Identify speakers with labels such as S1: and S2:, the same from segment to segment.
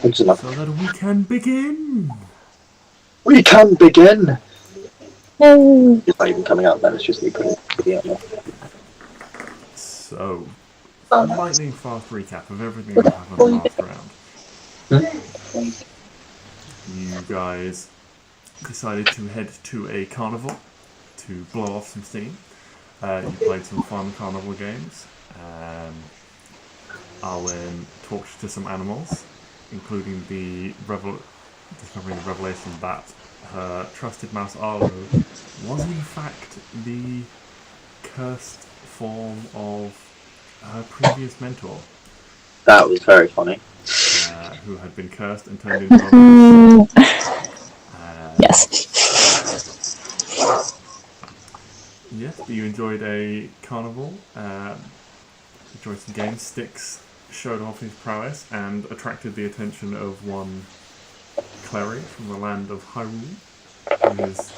S1: Good enough.
S2: So that we can begin!
S1: We can begin! It's not even coming out then, it's just me putting it out there.
S2: So, lightning fast recap of everything that happened last round. You guys decided to head to a carnival to blow off some steam. You played some fun carnival games. Arwen talked to some animals, including discovering the revelation that her trusted mouse Arlo was in fact the cursed form of her previous mentor.
S1: That was very funny.
S2: Who had been cursed and turned into a
S3: Yes.
S2: Yes, but you enjoyed a carnival, enjoyed some games. Stix showed off his prowess and attracted the attention of one Klari from the land of Hyrule, who has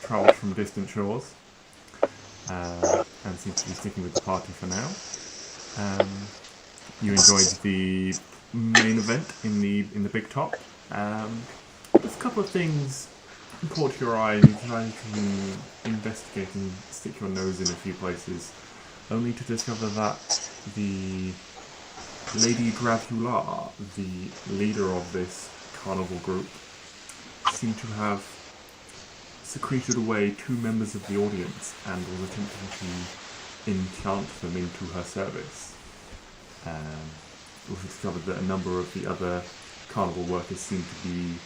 S2: travelled from distant shores and seems to be sticking with the party for now. You enjoyed the main event in the big top. There's a couple of things caught your eye and you decided to investigate and stick your nose in a few places, only to discover that the Lady Dracula, the leader of this carnival group, seemed to have secreted away 2 members of the audience and was attempting to enchant them into her service. Also discovered that a number of the other carnival workers seemed to be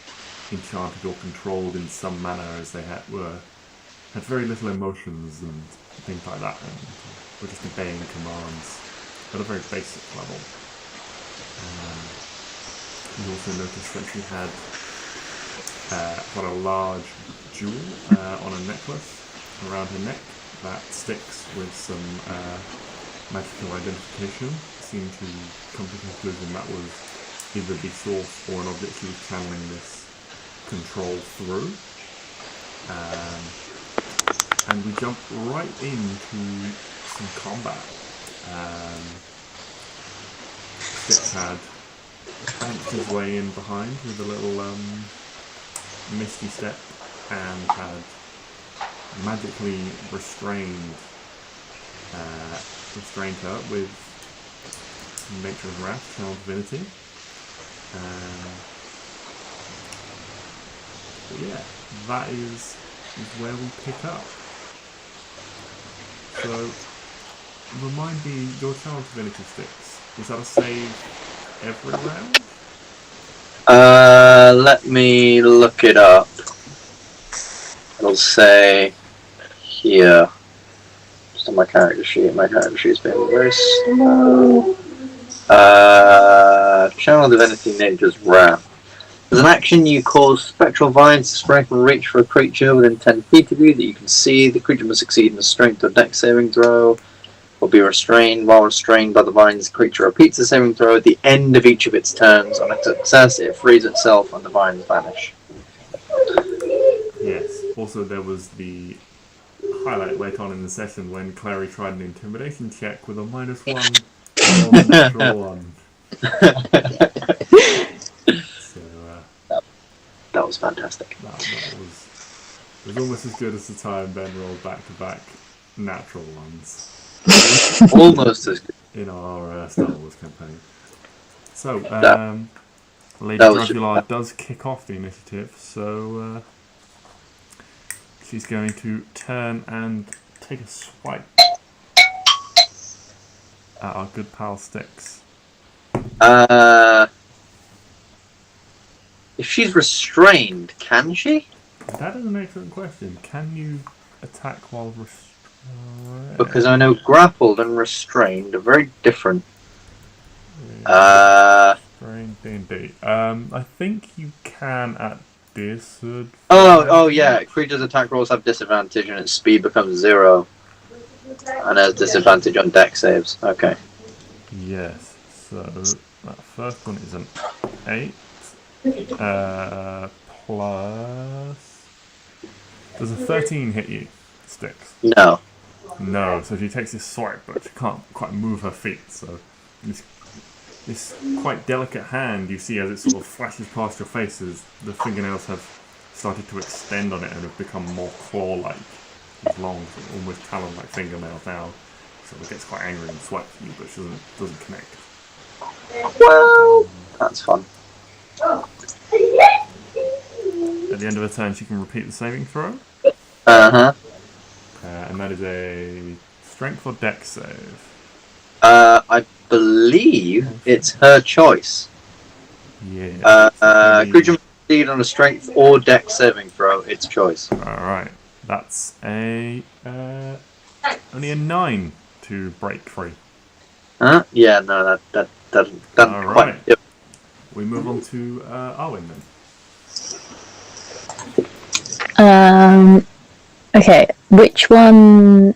S2: enchanted or controlled in some manner, as they had very little emotions and things like that, and were just obeying commands at a very basic level. You also noticed that she had got a large jewel on a necklace around her neck that Stix, with some magical identification, seemed to come to the conclusion that was either the source or an object she was channeling this control through. And we jump right into some combat. Stix had banked his way in behind with a little misty step and had magically restrained her with Nature's Wrath, Channel Divinity. But yeah, that is where we pick up. So, remind me, your Channel Divinity Stix, is that a save every round?
S1: Let me look it up. It'll say here. Just on my character sheet. My character sheet's been very slow. Channel Divinity Nature's Wrath. As an action, you cause spectral vines to spring from reach for a creature within 10 feet of you that you can see. The creature must succeed in a strength or dex saving throw, or be restrained. While restrained by the vines, the creature repeats the saving throw at the end of each of its turns. On a success, it frees itself and the vines vanish.
S2: Yes. Also, there was the highlight later on in the session when Klari tried an intimidation check with a -1 or a natural 1.
S1: That was fantastic.
S2: It was almost as good as the time Ben rolled back-to-back natural ones.
S1: Almost as good.
S2: In our Star Wars campaign. So, Lady Dracula does kick off the initiative, so she's going to turn and take a swipe at our good pal Stix.
S1: If she's restrained, can she?
S2: That is an excellent question. Can you attack while restrained?
S1: Because I know grappled and restrained are very different.
S2: Restrained D&D. I think you can at disadvantage.
S1: Oh yeah. Creatures' attack rolls have disadvantage and its speed becomes 0. And has disadvantage on dex saves. Okay.
S2: Yes. So that first one is an 8. Plus... Does a 13 hit you, Stix?
S1: No.
S2: No, so she takes this swipe, but she can't quite move her feet, so this quite delicate hand, you see as it sort of flashes past your face as the fingernails have started to extend on it and have become more claw-like, with long, sort of almost talon-like fingernails now. So it gets quite angry and swipes at you, but she doesn't connect.
S1: Well, that's fun.
S2: At the end of her turn, she can repeat the saving throw.
S1: Uh-huh.
S2: And that is a strength or dex save.
S1: I believe it's her choice.
S2: Yeah.
S1: Creature must succeed on a strength or dex saving throw. It's choice.
S2: Alright. That's a only a 9 to break free.
S1: Huh? Yeah, no, that doesn't
S2: All
S1: quite.
S2: right.
S1: Yep.
S2: We move on to Arwen then.
S3: Okay. Which one's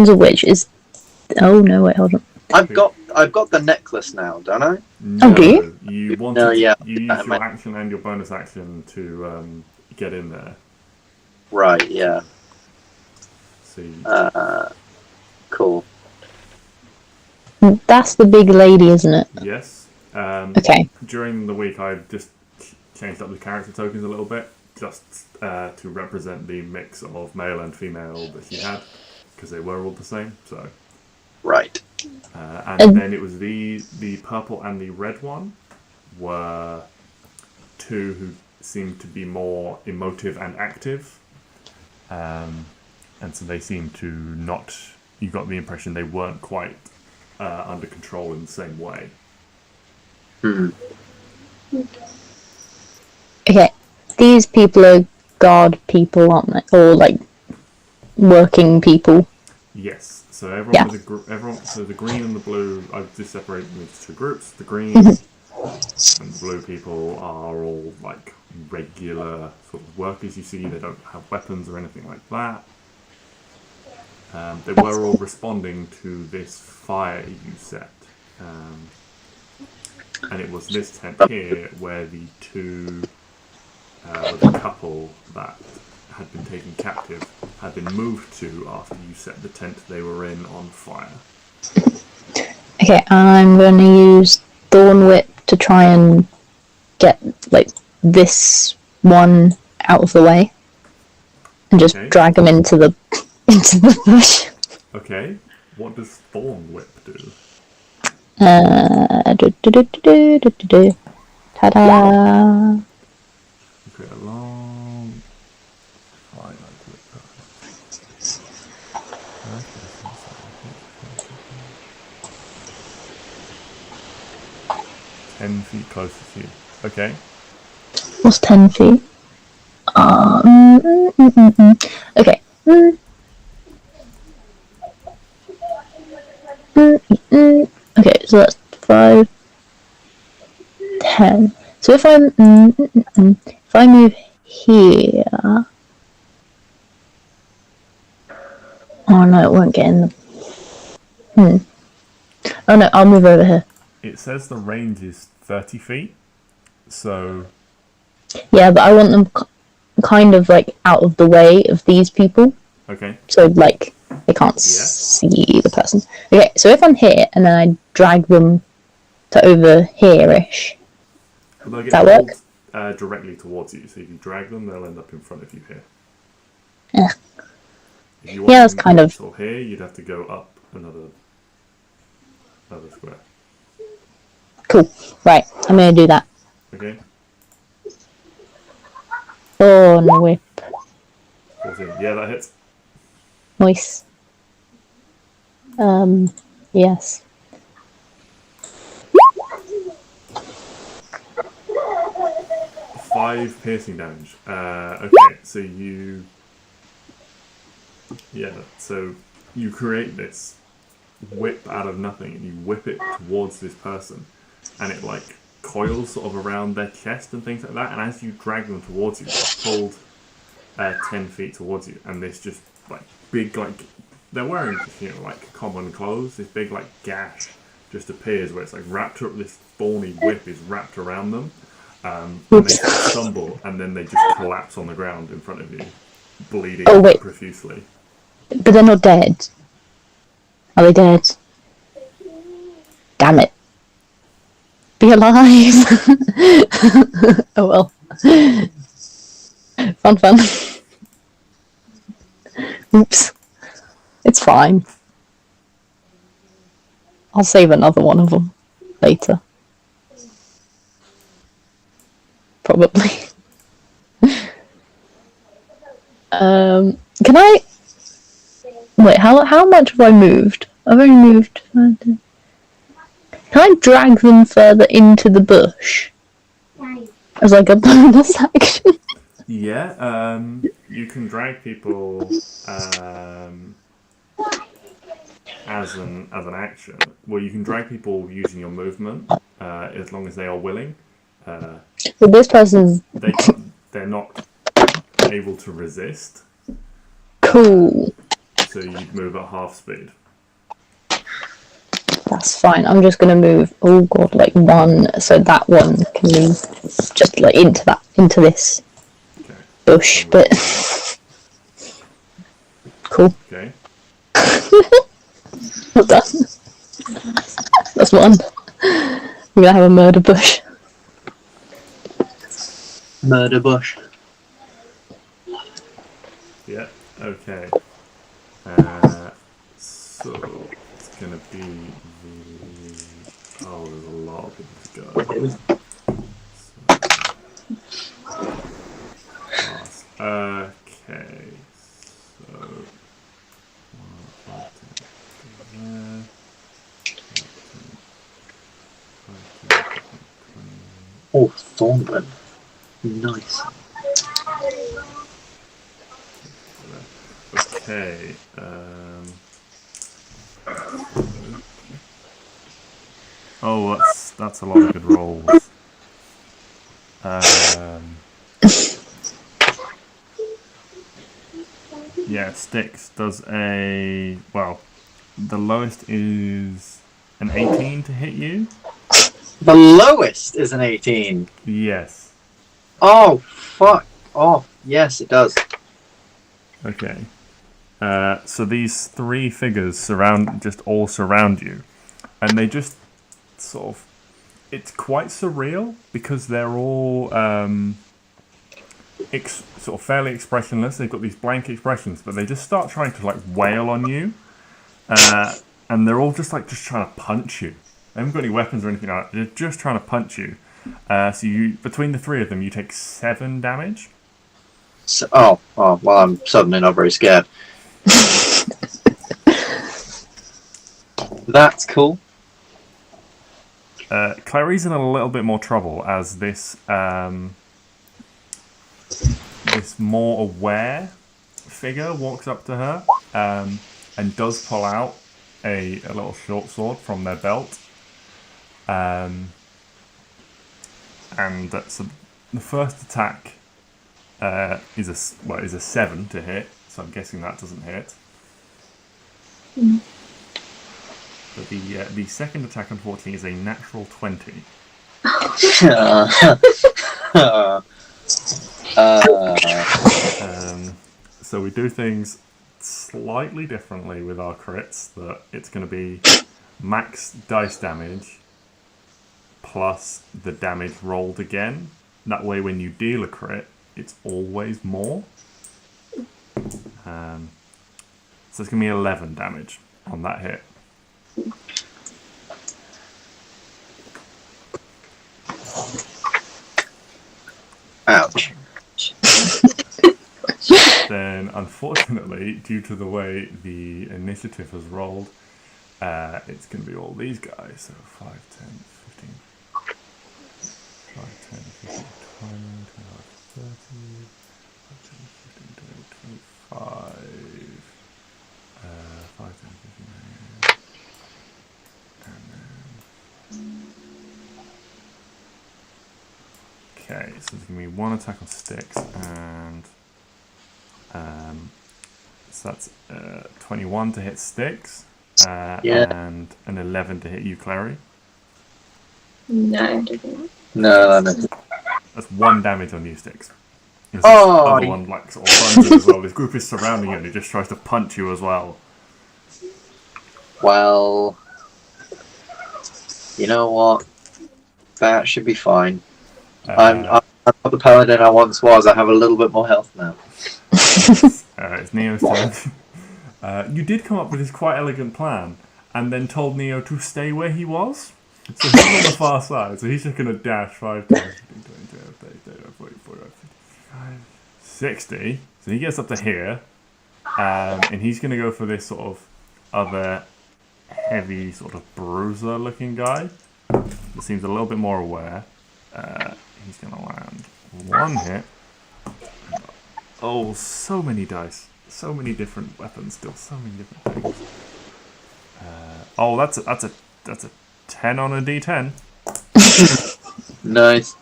S3: a which? Is oh no, wait, hold on.
S1: I've got the necklace now, don't I?
S2: No,
S3: do you?
S2: You wanted
S1: No, yeah.
S2: you used your action and your bonus action to get in there.
S1: Right. Yeah.
S2: So
S1: Cool.
S3: That's the big lady, isn't it?
S2: yes.
S3: Okay.
S2: During the week, I just changed up the character tokens a little bit, just to represent the mix of male and female that she had, because they were all the same. So.
S1: Right.
S2: And then it was the purple and the red one were two who seemed to be more emotive and active, and so they seemed to not. You got the impression they weren't quite under control in the same way.
S3: Okay. These people are guard people, aren't they? Or like working people.
S2: Yes. So so the green and the blue, I've just separated them into two groups. The green and the blue people are all like regular sort of workers. You see, they don't have weapons or anything like that. They were all responding to this fire you set, and it was this tent here where the the couple that had been taken captive had been moved to after you set the tent they were in on fire.
S3: Okay, I'm going to use Thorn Whip to try and get like this one out of the way, and just drag him into the bush.
S2: Okay, what does Thorn Whip do?
S3: Ta-da!
S2: Okay, a long fire whip. 10 feet closer to you. Okay.
S3: What's 10 feet? Okay. Okay, so that's 5, 10. So if I move here, oh no, it won't get in the. Oh no, I'll move over here.
S2: It says the range is 30 feet, so.
S3: Yeah, but I want them kind of like out of the way of these people.
S2: Okay.
S3: So like they can't see the person. Okay, so if I'm here and then I drag them to over here-ish, does that work?
S2: Directly towards you. So if you drag them, they'll end up in front of you here.
S3: Yeah.
S2: If you want
S3: Yeah, that's
S2: them
S3: kind of.
S2: or here, you'd have to go up another square.
S3: Cool. Right, I'm gonna do that.
S2: Okay.
S3: Oh, no whip.
S2: 14. Yeah, that hits.
S3: Nice. Yes.
S2: Five piercing damage. Okay, so you. Yeah, so you create this whip out of nothing and you whip it towards this person, and it like coils sort of around their chest and things like that, and as you drag them towards you, they're pulled 10 feet towards you, and this just like big, like they're wearing just, like common clothes, this big like gash just appears where it's like wrapped up, this thorny whip is wrapped around them, and they stumble and then they just collapse on the ground in front of you, bleeding profusely.
S3: But they're not dead. Are they dead? Damn it. be alive. Oh well. Fun. Oops. It's fine. I'll save another one of them later. Probably. Can I... Wait, how much have I moved? I've only moved... Can I drag them further into the bush? As like a bonus action?
S2: Yeah, you can drag people as an action. Well, you can drag people using your movement as long as they are willing.
S3: But this person's
S2: they're not able to resist.
S3: cool.
S2: So you'd move at half speed.
S3: That's fine. I'm just gonna move. Oh god, like one, so that one can move just like into this
S2: Okay.
S3: bush bit. Cool.
S2: Okay.
S3: Well done. That's one. I'm gonna have a murder bush.
S1: Murder bush.
S2: Yeah. Okay. So it's gonna be the. Oh, there's a lot of people to go. Okay. So 1, 5, 10, there. 5, 10, 20.
S1: Oh, Thornburn. Nice.
S2: Okay. Oh, that's a lot of good rolls. Yeah, Stix does a... Well, the lowest is an 18 to hit you.
S1: The lowest is an 18.
S2: Yes.
S1: Oh, fuck. Oh, yes, it does.
S2: Okay. So these three figures just all surround you. And they just sort of... It's quite surreal because they're all sort of fairly expressionless. They've got these blank expressions, but they just start trying to like wail on you. And they're all just trying to punch you. They haven't got any weapons or anything like that. They're just trying to punch you. So between the three of them, you take 7 damage.
S1: So, oh, well, I'm suddenly not very scared. That's cool.
S2: Clary's in a little bit more trouble as this this more aware figure walks up to her and does pull out a little short sword from their belt. And so the first attack is a 7 to hit, so I'm guessing that doesn't hit. But the second attack, unfortunately, is a natural 20. So we do things slightly differently with our crits. That it's going to be max dice damage plus the damage rolled again. That way, when you deal a crit, it's always more. So it's going to be 11 damage on that hit.
S1: Ouch.
S2: Then, unfortunately, due to the way the initiative has rolled, it's going to be all these guys. So 5, 10, 15, 5, 10, 15, 20, 25, 30, 5, 10, 15, 20, 25, 5, 10, 15, okay, so there's going to be 1 attack on Stix, and so that's 21 to hit Stix, and an 11 to hit you, Klari.
S4: No, I don't think.
S1: No.
S2: That's 1 damage on you, Stix. This
S1: Oh,
S2: other one sort of runs you as well. This group is surrounding you, and he just tries to punch you as well.
S1: Well, you know what? That should be fine. I'm
S2: Uh,
S1: not the paladin I once was. I have a little bit more health now.
S2: it's Neo's turn. You did come up with this quite elegant plan, and then told Neo to stay where he was. So he's on the far side, so he's just going to dash 5 times. 60. So he gets up to here, and he's going to go for this sort of other heavy, sort of bruiser looking guy that seems a little bit more aware. He's going to land 1 hit. Oh, so many dice. So many different weapons still. So many different things. Oh, that's a 10 on a d10.
S1: Nice.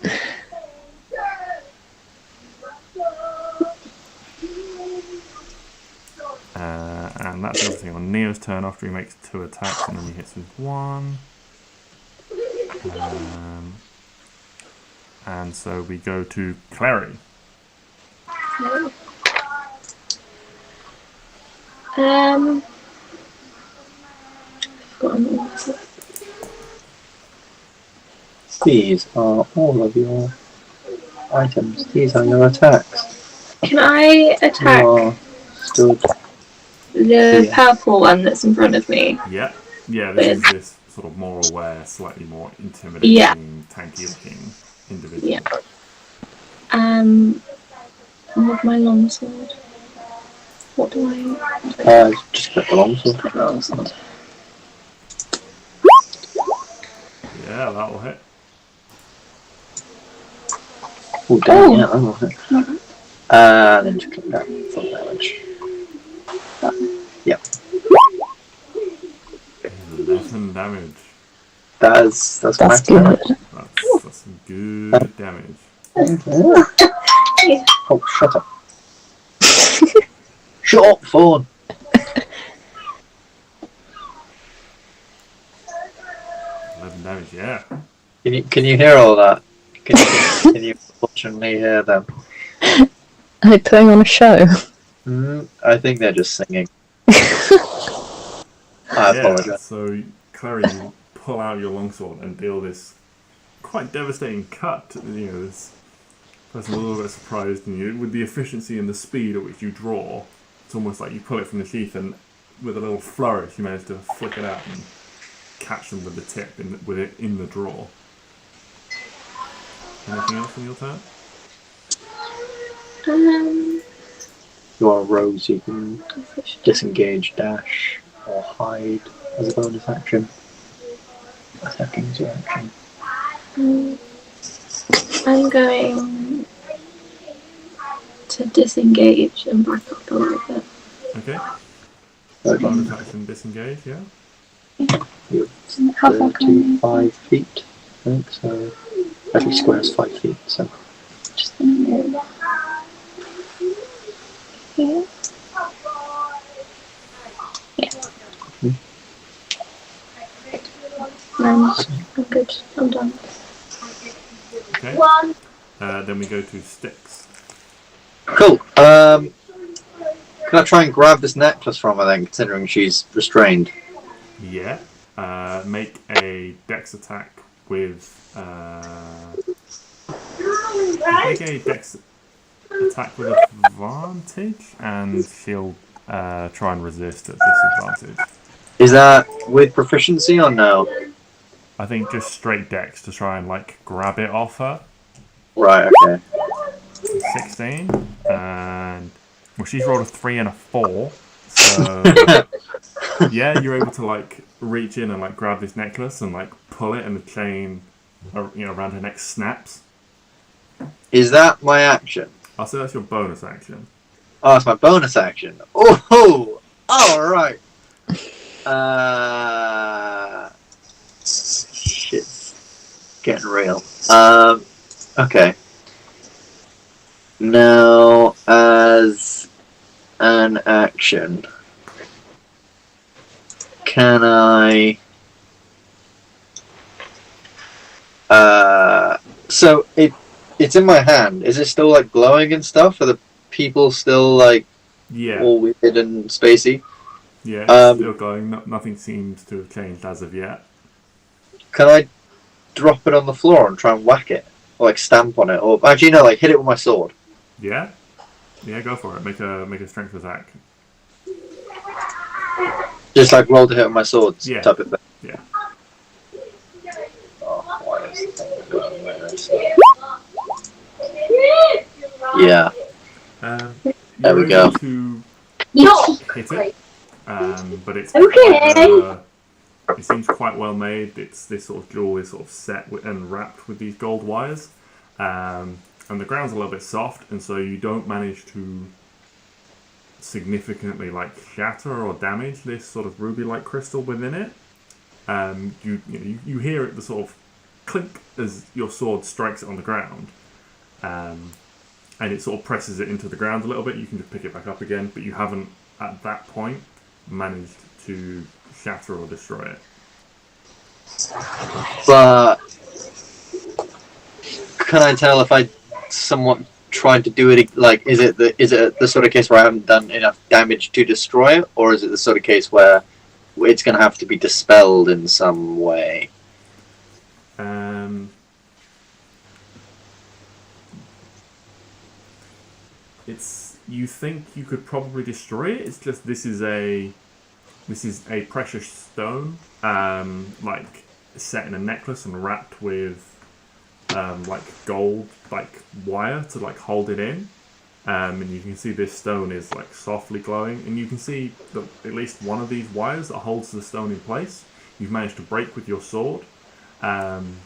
S2: And that's everything on Neo's turn after he makes 2 attacks and then he hits with 1. And so we go to Klari.
S1: These are all of your items. These are your attacks.
S4: Can I attack
S1: You are stood.
S4: the powerful one that's in front of me?
S2: Yeah, this is this sort of more aware, slightly more intimidating, tanky looking individual.
S4: Yeah. With my longsword. What do I?
S1: Just put the longsword.
S4: Put longsword.
S2: Yeah, that'll hit.
S1: Oh, damn, yeah, that will hit. Then just click down full damage. Yep.
S2: 11 damage.
S1: That's
S3: That's
S1: max
S3: good.
S1: damage.
S2: That's some good damage.
S1: Oh, shut up. Shut up, phone.
S2: 11 damage, yeah.
S1: Can you hear all that? Can you fortunately hear them?
S3: Are they putting on a show?
S1: I think they're just singing. I apologize.
S2: So, Klari, you pull out your longsword and deal this quite devastating cut. This person's a little bit surprised in you with the efficiency and the speed at which you draw. It's almost like you pull it from the sheath and with a little flourish you manage to flick it out and catch them with the tip with it in the draw. Anything else on your turn?
S1: You are a rogue, you can disengage, dash, or hide as a bonus action. Attacking is your action.
S4: I'm going to disengage and back up a little bit.
S2: Okay.
S1: Okay.
S2: Bonus action disengage, yeah?
S1: You're
S4: How far can I?
S1: 5 feet, I think, so every square is 5 feet, so.
S4: Just gonna move here. Yeah. I'm good. I'm done.
S2: Okay. Then we go to Stix.
S1: Cool. Can I try and grab this necklace from her then, considering she's restrained?
S2: Yeah. Make a dex attack with. Make a dex attack with advantage, and she'll try and resist at disadvantage.
S1: Is that with proficiency or no?
S2: I think just straight dex to try and grab it off her.
S1: Right, okay.
S2: 16, and well, she's rolled a 3 and a 4. So yeah, you're able to reach in and grab this necklace and pull it, and the chain, around her neck snaps.
S1: Is that my action?
S2: I'll say that's your bonus action.
S1: Oh, it's my bonus action. Oh, alright. Shit's getting real. Okay. Now, as an action, can I... So, it's in my hand. Is it still, glowing and stuff? Are the people still,
S2: Yeah.
S1: all weird and spacey?
S2: Yeah, it's still going. Nothing seems to have changed as of yet.
S1: Can I drop it on the floor and try and whack it, or like stamp on it, or actually no, like hit it with my sword.
S2: Yeah, yeah, go for it. Make a strength attack.
S1: Just like roll to hit with my sword.
S2: Yeah.
S1: Type of thing.
S2: Yeah.
S1: Oh, why is the thing going where it's... Yeah.
S2: You're
S1: we go.
S2: able to hit it, but it's
S4: Okay.
S2: it seems quite well made. It's this sort of jewel is sort of set and wrapped with these gold wires, and the ground's a little bit soft, and so you don't manage to significantly like shatter or damage this sort of ruby-like crystal within it. You hear it, the sort of clink as your sword strikes it on the ground, and it sort of presses it into the ground a little bit. You can just pick it back up again, but you haven't at that point managed to shatter or destroy it.
S1: But can I tell if I somewhat tried to do it? Like, is it the sort of case where I haven't done enough damage to destroy it, or is it the sort of case where it's going to have to be dispelled in some way?
S2: You think you could probably destroy it. It's just this is a precious stone, like set in a necklace and wrapped with like gold like wire to like hold it in. And you can see this stone is like softly glowing, and you can see that at least one of these wires that holds the stone in place you've managed to break with your sword, and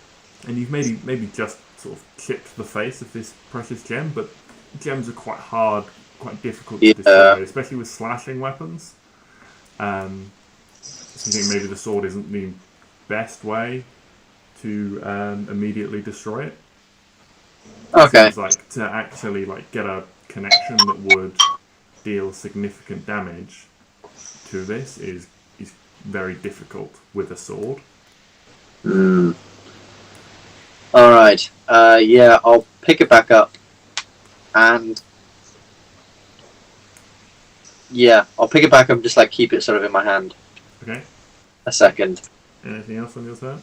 S2: you've maybe just sort of chipped the face of this precious gem. But gems are quite hard, quite difficult to destroy, especially with slashing weapons. So you think maybe the sword isn't the best way to immediately destroy it.
S1: Okay.
S2: Seems like to actually like get a connection that would deal significant damage to this is very difficult with a sword.
S1: Alright. Yeah, I'll pick it back up. And yeah, I'll pick it back up and just like keep it sort of in my hand.
S2: Okay.
S1: A second.
S2: Anything else on your turn?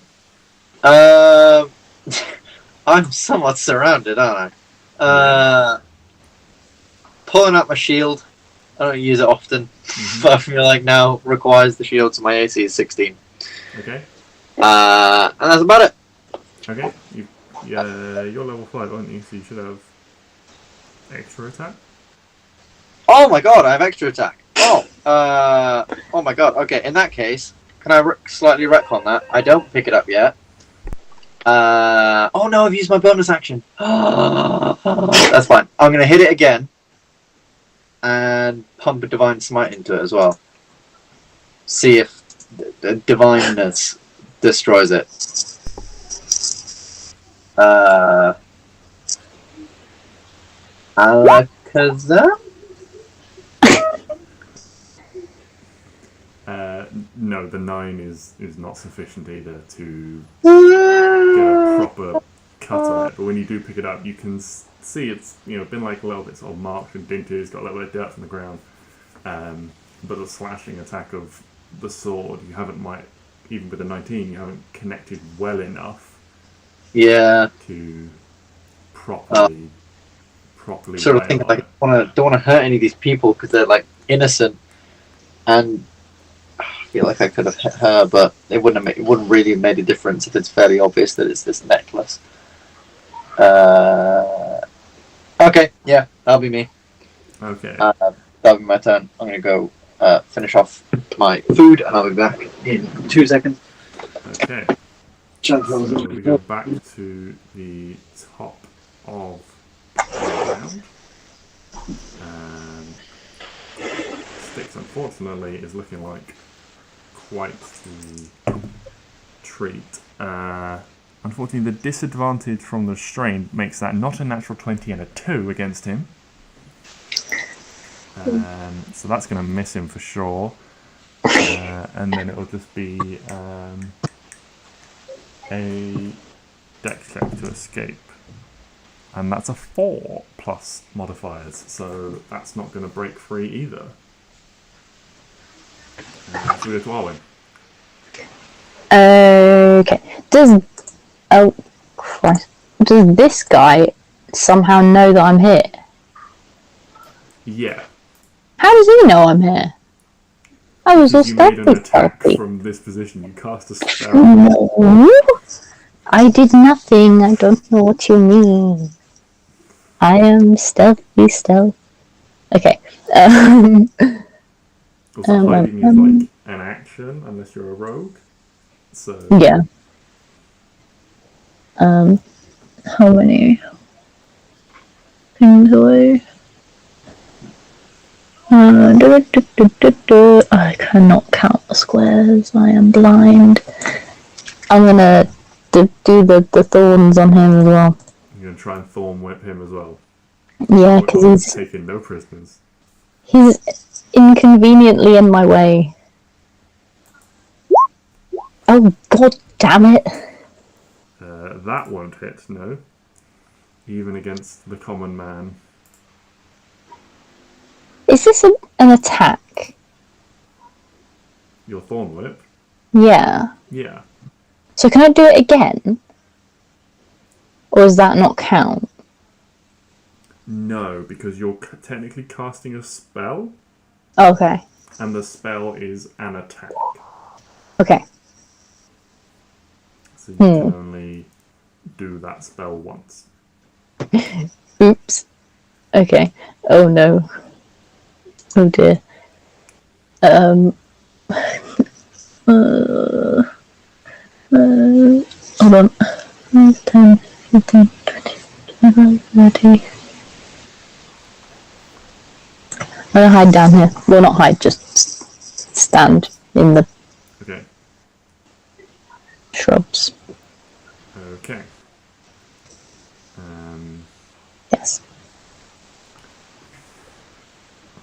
S1: I'm somewhat surrounded, aren't I? Pulling out my shield. I don't use it often, but I feel like now requires the shield, so my AC is 16.
S2: Okay.
S1: And that's about it.
S2: Okay. You're level 5, aren't you? So you should have extra attack.
S1: Oh my god, I have extra attack. Oh my god. Okay, in that case, can I slightly retcon that? I don't pick it up yet. Oh no, I've used my bonus action. That's fine. I'm going to hit it again and pump a divine smite into it as well. See if the divineness destroys it. Alakazam?
S2: No, the 9 is not sufficient either to get a proper cut on it. But when you do pick it up, you can see it's been like a little bit sort of marked and dinted. It's got a little bit of dirt from the ground. But the slashing attack of the sword, you haven't even with a 19, you haven't connected well enough.
S1: Yeah.
S2: To properly.
S1: Sort of think like don't want to hurt any of these people because they're like innocent, and I feel like I could have hit her, but it wouldn't really have made a difference if it's fairly obvious that it's this necklace. Okay, yeah, that'll be me.
S2: Okay.
S1: That'll be my turn. I'm gonna go finish off my food, and I'll be back in 2 seconds.
S2: Okay. So we go back to the top of the round. And Stix, unfortunately, is looking like quite the treat. Unfortunately, the disadvantage from the strain makes that not a natural 20 and a 2 against him. So that's going to miss him for sure. And then it'll just be a dex check to escape. And that's a 4 plus modifiers, so that's not going to break free either. So we go to Arwen.
S3: Okay. Does Oh, Christ. Does this guy somehow know that I'm here?
S2: Yeah.
S3: How does he know I'm here? I was all
S2: Because you made an attack
S3: stealthy.
S2: from this position. You cast a spell.
S3: No. I did nothing. I don't know what you mean. I am stealthy stealth. Okay.
S2: Also, hiding is like an action unless you're a rogue. So
S3: Yeah. How many things away? I cannot count the squares. I am blind. I'm gonna do the thorns on him as well.
S2: you're gonna try and thorn whip him as well.
S3: Yeah, because
S2: he's taking no prisoners.
S3: he's inconveniently in my way. Oh, god damn it.
S2: That won't hit, no. Even against the common man.
S3: Is this an attack?
S2: Your thorn whip?
S3: Yeah.
S2: Yeah.
S3: So can I do it again? Or does that not count?
S2: No, because you're technically casting a spell,
S3: Okay.
S2: and the spell is an attack.
S3: Okay.
S2: So you can only do that spell once.
S3: Oops. Okay. Oh no. Oh dear. Hold on. 10, 15, 20, 25, 30. I'm gonna hide down here. Well, not hide, just stand in the
S2: Okay.
S3: shrubs.
S2: Okay.
S3: Yes.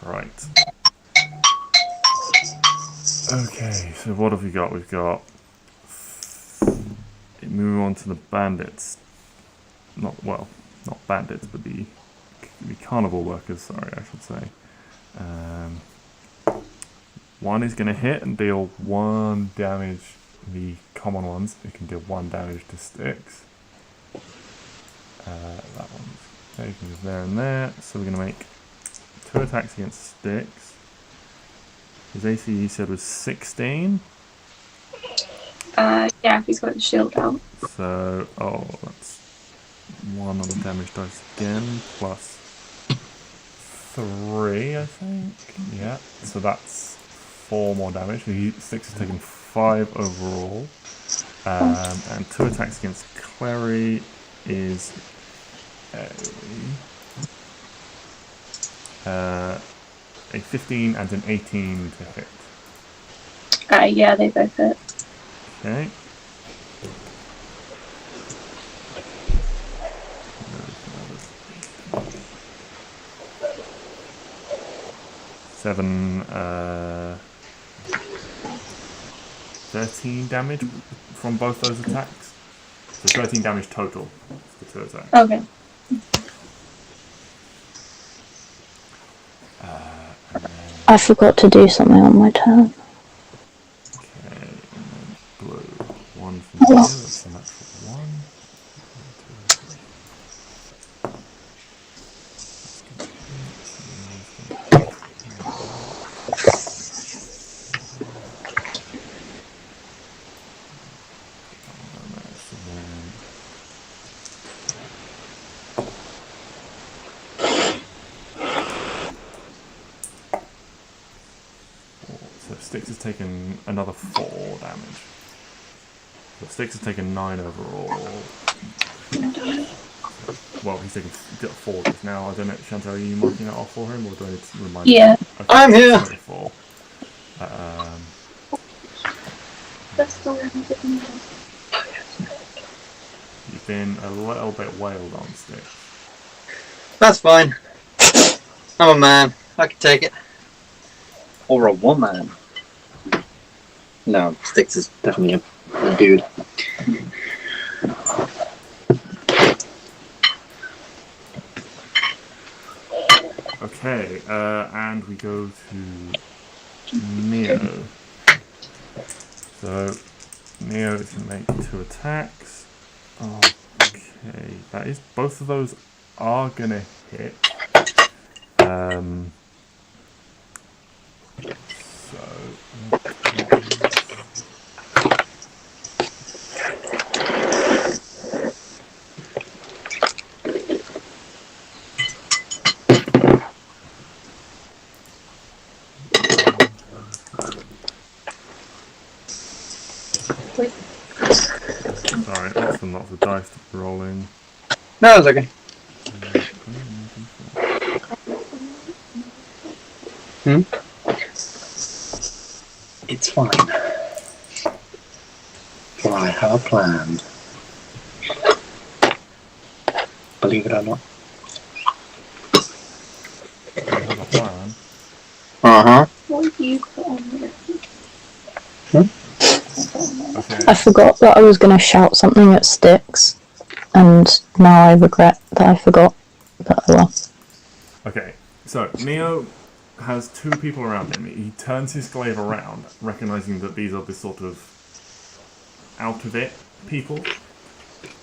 S2: Right. Okay, so what have we got? We've got... Moving on to the bandits. Not bandits, but the carnival workers, sorry, I should say. One is going to hit and deal 1 damage. The common ones, it can deal 1 damage to Stix. That one's taken there and there. So we're going to make 2 attacks against Stix. His AC you said was 16.
S4: Yeah, he's got the shield out.
S2: So, that's 1 on the damage dice again, plus 3, I think. Yeah, so that's 4 more damage. Stix has taken 5 overall. And 2 attacks against Klari is a 15 and an 18 to hit.
S4: Yeah, they both hit.
S2: Okay. Seven, 13 damage from both those attacks. So 13 damage total for 2 attacks.
S4: Okay.
S3: I forgot to do something on my turn.
S2: Okay, and then blue. 1 from here, that's a natural 1. 2. So Stix has taken another 4 damage. So Stix has taken 9 overall. Well, he's taken 4 just now. I don't know, Chantal, are you marking that off for him, or do I need to remind
S4: Yeah.
S2: you? Okay,
S1: I'm here!
S2: 24.
S4: That's the one.
S2: You've been a little bit wailed on, Stix.
S1: That's fine. I'm a man. I can take it. Or a woman. No, Stix is definitely a dude.
S2: Okay, and we go to Neo. So, Neo is going to make 2 attacks. Okay, that is, both of those are gonna hit. Sorry, lots of dice to be rolling.
S1: No, it's okay. It's fine. For I have a plan. Believe it or not.
S2: You have a plan.
S1: Uh-huh.
S4: What do you put on there?
S2: Okay.
S3: I forgot that I was going to shout something at Stix, and now I regret that I forgot. But oh well.
S2: Okay, so Neo has two people around him. He turns his glaive around, recognizing that these are the sort of out of it people,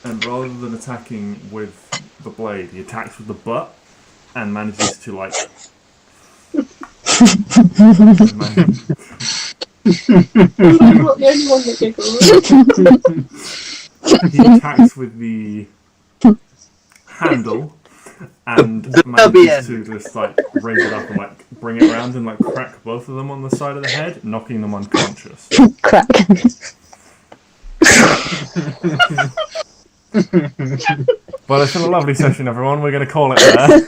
S2: and rather than attacking with the blade, he attacks with the butt and manages to like.
S4: I'm not the only one that giggles.
S2: He attacks with the handle and manages to just like raise it up and like bring it around and like crack both of them on the side of the head, knocking them unconscious.
S3: Crack.
S2: Well, it's been a lovely session, everyone. We're going to call it there.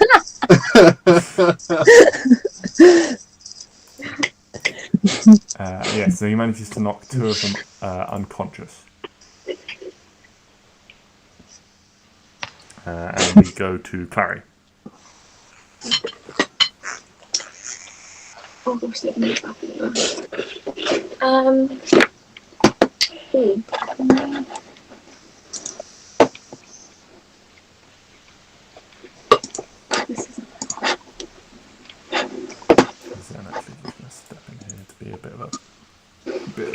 S2: Yeah, so he manages to knock two of them unconscious. And we go to Klari.
S4: Oh, gosh, they're going to back anyway. This is
S2: I'm actually just going to step in here to be a bit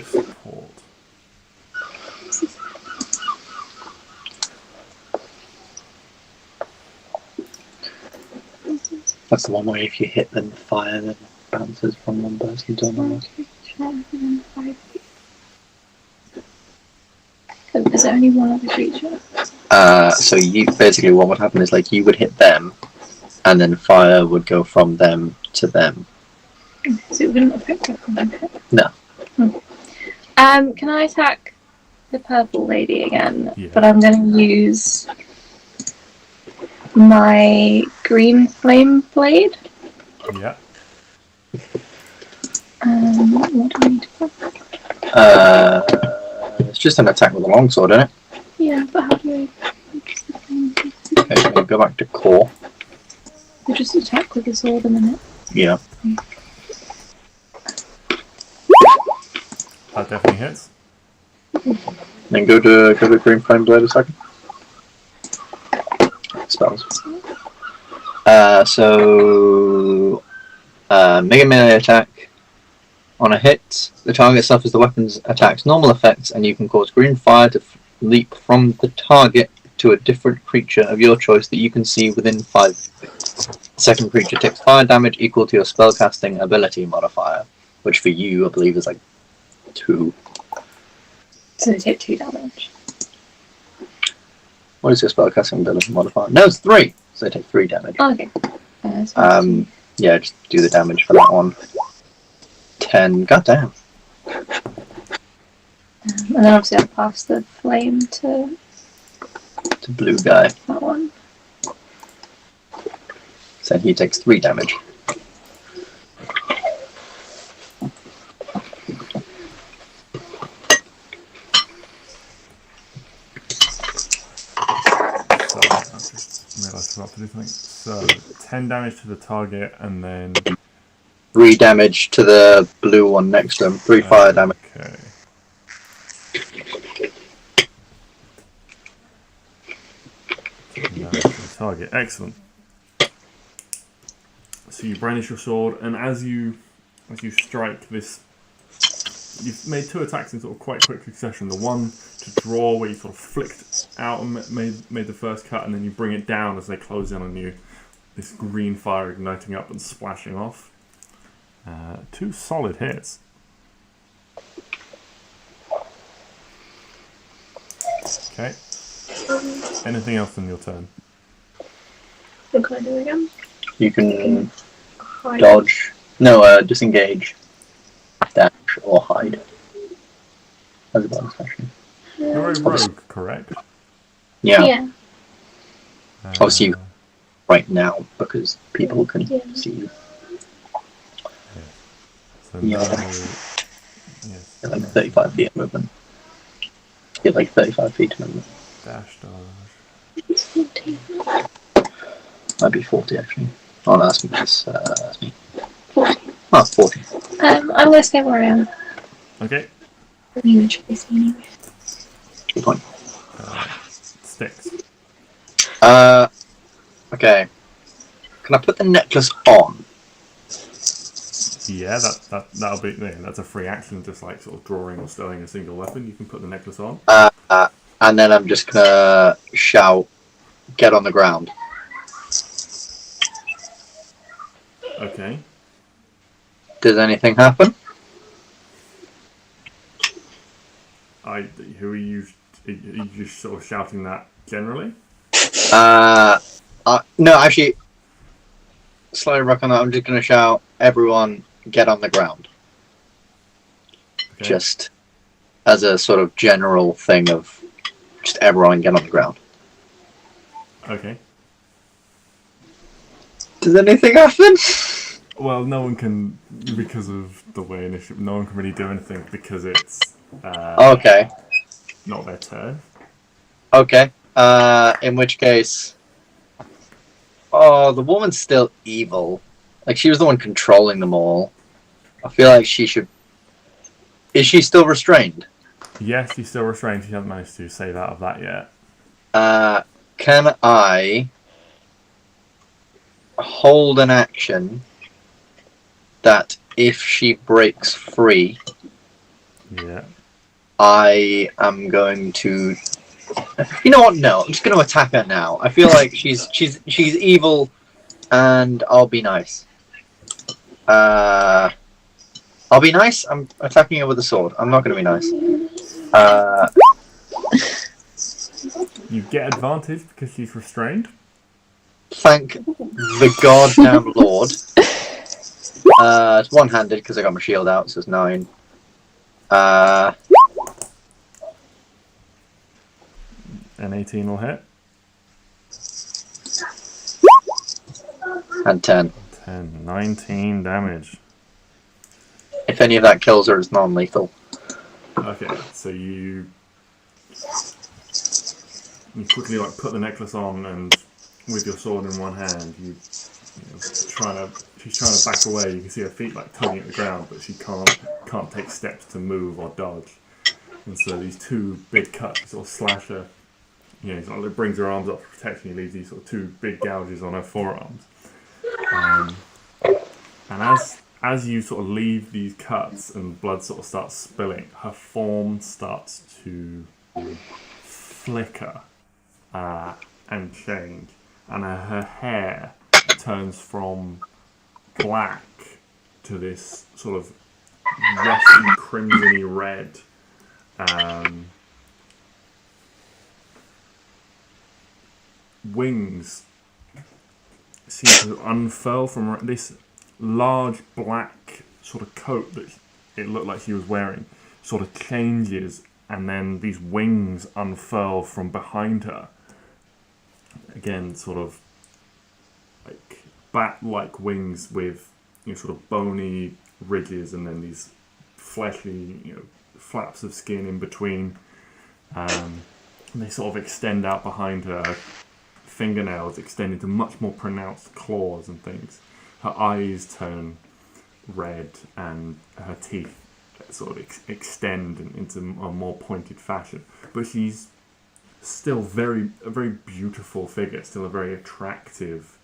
S2: of support.
S1: That's the one where if you hit them fire, then it bounces from one person to another.
S4: Is there only one other creature?
S1: So you basically what would happen is like you would hit them, and then fire would go from them to them.
S4: So it wouldn't affect her.
S1: No.
S4: Can I attack the purple lady again?
S2: Yeah.
S4: But I'm going to use my green flame blade.
S2: Yeah.
S4: What do I need to put?
S1: It's just an attack with a longsword, isn't it?
S4: Yeah, but how do I...
S1: Okay, so go back to core.
S4: You just attack with a sword a minute.
S1: Yeah.
S2: That definitely hits.
S1: Then go to green flame blade a second. Spells. Mega melee attack. On a hit, the target suffers the weapon's attack's normal effects, and you can cause green fire to leap from the target to a different creature of your choice that you can see within 5 feet. The second creature takes fire damage equal to your spellcasting ability modifier, which for you, I believe, is like 2.
S4: So they take 2 damage.
S1: What is your spellcasting ability modifier? No, it's 3! So they take 3 damage.
S4: Oh, okay.
S1: Yeah, just do the damage for that one. 10. Goddamn.
S4: And then obviously I'll pass the flame to
S1: The blue guy.
S4: that one.
S1: So he takes 3 damage.
S2: So I just realised I forgot to do something. So 10 damage to the target, and then
S1: 3 damage to the blue one next to him. 3 fire damage.
S2: Okay. Damage to the target. Excellent. So you brandish your sword, and as you strike this you've made 2 attacks in sort of quite quick succession. The one to draw, where you sort of flicked out and made the first cut, and then you bring it down as they close in on you. This green fire igniting up and splashing off. 2 solid hits. Okay. Anything else in your turn?
S4: What can I do again?
S1: You can
S4: Hide.
S1: dodge. No, disengage, dash, or hide. As a bonus action.
S2: You're a rogue, correct?
S1: Yeah.
S4: Yeah.
S1: Obviously, you right now because people can
S4: Yeah.
S1: see you.
S2: So
S1: Yeah.
S2: no, yes.
S1: You're like 35 feet of movement. You're like 35 feet of movement.
S2: Dash dodge.
S4: It's 14.
S1: Might be 40 actually. Oh no, that's me.
S4: 14.
S1: Oh, 40.
S4: I'm gonna stay where I am.
S2: Okay.
S4: I'm gonna chase anyway.
S1: Good point.
S2: Stix.
S1: Okay. Can I put the necklace on?
S2: Yeah, that'll be. Yeah, that's a free action, just like sort of drawing or stowing a single weapon. You can put the necklace on.
S1: And then I'm just gonna shout, "Get on the ground."
S2: Okay.
S1: Does anything happen?
S2: Who are you? Are you just sort of shouting that generally?
S1: No, actually, slightly back on that. I'm just gonna shout, "Everyone, get on the ground."
S2: Okay.
S1: Just as a sort of general thing of just everyone get on the ground.
S2: Okay.
S1: Does anything happen?
S2: Well, no one can, because of the way initiative, no one can really do anything because it's
S1: Okay.
S2: not their turn.
S1: Okay. In which case, the woman's still evil. Like, she was the one controlling them all. I feel like she should. Is she still restrained?
S2: Yes, she's still restrained. She hasn't managed to save out of that yet.
S1: Can I hold an action that if she breaks free,
S2: Yeah.
S1: I am going to. You know what? No, I'm just going to attack her now. I feel like she's evil, and I'll be nice. I'll be nice. I'm attacking her with a sword. I'm not going to be nice.
S2: You get advantage because she's restrained.
S1: Thank the goddamn lord. It's one-handed because I got my shield out, so it's 9.
S2: An 18 will hit.
S1: And 10.
S2: 10. 19 damage.
S1: If any of that kills her, it's non-lethal.
S2: Okay, so you quickly like put the necklace on, and with your sword in one hand, she's trying to back away. You can see her feet like tugging at the ground, but she can't take steps to move or dodge. And so these 2 big cuts sort of slash her. Sort of brings her arms up for protection. He leaves these sort of 2 big gouges on her forearms. And as you sort of leave these cuts and blood sort of starts spilling, her form starts to flicker and change, and her hair turns from black to this sort of rusty crimsony red. Wings seem to unfurl from this large black sort of coat that it looked like she was wearing, sort of changes, and then these wings unfurl from behind her. Again, sort of like bat-like wings with sort of bony ridges, and then these fleshy flaps of skin in between. And they sort of extend out behind her. Her fingernails extend into much more pronounced claws and things. Her eyes turn red, and her teeth sort of extend into a more pointed fashion. But she's still a very beautiful figure, still a very attractive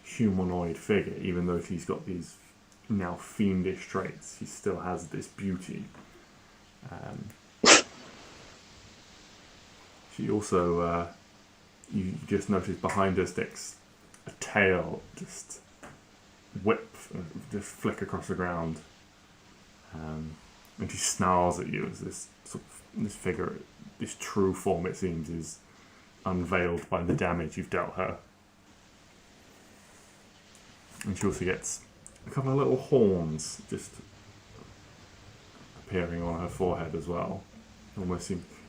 S2: humanoid figure, even though she's got these now fiendish traits. She still has this beauty. She also, you just notice behind her Stix, a tail just whip, just flick across the ground. And she snarls at you as this sort of, this figure, this true form it seems, is unveiled by the damage you've dealt her. And she also gets a couple of little horns just appearing on her forehead as well.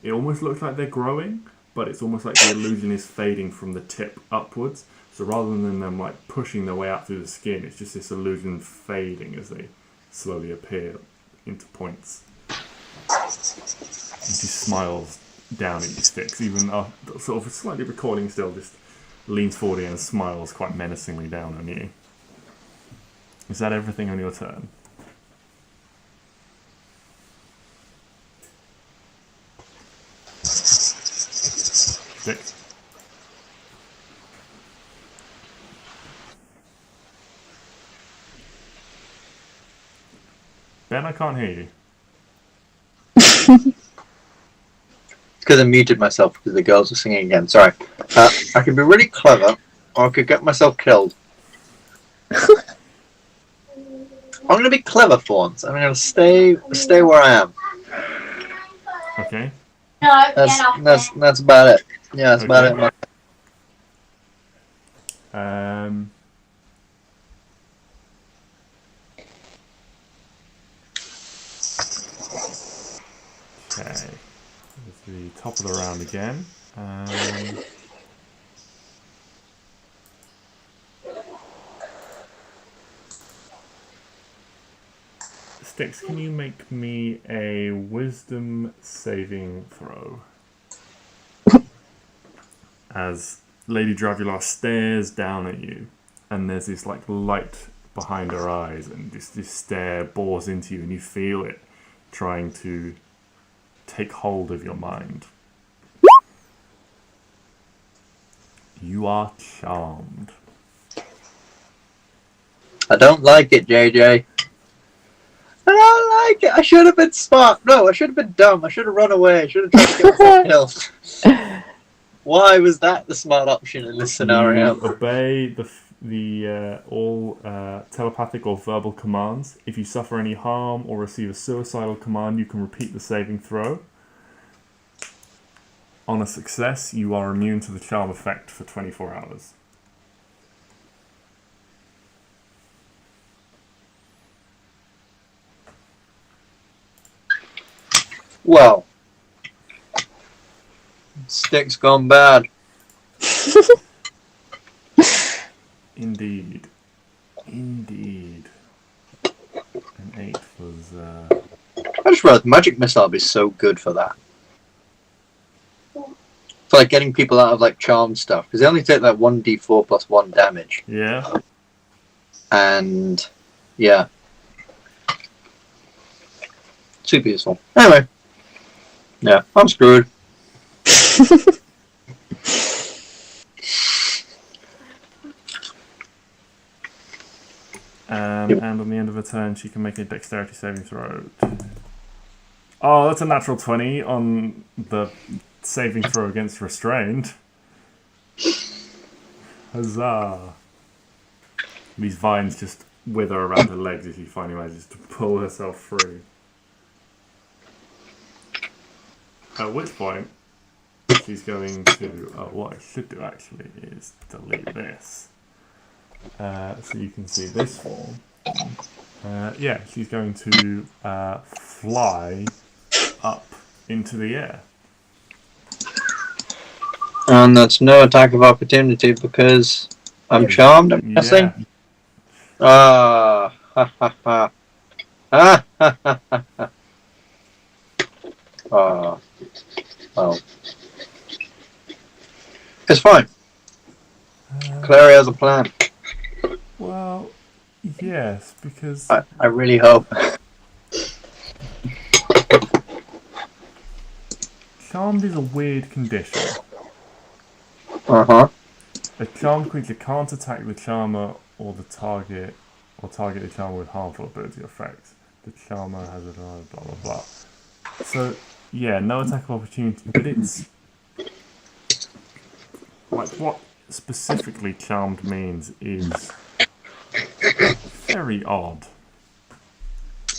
S2: It almost looks like they're growing, but it's almost like the illusion is fading from the tip upwards. So rather than them like pushing their way out through the skin, it's just this illusion fading as they slowly appear into points. And she smiles down at you, Stix, even sort of slightly recording still, just leans forward and smiles quite menacingly down on you. Is that everything on your turn? Stix? Ben, I can't hear you.
S1: Because I muted myself because the girls are singing again. Sorry. I could be really clever, or I could get myself killed. I'm going to be clever for once. I'm going to stay where I am.
S2: Okay.
S1: That's about it. Yeah, that's about it.
S2: Okay. It's the top of the round again. Stix, can you make me a wisdom saving throw? As Lady Dragula stares down at you, and there's this like light behind her eyes, and this stare bores into you, and you feel it trying to take hold of your mind. You are charmed.
S1: I don't like it, JJ. I don't like it. I should have been smart. No, I should have been dumb. I should have run away. I should have tried to get myself killed. Why was that the smart option in this scenario?
S2: You obey the all telepathic or verbal commands. If you suffer any harm or receive a suicidal command, you can repeat the saving throw. On a success, you are immune to the charm effect for 24 hours.
S1: Well, Stix gone bad.
S2: Indeed. An 8 was...
S1: I just realized Magic Missile would be so good for that. For like getting people out of like charmed stuff. Because they only take like 1d4 plus 1 damage.
S2: Yeah.
S1: And yeah. Super useful. Anyway. Yeah, I'm screwed.
S2: And on the end of a turn, she can make a dexterity saving throw. Oh, that's a natural 20 on the saving throw against restrained. Huzzah! These vines just wither around her legs as she finally manages to pull herself free. At which point, she's going to... what I should do actually is delete this. So you can see this form. Yeah, she's going to fly up into the air.
S1: And that's no attack of opportunity because I'm charmed, I'm guessing. Ah, ha ha ha. Ah, ha ha ha ha. Oh. Well. It's fine. Klari has a plan.
S2: Well, yes, because...
S1: I really hope.
S2: Charmed is a weird condition.
S1: Uh-huh.
S2: A charmed creature can't attack the charmer or the target, or target the charmer with harmful ability effects. The charmer has a blah blah blah. So, yeah, no attack of opportunity, but it's... Like, what specifically charmed means is very odd.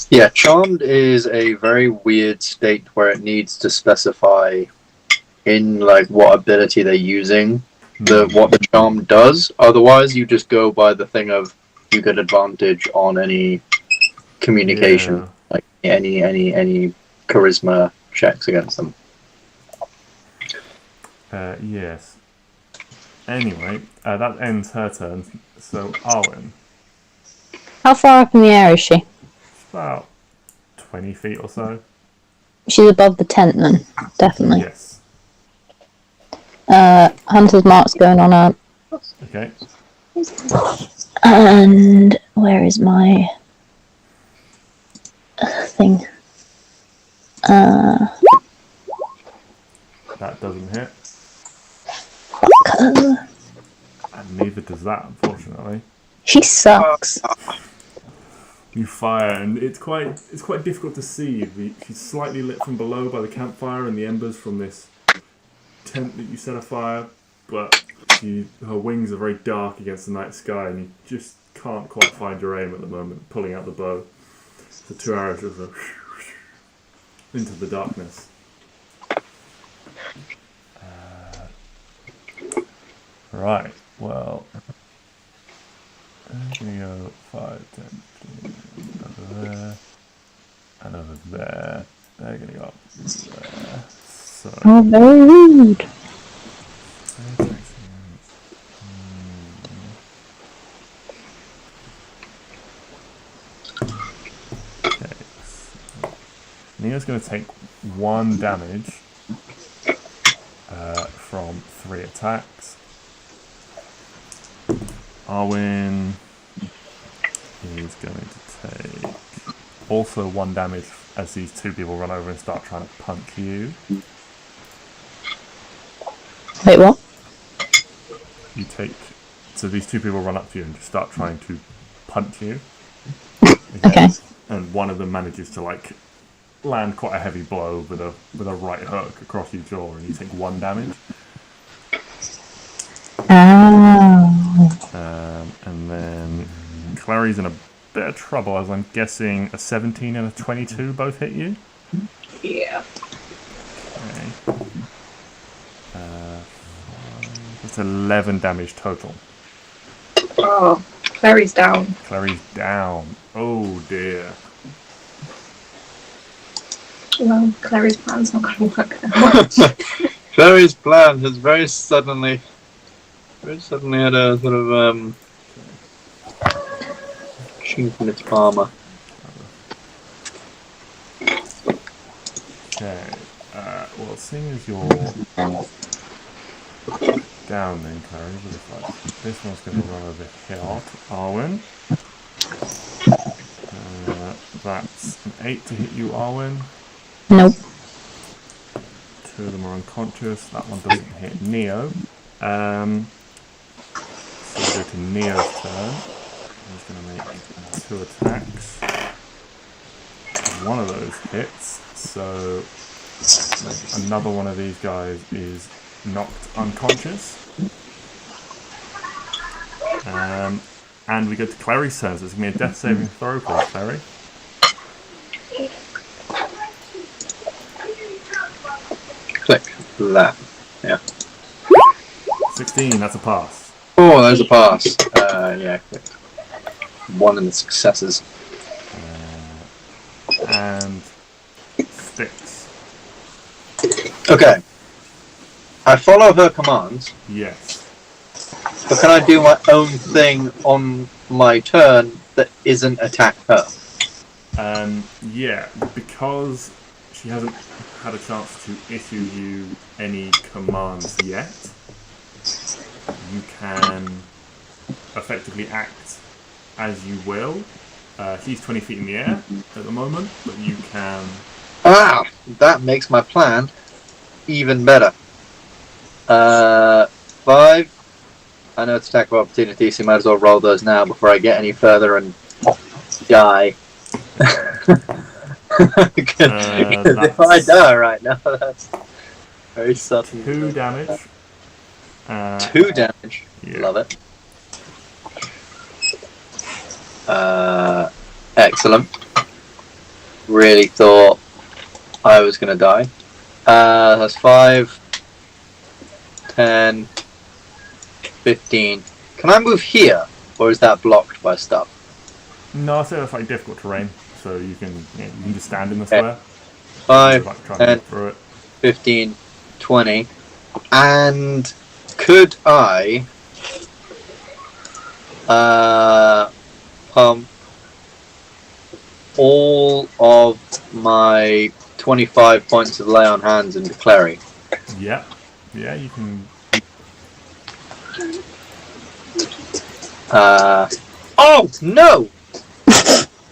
S1: Yeah, charmed is a very weird state where it needs to specify in like what ability they're using what the charm does. Otherwise, you just go by the thing of you get advantage on any communication,
S2: Yeah.
S1: like any charisma checks against them.
S2: Yes. Anyway, that ends her turn. So, Arwen.
S3: How far up in the air is she?
S2: It's about 20 feet or so.
S3: She's above the tent then, definitely.
S2: Yes.
S3: Hunter's Mark's going on out.
S2: Okay.
S3: And where is my thing?
S2: That doesn't hit. And neither does that, unfortunately.
S3: She sucks.
S2: You fire, and it's quite difficult to see. She's slightly lit from below by the campfire and the embers from this tent that you set afire, but her wings are very dark against the night sky, and you just can't quite find your aim at the moment, pulling out the bow. The 2 arrows just go into the darkness. Right, well, I'm going to go 5, 10, 15, over there, and over there. They're going to go up there. So,
S3: Oh, very rude.
S2: Okay, so Neo's going to take 1 damage from 3 attacks. Arwen is going to take also 1 damage as these 2 people run over and start trying to punch you.
S3: Wait, what?
S2: So these 2 people run up to you and just start trying to punch you.
S3: Okay.
S2: And one of them manages to land quite a heavy blow with a right hook across your jaw, and you take 1 damage.
S3: Oh.
S2: And then Clary's in a bit of trouble, as I'm guessing a 17 and a 22 both hit you.
S4: Yeah.
S2: Okay. That's 11 damage total.
S4: Oh, Clary's down.
S2: Clary's down. Oh dear.
S4: Well, Clary's plan's not going to work now.
S1: Clary's plan has very suddenly had a sort of chink in its armor.
S2: Okay. Well, seeing as you're down then, Clary, this one's going to run over here to Arwen. That's an 8 to hit you, Arwen.
S3: Nope.
S2: 2 of them are unconscious. That one doesn't hit Neo. So we go to Neo's turn. He's going to make 2 attacks. 1 of those hits. So another one of these guys is knocked unconscious. And we go to Clary's turn. So it's going to be a death saving throw, please, Clary.
S1: Click that. Yeah.
S2: 16, that's a pass.
S1: Oh, there's a pass. Yeah, click. 1 in the successes.
S2: And Stix.
S1: Okay. I follow her commands,
S2: Yes.
S1: but can I do my own thing on my turn that isn't attack her?
S2: Yeah, because she hasn't had a chance to issue you any commands yet, you can effectively act as you will. She's 20 feet in the air at the moment, but you can...
S1: Ah! That makes my plan even better. 5. I know it's attack of opportunity, so you might as well roll those now before I get any further and die. Because if I die right now, that's very sudden.
S2: 2 damage.
S1: 2 damage.
S2: Yeah.
S1: Love it. Excellent. Really thought I was going to die. That's 5, 10, 15. Can I move here? Or is that blocked by stuff?
S2: No, I say that's like difficult terrain, so you can just stand in the square.
S1: 5,
S2: Try
S1: 10,
S2: and get through it.
S1: 15, 20. And could I pump all of my 25 points of lay on hands into Klari?
S2: Yeah, you can.
S1: Oh no!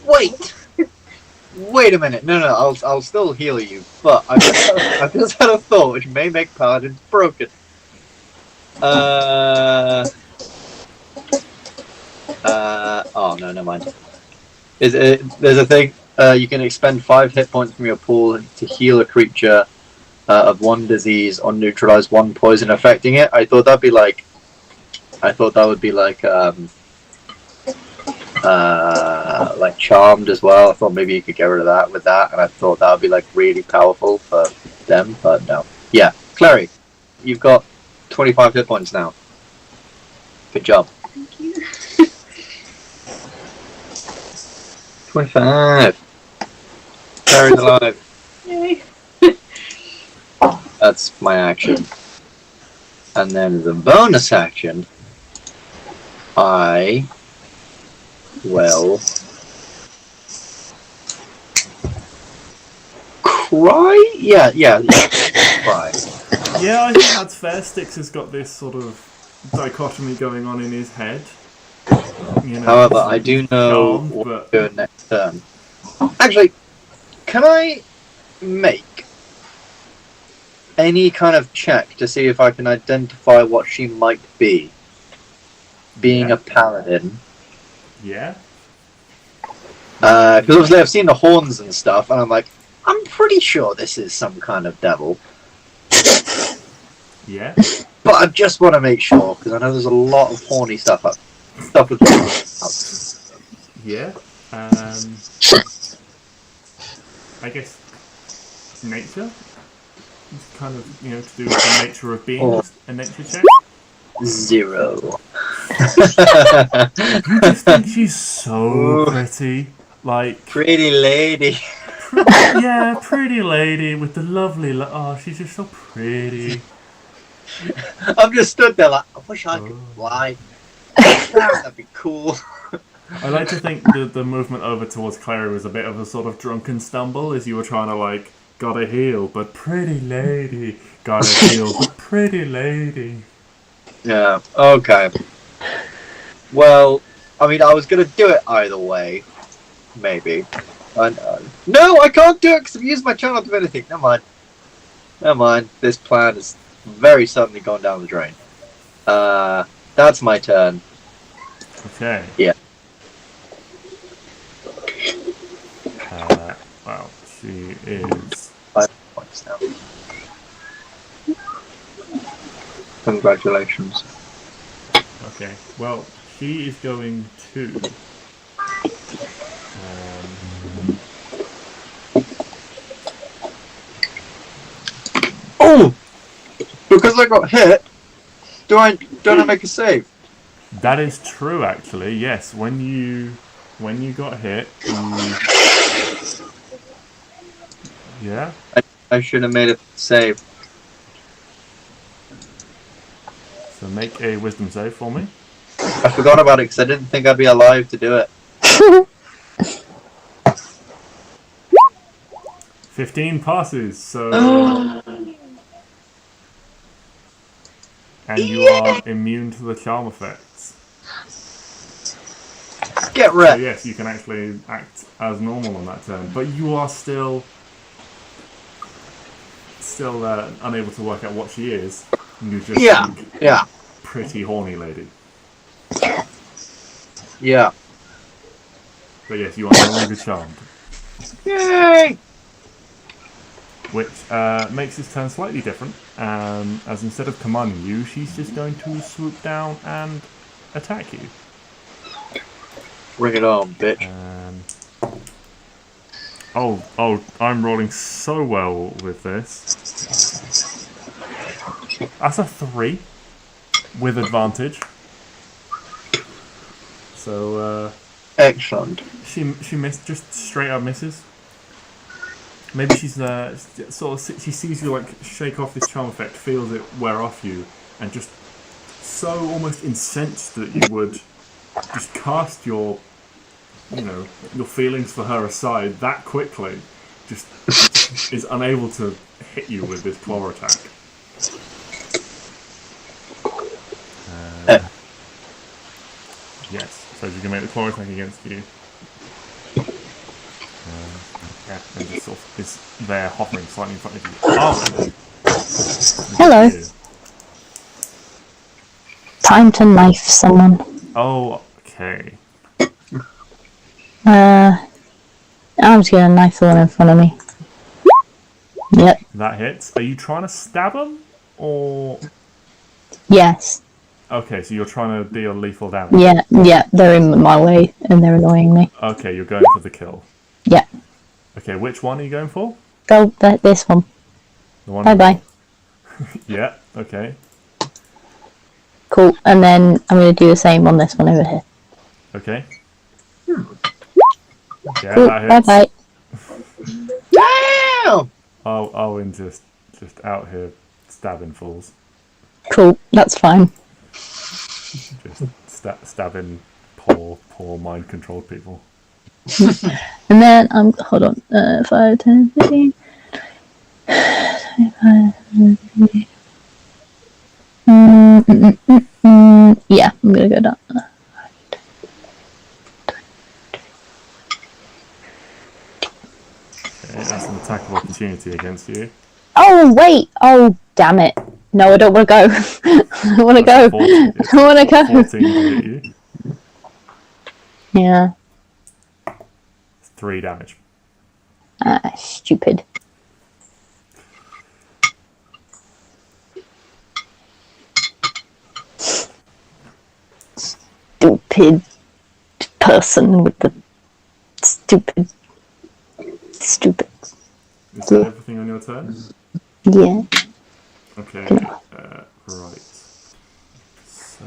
S1: Wait a minute. No, I'll still heal you, but I've just had a thought which may make Paladin broken. Oh no, never mind. There's a thing. You can expend 5 hit points from your pool to heal a creature of 1 disease or neutralize 1 poison affecting it. I thought that would be like charmed as well. I thought maybe you could get rid of that with that, and I thought that would be like really powerful for them, but no. Yeah, Klari, you've got 25 hit points now. Good job.
S4: Thank you.
S1: 25. Klari's alive.
S4: Yay.
S1: That's my action. And then the bonus action, I will cry? Yeah, cry.
S2: Yeah, I think that's fair. Stix has got this sort of dichotomy going on in his head. You know,
S1: However, I do know
S2: charmed,
S1: what
S2: but...
S1: to do next turn. Actually, can I make any kind of check to see if I can identify what she might be? Being a paladin.
S2: Yeah.
S1: Because obviously I've seen the horns and stuff, and I'm like, I'm pretty sure this is some kind of devil.
S2: Yeah.
S1: But I just want to make sure, because I know there's a lot of horny stuff up. Stuff with
S2: Yeah. I guess nature is kind of, to do with the nature of beings. A nature check.
S1: 0.
S2: You just think she's so pretty, like
S1: Pretty lady.
S2: yeah, pretty lady with the lovely. Oh, she's just so pretty.
S1: I've just stood there like, I wish I could fly. That'd be cool.
S2: I like to think the movement over towards Klari was a bit of a sort of drunken stumble as you were trying to like, gotta heal, but pretty lady. Gotta heal, but pretty lady.
S1: Yeah, okay. Well, I mean, I was going to do it either way. Maybe. No, I can't do it because I've used my channel divinity. Never mind. This plan is very suddenly gone down the drain. That's my turn.
S2: Okay.
S1: Yeah.
S2: Well, she is...
S1: 5 points now. Congratulations.
S2: Okay, well, she is going to...
S1: Oh! Because I got hit, don't I make a save?
S2: That is true, actually. Yes, when you got hit, yeah.
S1: I should have made a save.
S2: So make a wisdom save for me.
S1: I forgot about it because I didn't think I'd be alive to do it.
S2: 15 passes, so... and you are immune to the charm effects.
S1: Get
S2: So
S1: wrecked.
S2: yes, you can actually act as normal on that turn, but you are still unable to work out what she is. You just think,
S1: Yeah.
S2: pretty horny lady.
S1: Yeah.
S2: But yes, you are no longer charmed.
S1: Yay!
S2: Which makes this turn slightly different, as instead of commanding you, she's just going to swoop down and attack you.
S1: Bring it on, bitch.
S2: Oh, I'm rolling so well with this. That's a 3 with advantage. So
S1: Excellent.
S2: she missed, just straight up misses. Maybe she's sort of, she sees you like shake off this charm effect, feels it wear off you, and just so almost incensed that you would just cast your, your feelings for her aside that quickly, just is unable to hit you with this claw attack. Yes, so she can make the claw attack against you. Yeah, and just sort of is there hovering slightly in front of you. Oh!
S3: Hello. Time to knife someone.
S2: Oh, okay.
S3: I'm just gonna knife the one in front of me. Yep.
S2: That hits. Are you trying to stab him? Or...
S3: Yes.
S2: Okay, so you're trying to deal lethal damage.
S3: Yeah, they're in my way and they're annoying me.
S2: Okay, you're going for the kill.
S3: Yeah.
S2: Okay, which one are you going for?
S3: Go, this one.
S2: The one.
S3: Bye-bye.
S2: Yeah, okay.
S3: Cool, and then I'm going to do the same on this one over here.
S2: Okay. Yeah,
S3: Cool,
S2: that hits.
S3: bye-bye.
S1: Damn!
S2: Oh, Owen just out here stabbing fools.
S3: Cool, that's fine.
S2: Just stabbing poor mind-controlled people.
S3: And then hold on, 5, 10, 15, 25, 30. Yeah, I'm gonna go down.
S2: Okay, that's an attack of opportunity against you.
S3: Oh wait! Oh damn it! No, I don't want to go. I want to go. I want to go.
S2: 14 to hit you.
S3: Yeah.
S2: 3 damage.
S3: Stupid. Stupid person with the stupid.
S2: Is that everything on your turn?
S3: Yeah.
S2: Okay, right. So...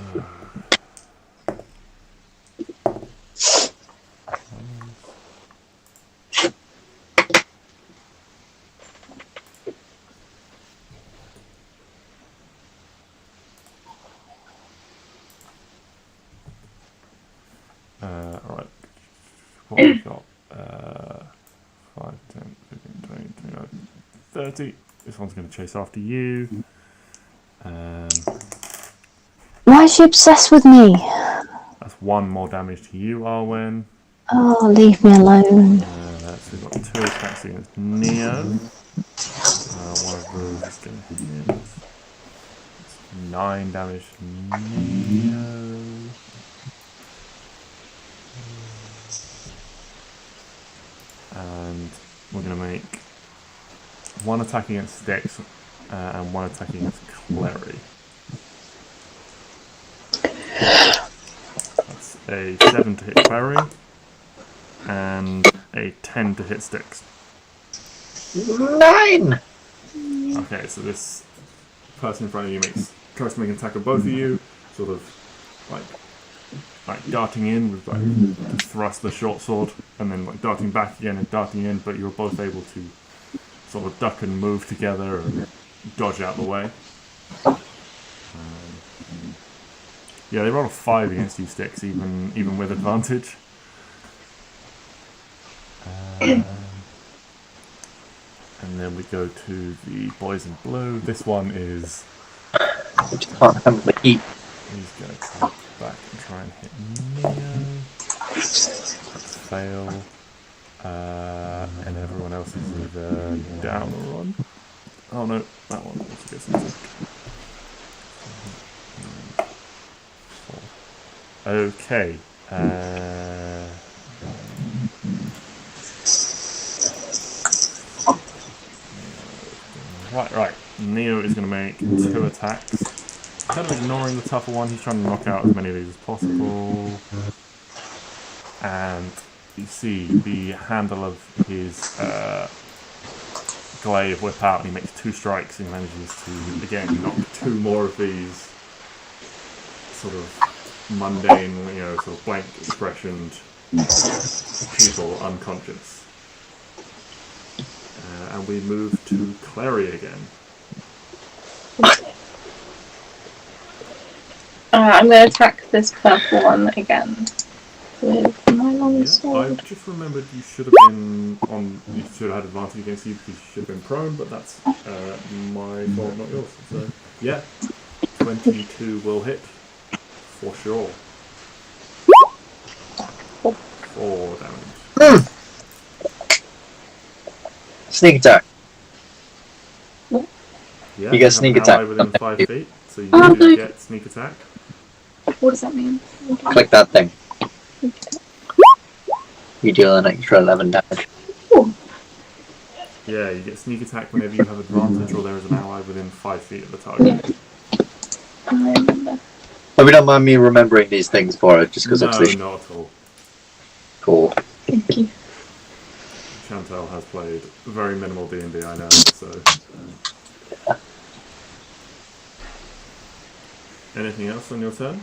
S2: Alright. What have we got? 5, 10, 15, 20, 25, 30. This one's going to chase after you.
S3: Why is she obsessed with me?
S2: That's 1 more damage to you, Arwen.
S3: Oh, leave me alone.
S2: So we've got 2 attacks against Neo. One of those is going to hit. It's 9 damage to Neo. And we're going to make 1 attack against Stix and 1 attack against Klari. That's a 7 to hit Klari and a 10 to hit Stix.
S1: 9!
S2: Okay, so this person in front of you tries to make an attack of both of you, sort of like darting in with to thrust the short sword, and then like darting back again and darting in, but you're both able to sort of duck and move together and dodge out the way. Yeah, they roll a 5 against you, Stix, even with advantage. And then we go to the boys in blue. This one is...
S1: I just can't handle the heat.
S2: He's going to come back and try and hit Neo. That's fail. And everyone else is either down or on. Oh no, that one also gets an attack. Okay. Right. Neo is going to make 2 attacks. Kind of ignoring the tougher one. He's trying to knock out as many of these as possible. And you see the handle of his glaive whip out, and he makes 2 strikes and manages to, again, knock 2 more of these sort of mundane, sort of blank expressioned people unconscious. And we move to Klari again.
S4: I'm going to attack this purple one again with my long sword.
S2: I just remembered you should have been on. You should have had advantage against you because you should have been prone, but that's my fault, not yours. So yeah, 22 will hit for sure. 4 damage.
S1: Sneak attack.
S2: Yeah,
S1: You get sneak attack.
S2: Within 5 feet, so you
S4: Oh,
S2: do
S4: no.
S2: get sneak attack.
S4: What does that mean?
S1: Click that thing. You deal an extra 11 damage.
S4: Ooh.
S2: Yeah, you get sneak attack whenever you have advantage or there is an ally within 5 feet of the target.
S4: I remember.
S1: Hope you don't mind me remembering these things for it, just because
S2: No,
S1: it's
S2: not at all.
S1: cool.
S4: Thank you.
S2: Chantal has played very minimal D&D, I know, so... Anything else on your turn?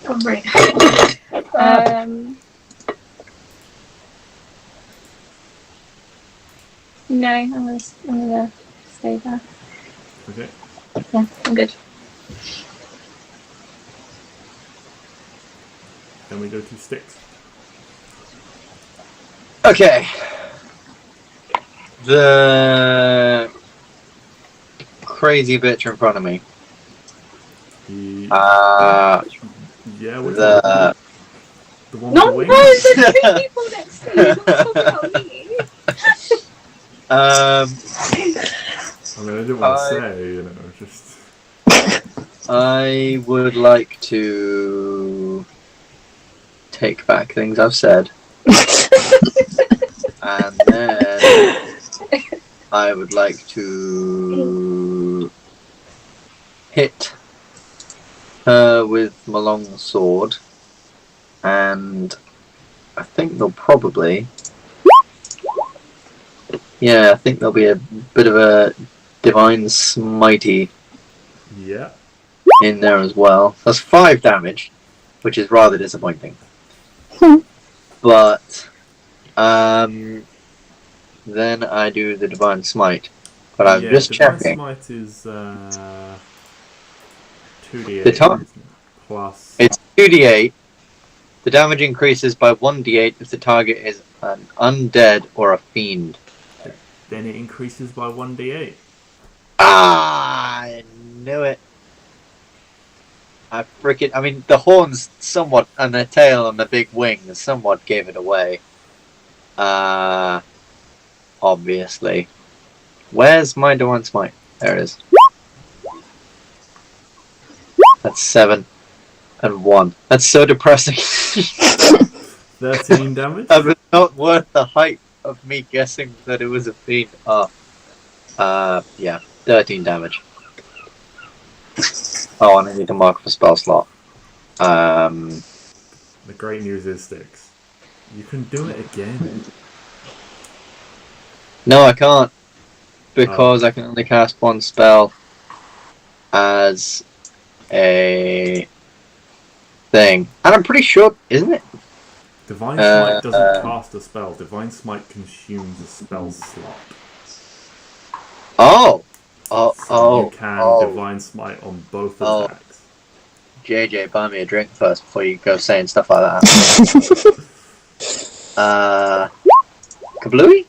S4: Oh, right. No, I'm gonna stay there.
S2: Okay.
S4: Yeah, I'm good.
S2: Then we go to Stix.
S1: Okay. The crazy bitch in front of me.
S2: Yeah, which
S1: The
S2: one? The one
S4: No,
S2: with
S4: no,
S2: the wings?
S4: there's 2 people next to you. Don't talk about me.
S2: I mean, I didn't want to say, just...
S1: I would like to take back things I've said. And then I would like to hit her with my long sword, and I think they'll probably... Yeah, I think there'll be a bit of a divine smitey
S2: Yeah.
S1: in there as well. That's 5 damage, which is rather disappointing. But then I do the divine smite. But I'm just
S2: Divine
S1: checking.
S2: Smite is 2d8
S1: The top-
S2: plus...
S1: It's 2d8. The damage increases by 1d8 if the target is an undead or a fiend.
S2: Then it increases by 1d8.
S1: Ah, I knew it. I mean, the horns somewhat, and the tail and the big wings somewhat gave it away. Obviously. Where's my divine smite? There it is. That's 7 and 1. That's so depressing.
S2: 13 damage?
S1: That was not worth the hype of me guessing that it was a fiend. Yeah, 13 damage. Oh, and I need to mark up a spell slot.
S2: The great news is, Stix, you can do it again.
S1: No, I can't. Because I can only cast one spell as a thing. And I'm pretty sure, isn't it?
S2: Divine Smite doesn't cast a spell. Divine Smite consumes a spell slot.
S1: Oh!
S2: So you can Divine Smite on both attacks.
S1: JJ, buy me a drink first before you go saying stuff like that. Kablooey?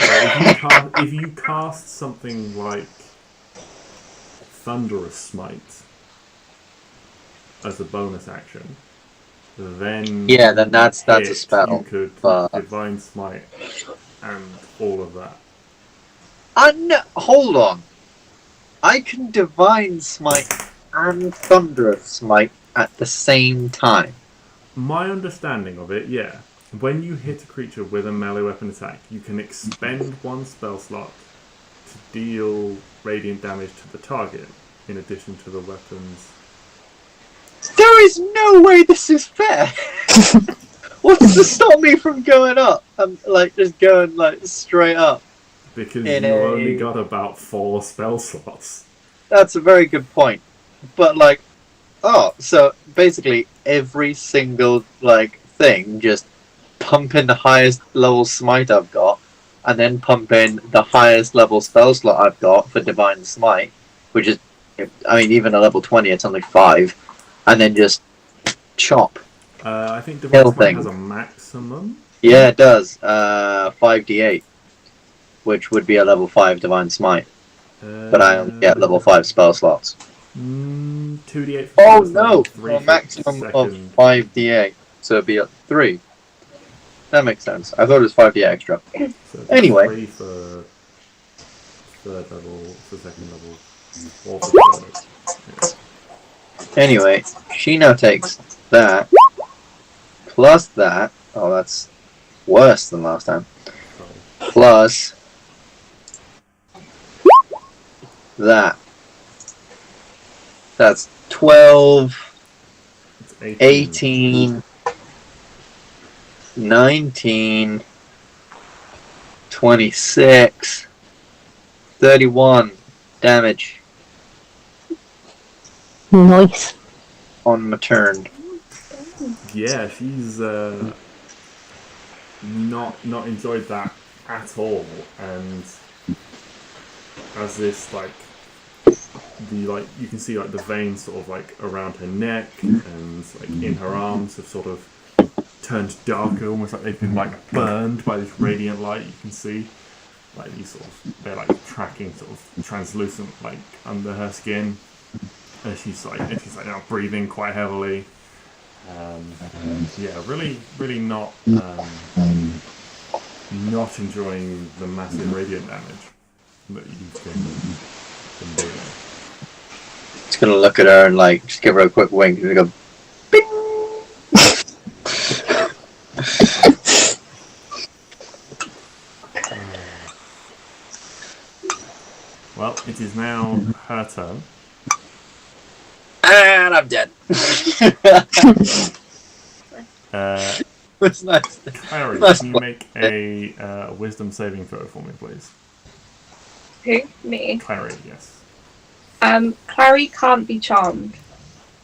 S2: If you cast something like Thunderous Smite as a bonus action, then
S1: that's a spell.
S2: You could Divine Smite and all of that.
S1: No, hold on. I can Divine Smite and Thunderous Smite at the same time.
S2: My understanding of it, yeah. When you hit a creature with a melee weapon attack, you can expend one spell slot to deal radiant damage to the target, in addition to the weapon's.
S1: There is no way this is fair! What's to stop me from going up? I'm just going straight up.
S2: Because you only got about 4 spell slots.
S1: That's a very good point. But so basically every single thing, just pump in the highest level smite I've got, and then pump in the highest level spell slot I've got for divine smite, which is, even at level 20 it's only 5, and then just chop.
S2: I think divine smite has a maximum.
S1: Yeah, it does. 5d8, which would be a level 5 divine smite, but I only get level 5 spell slots.
S2: 2d8.
S1: Oh no! A maximum of 5d8, so it'd be up 3. That makes sense. I thought it was 5d8 extra.
S2: So
S1: anyway.
S2: 3 for third level, for second level, 4 for third level. Yeah.
S1: Anyway, she now takes that, plus that. Oh, that's worse than last time. Plus that. That's 12, 18, 19, 26, 31 damage
S3: Nice.
S1: on my turn.
S2: Yeah, she's not enjoyed that at all, and as this you can see the veins sort of around her neck and in her arms have sort of turned darker, almost like they've been burned by this radiant light. You can see these they're tracking sort of translucent under her skin, and she's now breathing quite heavily. Yeah, really not enjoying the massive radiant damage that you've been doing.
S1: Just gonna look at her and just give her a quick wink and go, bing!
S2: Well, it is now her turn.
S1: And I'm dead. That's nice.
S2: Clary, can you make a wisdom saving throw for me, please?
S4: Who? Me?
S2: Clary, yes.
S4: Clary can't be charmed.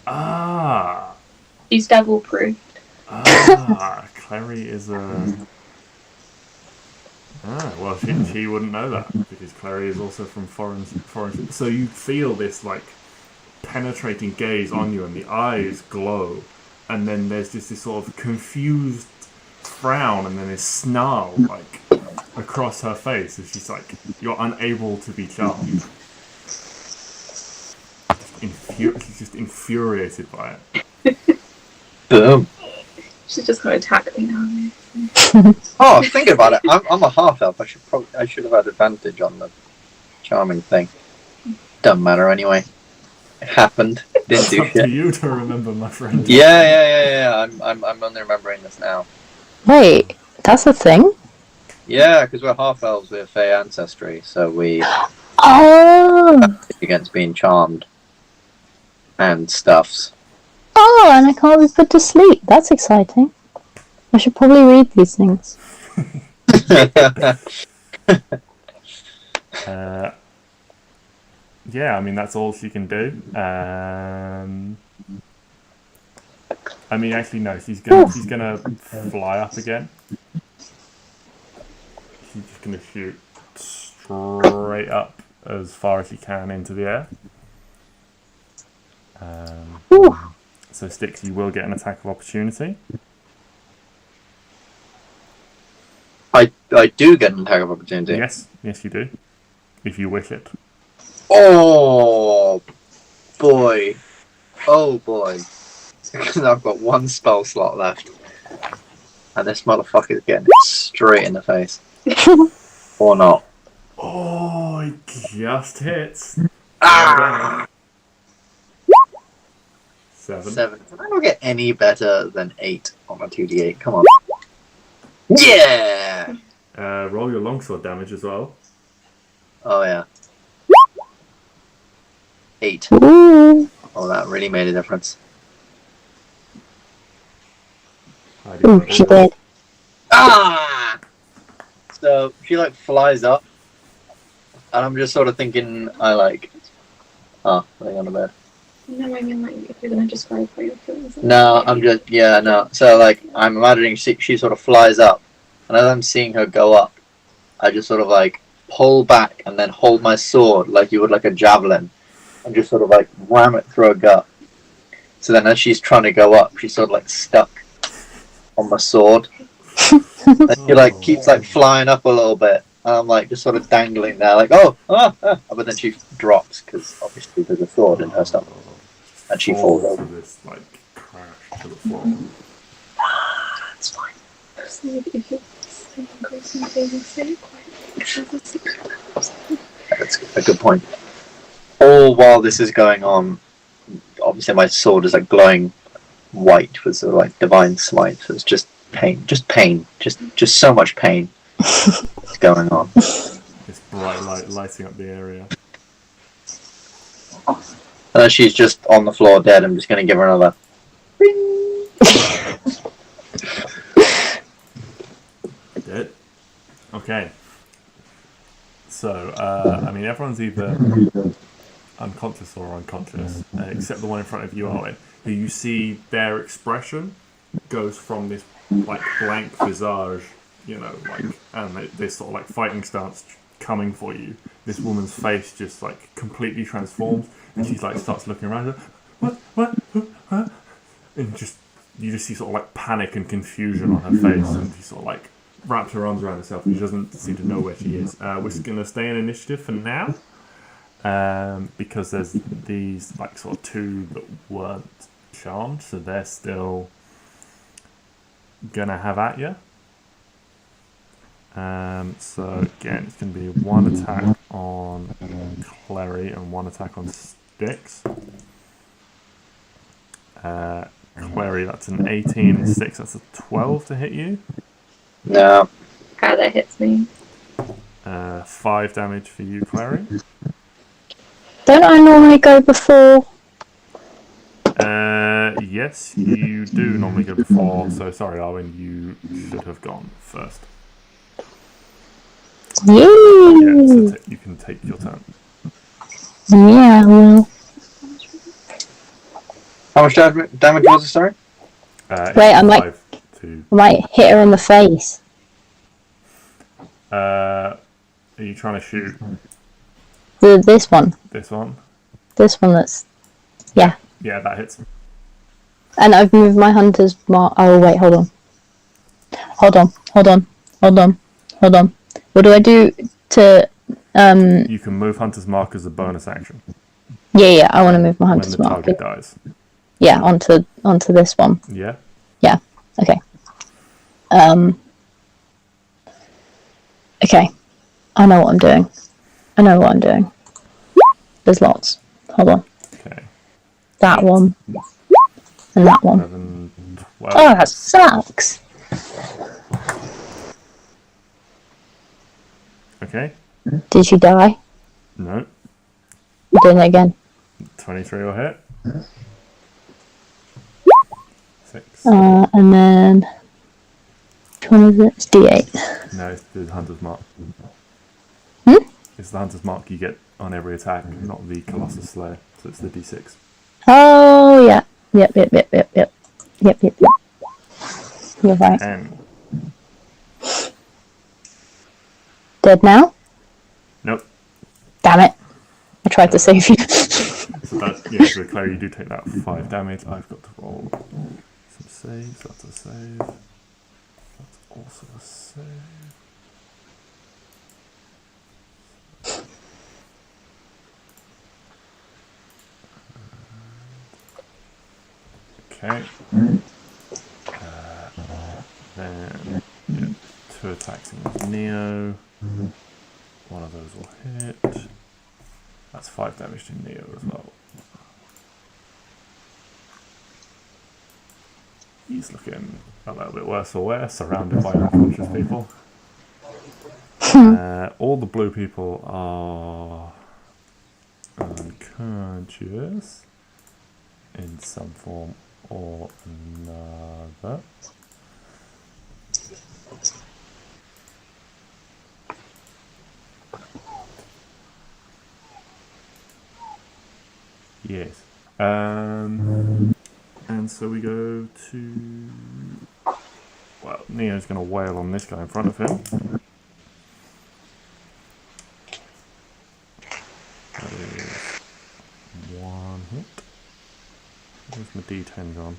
S2: Ah.
S4: She's devil proof.
S2: Ah, Clary is a. Well, she wouldn't know that because Clary is also from foreign. So you feel this penetrating gaze on you, and the eyes glow, and then there's just this sort of confused frown, and then this snarl across her face as she's you're unable to be charmed. She's just infuriated by it.
S1: Boom.
S4: She's just gonna attack me now.
S1: Oh, thinking about it, I'm a half elf. I should have had advantage on the charming thing. Doesn't matter anyway. It happened. Didn't do
S2: It's up to
S1: shit.
S2: you to remember, my friend.
S1: Yeah. I'm only remembering this now.
S3: Wait, that's a thing?
S1: Yeah, because we're half elves with Fey ancestry, so we
S3: Oh!
S1: against being charmed and stuffs.
S3: Oh, and I can't be put to sleep. That's exciting. I should probably read these things.
S2: Yeah, that's all she can do. Actually, no. She's gonna fly up again. She's just gonna shoot straight up as far as she can into the air. So Stix, you will get an attack of opportunity.
S1: I do get an attack of opportunity.
S2: Yes, you do, if you wish it.
S1: Oh boy. Because I've got one spell slot left. And this motherfucker's getting it straight in the face. Or not.
S2: Oh, it just hits.
S1: Ah!
S2: 7.
S1: Can I not get any better than 8 on a 2d8? Come on. Yeah!
S2: Roll your longsword damage as well.
S1: Oh yeah. 8.
S3: Ooh.
S1: Oh, that really made a difference.
S3: Ooh, she did.
S1: Ah! So she like flies up, and I'm just sort of thinking, laying on the bed.
S4: No, I mean, like, if you're gonna describe how you're feeling.
S1: No, I'm just, no. So, like, I'm imagining she sort of flies up, and as I'm seeing her go up, I just sort of, like, pull back and then hold my sword like you would, like, a javelin, and just sort of, like, ram it through her gut. So then as she's trying to go up, she's sort of, like, stuck on my sword. And she, like, keeps, like, flying up a little bit, and I'm, like, just sort of dangling there, like, but then she drops, because obviously there's a sword in her stomach. And she falls over.
S2: This, like, crash to the floor.
S1: It's fine.
S4: So if you're saying gross and things, say it quiet. Because there's a secret.
S1: That's a good point. All while this is going on, obviously my sword is like glowing white with sort of like divine smite. So it's just pain, just so much pain is going on.
S2: This bright light lighting up the area.
S1: And she's just on the floor dead. I'm just going to give her another.
S2: Dead. Okay. So, I mean, everyone's either unconscious or unconscious, except the one in front of you, Arwen, who you see their expression goes from this, like, blank visage, you know, like, and this sort of, like, fighting stance coming for you. This woman's face just, like, completely transforms, and she's, like, starts looking around her, what, huh? And you just see sort of, like, panic and confusion on her face, and she sort of, like, wraps her arms around herself, and she doesn't seem to know where she is. We're just going to stay in initiative for now, because there's these, like, sort of 2 that weren't charmed, so they're still gonna have at you. So again, it's going to be 1 attack on Klari and 1 attack on Stix. Klari, that's an 18, and Stix, that's a 12 to hit you.
S1: No.
S4: God, that hits me.
S2: 5 damage for you, Klari.
S3: Don't I normally go before?
S2: Yes, you do normally go before, so sorry, Arwen, you should have gone first.
S3: Yay!
S2: Yeah, so you can take your turn.
S3: Yeah, well.
S1: How much damage was it, sorry?
S3: Wait, I might hit her in the face.
S2: Are you trying to shoot?
S3: This one.
S2: This one?
S3: This one that's... Yeah.
S2: Yeah, that hits.
S3: And I've moved my hunter's mark... Oh, wait, hold on. Hold on. What do I do to...
S2: You can move hunter's mark as a bonus action.
S3: Yeah, I want to move my hunter's mark.
S2: When the target dies.
S3: Yeah, onto this one.
S2: Yeah?
S3: Yeah, okay. Okay. I know what I'm doing. There's lots. Hold on.
S2: Okay.
S3: That one. And that one.
S2: 11, 12.
S3: Oh, that sucks.
S2: Okay.
S3: Did she die?
S2: No.
S3: I'm doing it again.
S2: 23 will hit. 6.
S3: And then... Which one is it? It's D8.
S2: No, it's the hunter's mark.
S3: Hmm?
S2: It's the hunter's mark you get on every attack, not the Colossus Slayer. So it's the D6.
S3: Oh, yeah. Yep. You're right.
S2: 10.
S3: Dead now?
S2: Nope.
S3: Damn it. I tried to save you.
S2: So so Claire, you do take that 5 damage. I've got to roll some saves. That's a save. That's also a save. Okay. Then 2 attacks against Neo. One of those will hit. That's 5 damage to Neo as well. He's looking a little bit worse for wear, surrounded by unconscious people. All the blue people are unconscious in some form or another. Yes. And so we go to... Well, Neo's going to wail on this guy in front of him. That is 1 hit. Where's my D10 gone?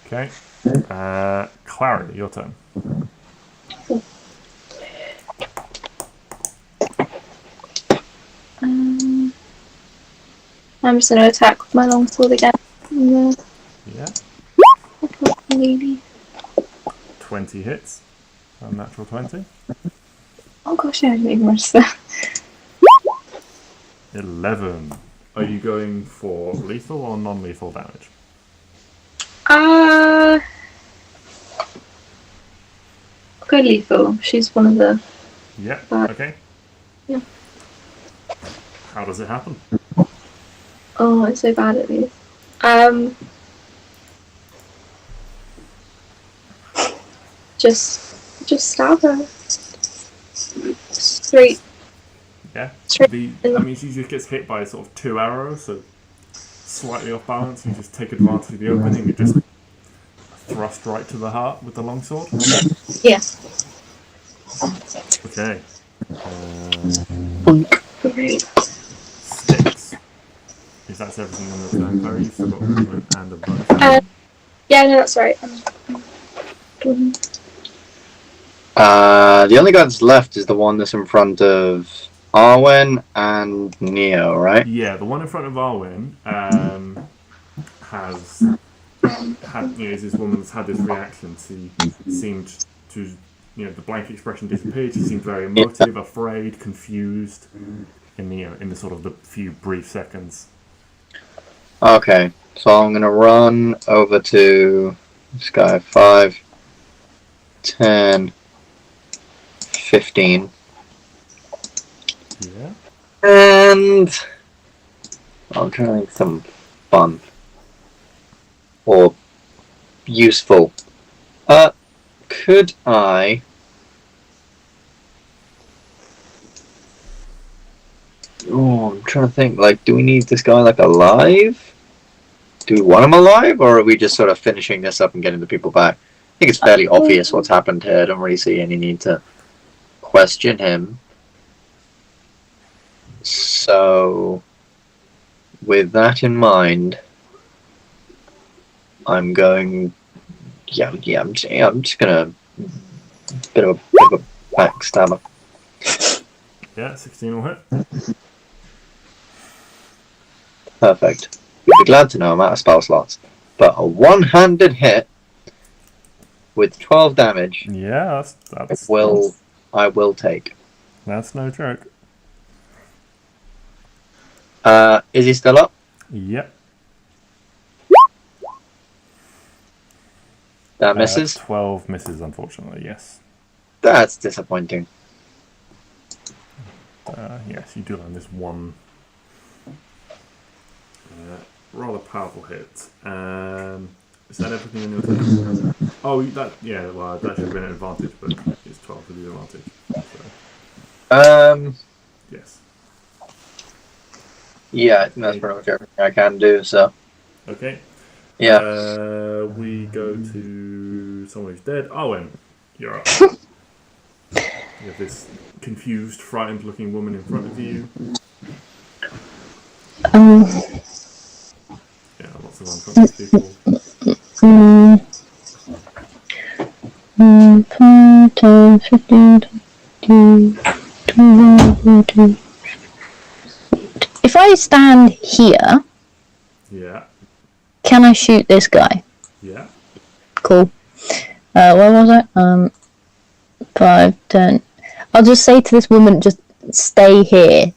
S2: Okay. Klari, your turn.
S4: I'm just going to attack with my longsword again.
S2: Yeah.
S4: Maybe.
S2: 20 hits. Unnatural 20.
S4: Oh gosh, I didn't even register.
S2: 11. Are you going for lethal or non-lethal damage?
S4: Go lethal. She's one of the...
S2: Yeah, okay.
S4: Yeah.
S2: How does it happen?
S4: Oh, I'm so bad at these. Just stab her. Straight.
S2: Yeah.
S4: Straight.
S2: I mean, she just gets hit by sort of 2 arrows, so slightly off balance. You just take advantage of the opening and just thrust right to the heart with the longsword.
S4: Yeah.
S2: Okay.
S4: Great.
S2: Stix. Is that everything on your turn, Clary? You've still got movement and a bonus.
S4: Yeah, no, that's right.
S1: The only guy that's left is the one that's in front of Arwen and Neo, right?
S2: Yeah, the one in front of Arwen has had, this woman's had this reaction. She seemed to, the blank expression disappeared. She seemed very emotive, afraid, confused in the sort of the few brief seconds.
S1: Okay, so I'm gonna run over to this guy. 5, 10, 15.
S2: Yeah.
S1: And I'm trying to think some fun or useful. Could I? Oh, I'm trying to think. Like, do we need this guy alive? Do we want him alive, or are we just sort of finishing this up and getting the people back? I think it's fairly obvious what's happened here. I don't really see any need to question him. So, with that in mind, I'm going. I'm just gonna bit of a backstabber.
S2: Yeah, 16 will hit.
S1: Perfect. You'll be glad to know I'm out of spell slots, but a one-handed hit with 12 damage.
S2: Yeah, that's
S1: I will take.
S2: That's no joke.
S1: Is he still up?
S2: Yep.
S1: That misses?
S2: 12 misses, unfortunately, yes.
S1: That's disappointing.
S2: Yes, you do land this one rather powerful hit. Is that everything in your turn? Oh, that should have been an advantage, but it's 12 with the advantage. So. Yes.
S1: Yeah, I think that's pretty much everything I can do, so.
S2: Okay.
S1: Yeah.
S2: We go to someone who's dead. Arwen, you're up. You have this confused, frightened-looking woman in front of you. Yeah, lots of unconscious people.
S3: 10, 15, 20, 21, 22. If I stand here,
S2: Yeah.
S3: can I shoot this guy?
S2: Yeah.
S3: Cool. Where was I? 5, 10. I'll just say to this woman, just stay here.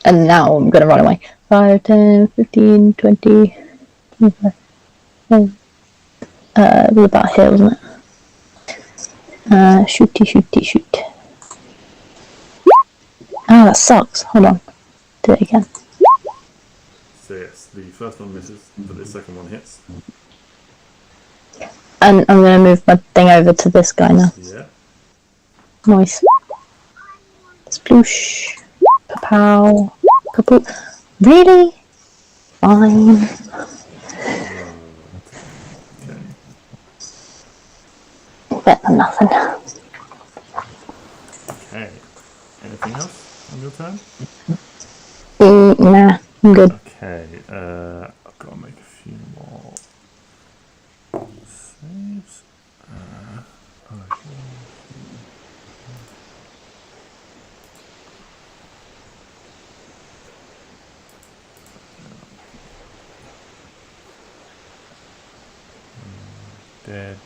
S3: And now I'm going to run away. 5, 10, 15, 20, 25, It was about here, wasn't it? Shoot. Ah, that sucks. Hold on. Do it again.
S2: So yes, the first one misses, but the second one hits.
S3: And I'm going to move my thing over to this guy now.
S2: Yeah.
S3: Nice. Sploosh. Kapow. Kapoo. Really? Fine.
S2: Okay.
S3: Better than nothing.
S2: Okay. Anything else on your turn?
S3: Nah, I'm good.
S2: Okay. I've got to make a few more saves. Dead.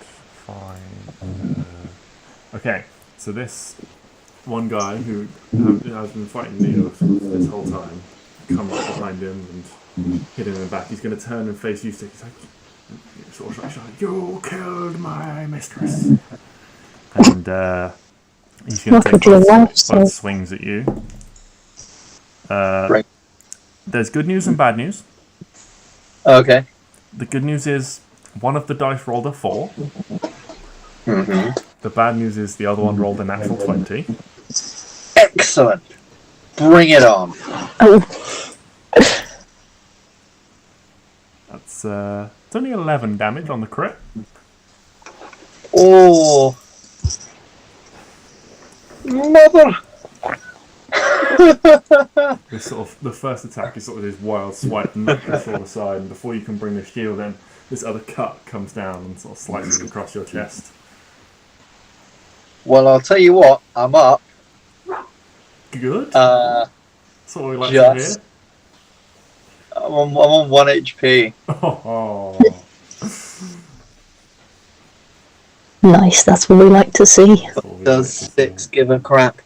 S2: Fine. Okay. So this one guy who has been fighting Neo this whole time, come up behind him and hit him in the back. He's going to turn and face you, Stix. He's like, sort of like, you killed my mistress. And he's going to take both swings at you.
S1: Right.
S2: There's good news and bad news.
S1: Okay.
S2: The good news is one of the dice rolled a 4.
S1: Mm-hmm.
S2: The bad news is the other one rolled a natural 20.
S1: Excellent. Bring it on.
S3: Oh.
S2: That's it's only 11 damage on the crit.
S1: Oh. Mother.
S2: This sort of the first attack is sort of this wild swipe and knock your sword aside, and before you can bring the shield in, this other cut comes down and sort of slices across your chest.
S1: Well, I'll tell you what. I'm up.
S2: Good. That's what we like to hear.
S1: I'm on 1 HP.
S2: Oh.
S3: Nice, that's what we like to see.
S1: Does Stix give a crap?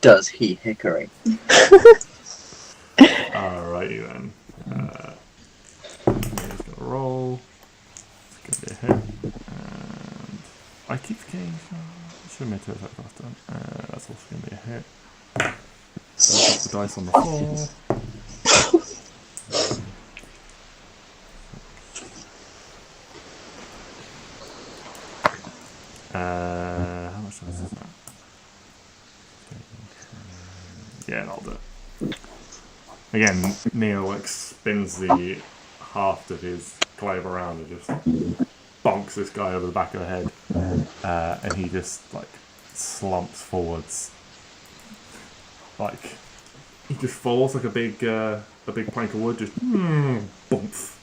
S1: Does he hickory?
S2: Alrighty then. He's gonna roll. It's gonna be a hit. And I keep getting. Should have made 2 attacks last time. That's also gonna be a hit. So put the dice on the floor. How much dice is that? Yeah, that'll do it. Again, Neo like spins the haft of his glaive around and just bonks this guy over the back of the head, and he just like slumps forwards. Like he just falls like a big plank of wood, just boomf,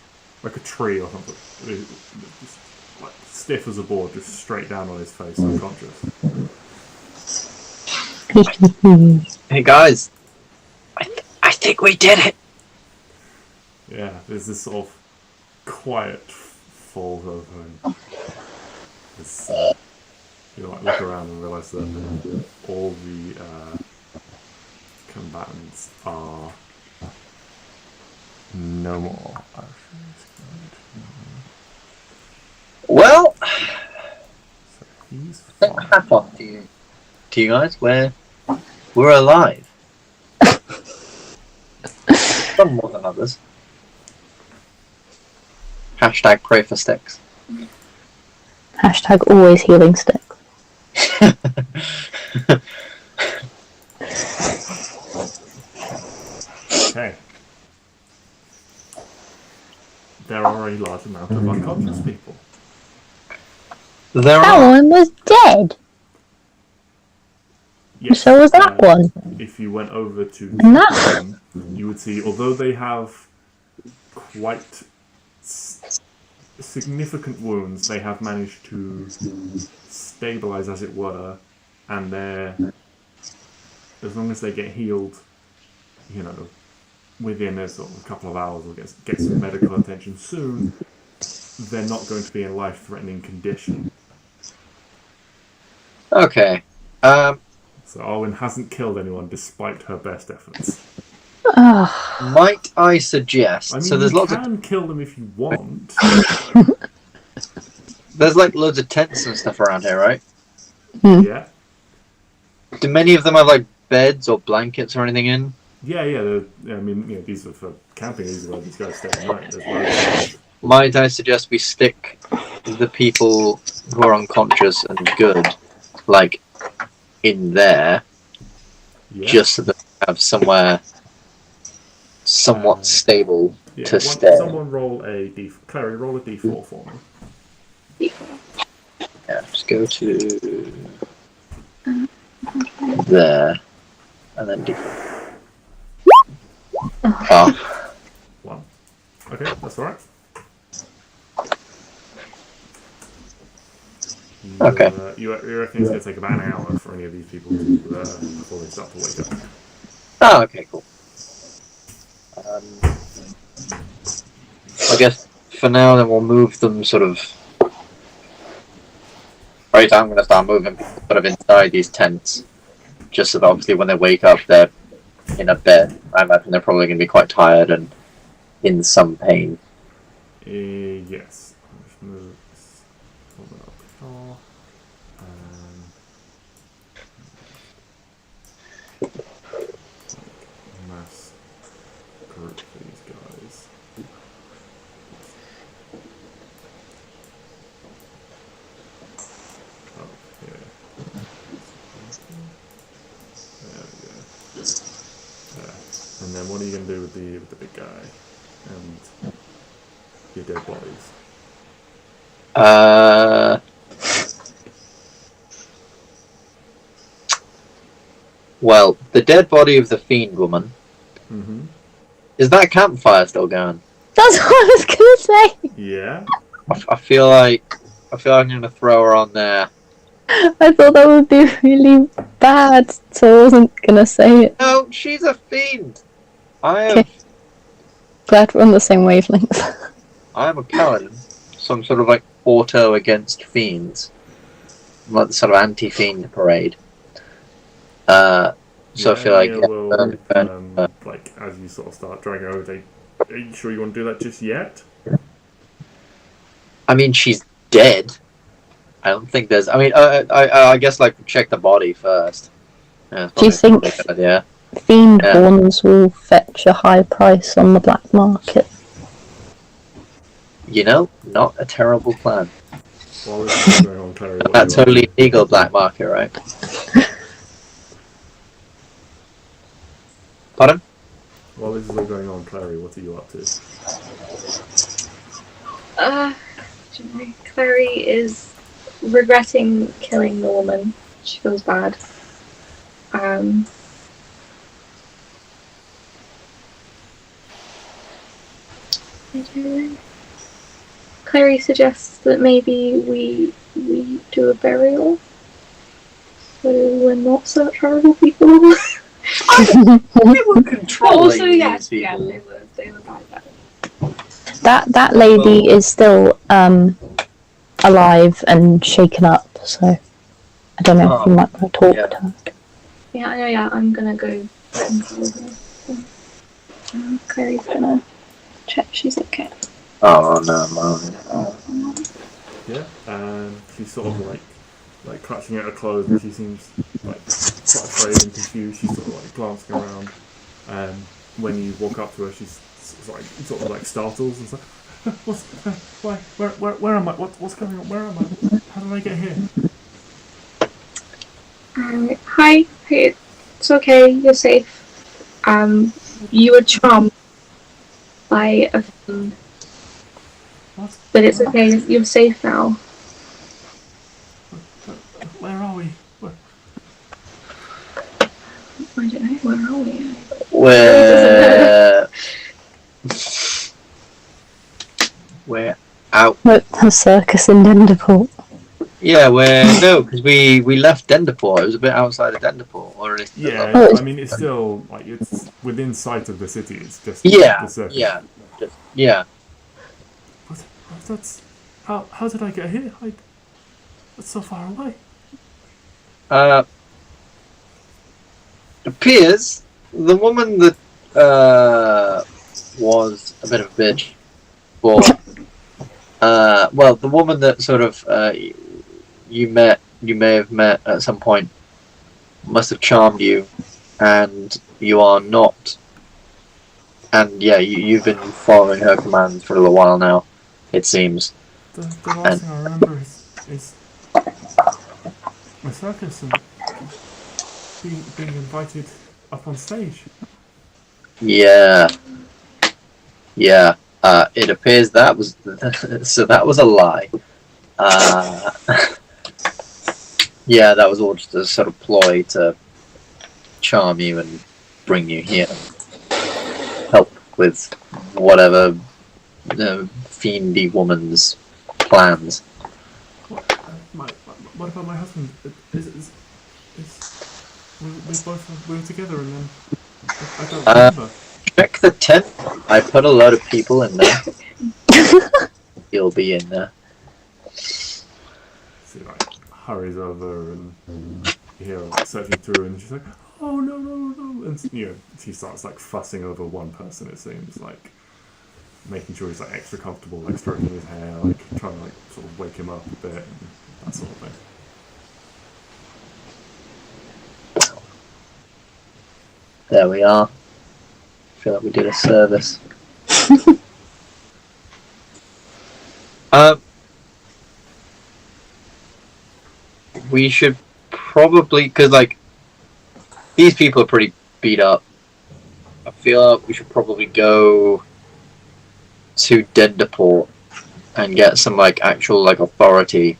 S2: like a tree or something. Just, like stiff as a board, just straight down on his face, unconscious.
S1: Hey guys, I think we did it.
S2: Yeah, there's this sort of quiet fall over him. You like look around and realise that all the combatants are no more.
S1: Well,
S2: So he's
S1: take my
S2: fine.
S1: hat off to you guys. We're alive. Some more than others. Hashtag pray for Stix.
S3: Hashtag always healing stick.
S2: Okay. There are a large amount of unconscious people.
S1: There
S3: That
S1: are.
S3: one was dead.
S2: Yes,
S3: So was that one.
S2: If you went over to
S3: And that
S2: them, you would see, although they have quite significant wounds, they have managed to stabilize, as it were, and they're, as long as they get healed, you know, within a sort of a couple of hours or get some medical attention soon, they're not going to be in life-threatening condition.
S1: Okay.
S2: So Arwen hasn't killed anyone despite her best efforts.
S3: Oh,
S1: Might I suggest?
S2: I mean,
S1: So there's
S2: you
S1: lots of
S2: can kill them if you want.
S1: there's like loads of tents and stuff around here, right?
S2: Yeah.
S1: Do many of them have like beds or blankets or anything in?
S2: Yeah. I mean, these are for camping. These are where these guys stay at night. There's loads of
S1: Might I suggest we stick the people who are unconscious and good, like, in there, just so that we have somewhere somewhat stable to stay.
S2: Someone roll a Clary, roll a d4 for me.
S1: Yeah, just go to there, and then d4. Oh.
S2: 1. Okay, that's alright.
S1: Okay.
S2: You reckon it's going to take about an hour for any of these people to before they start to wake up?
S1: Oh, okay, cool. I guess for now, then we'll move them sort of. Right, I'm going to start moving people sort of inside these tents, just so that obviously when they wake up, they're in a bed. I imagine they're probably going to be quite tired and in some pain.
S2: Yes. Let's move this one up here. Mass group these guys. Up here. There we go. There. And then what are you going to do with the big guy and your dead bodies?
S1: Well, the dead body of the fiend woman.
S2: Mm-hmm.
S1: Is that campfire still going?
S3: that's what I was gonna say.
S2: Yeah.
S1: I feel like I'm going to throw her on there.
S3: I thought that would be really bad, so I wasn't gonna say it.
S1: No, she's a fiend. I am.
S3: Okay. Glad we're on the same wavelength.
S1: I am a paladin, so I'm sort of like auto against fiends. I'm like the sort of anti-fiend parade. So I feel like
S2: like as you sort of start dragging over, are you sure you want to do that just yet?
S1: I mean, she's dead. I don't think there's. I mean, I guess like check the body first. Yeah,
S3: Do you think fiend horns will fetch a high price on the black market?
S1: You know, not a terrible plan.
S2: While this is going on, Clary,
S1: That's totally legal black market, right? Pardon?
S2: While this is all going on, Clary, what are you up to?
S4: Clary is regretting killing the woman. She feels bad. I don't know. Clary suggests that maybe we do a burial, so we're not such horrible people.
S1: We were controlling
S4: Also,
S1: these
S4: yeah,
S1: people.
S4: they were bad.
S3: That lady is still alive and shaken up, so I don't know if you might want to talk to her.
S4: Yeah, I'm gonna go and call her. Clary's gonna check she's okay.
S1: Oh no,
S2: Yeah, and she's sort of like clutching at her clothes, and she seems like quite afraid and confused. She's sort of like glancing around, and when you walk up to her, she's sort of like startles and stuff. Where am I? What's going on? Where am I? How did I get here?
S4: Hi, it's okay, you're safe. You were charmed by a fiend.
S2: What?
S4: But it's okay, you're safe now.
S2: Where are we?
S4: I don't know, where are we?
S1: We're out.
S3: A circus in Denderport.
S1: Yeah, because we left Denderport. It was a bit outside of Denderport, or at least.
S2: Yeah, I mean it's still like it's within sight of the city. It's just
S1: Yeah,
S2: the circus.
S1: yeah.
S2: What? That's how did I get here? That's so far away.
S1: Appears the woman that was a bit of a bitch. But well, the woman that sort of you may have met at some point, must have charmed you, and you are not. And yeah, you've been following her commands for a little while now, it seems.
S2: The last thing I remember is my circus and being invited up on stage.
S1: Yeah. It appears that was so. That was a lie. Yeah, that was all just a sort of ploy to charm you and bring you here, help with whatever fiendy woman's plans.
S2: What about my husband? We were together and then I don't remember.
S1: Check the tent. I put a lot of people in there. You'll be in there.
S2: She like hurries over and you hear her searching through, and she's like, "Oh no!" And she starts like fussing over one person. It seems like making sure he's like extra comfortable, like stroking his hair, like trying to like sort of wake him up a bit, and that sort of thing.
S1: There we are. I feel like we did a service. We should probably, because like these people are pretty beat up. I feel like we should probably go to Denderport and get some like actual like authority.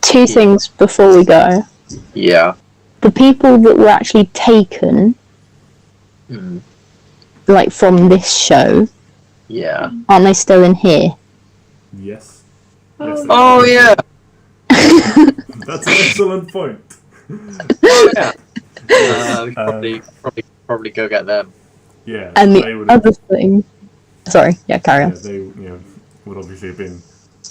S3: Two things before we go.
S1: Yeah.
S3: The people that were actually taken, like from this show,
S1: Yeah.
S3: aren't they still in here?
S2: Yes.
S1: Oh yeah.
S2: That's an excellent point.
S1: Oh yeah. We should probably go get them.
S2: Yeah.
S3: And
S2: they
S3: the
S2: would
S3: other thing... Sorry, yeah, carry on.
S2: they would obviously have been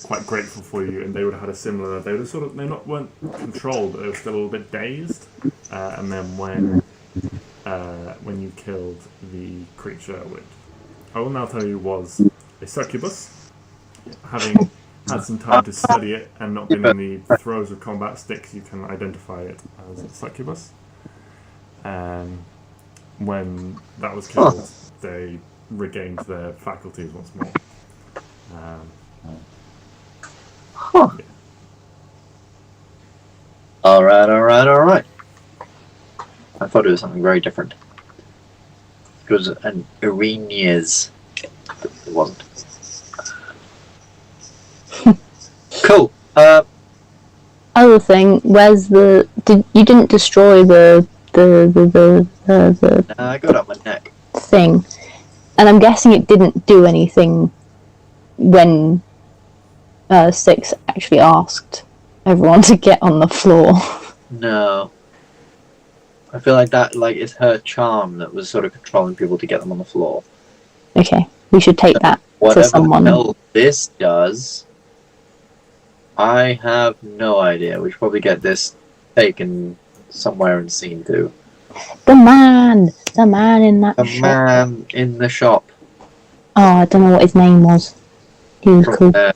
S2: quite grateful for you, and they would have had a similar. They would have sort of weren't controlled, but they were still a little bit dazed. And then when you killed the creature, which I will now tell you was a succubus, having had some time to study it and not been in the throes of combat, Stix, you can identify it as a succubus. When that was killed, they regained their faculties once more.
S1: Huh.
S2: Yeah.
S1: Alright. I thought it was something very different. It was an Irenias. It wasn't. Cool.
S3: Other thing, where's the... you didn't destroy the
S1: I got it on my neck.
S3: thing. And I'm guessing it didn't do anything when Stix actually asked everyone to get on the floor.
S1: No. I feel like that is her charm that was sort of controlling people to get them on the floor.
S3: Okay, we should take that
S1: Whatever
S3: to someone.
S1: the hell this does, I have no idea. We should probably get this taken somewhere and seen to.
S3: The man in that
S1: The
S3: shop.
S1: man in the shop.
S3: Oh, I don't know what his name was. He was
S1: From
S3: cool.
S1: there.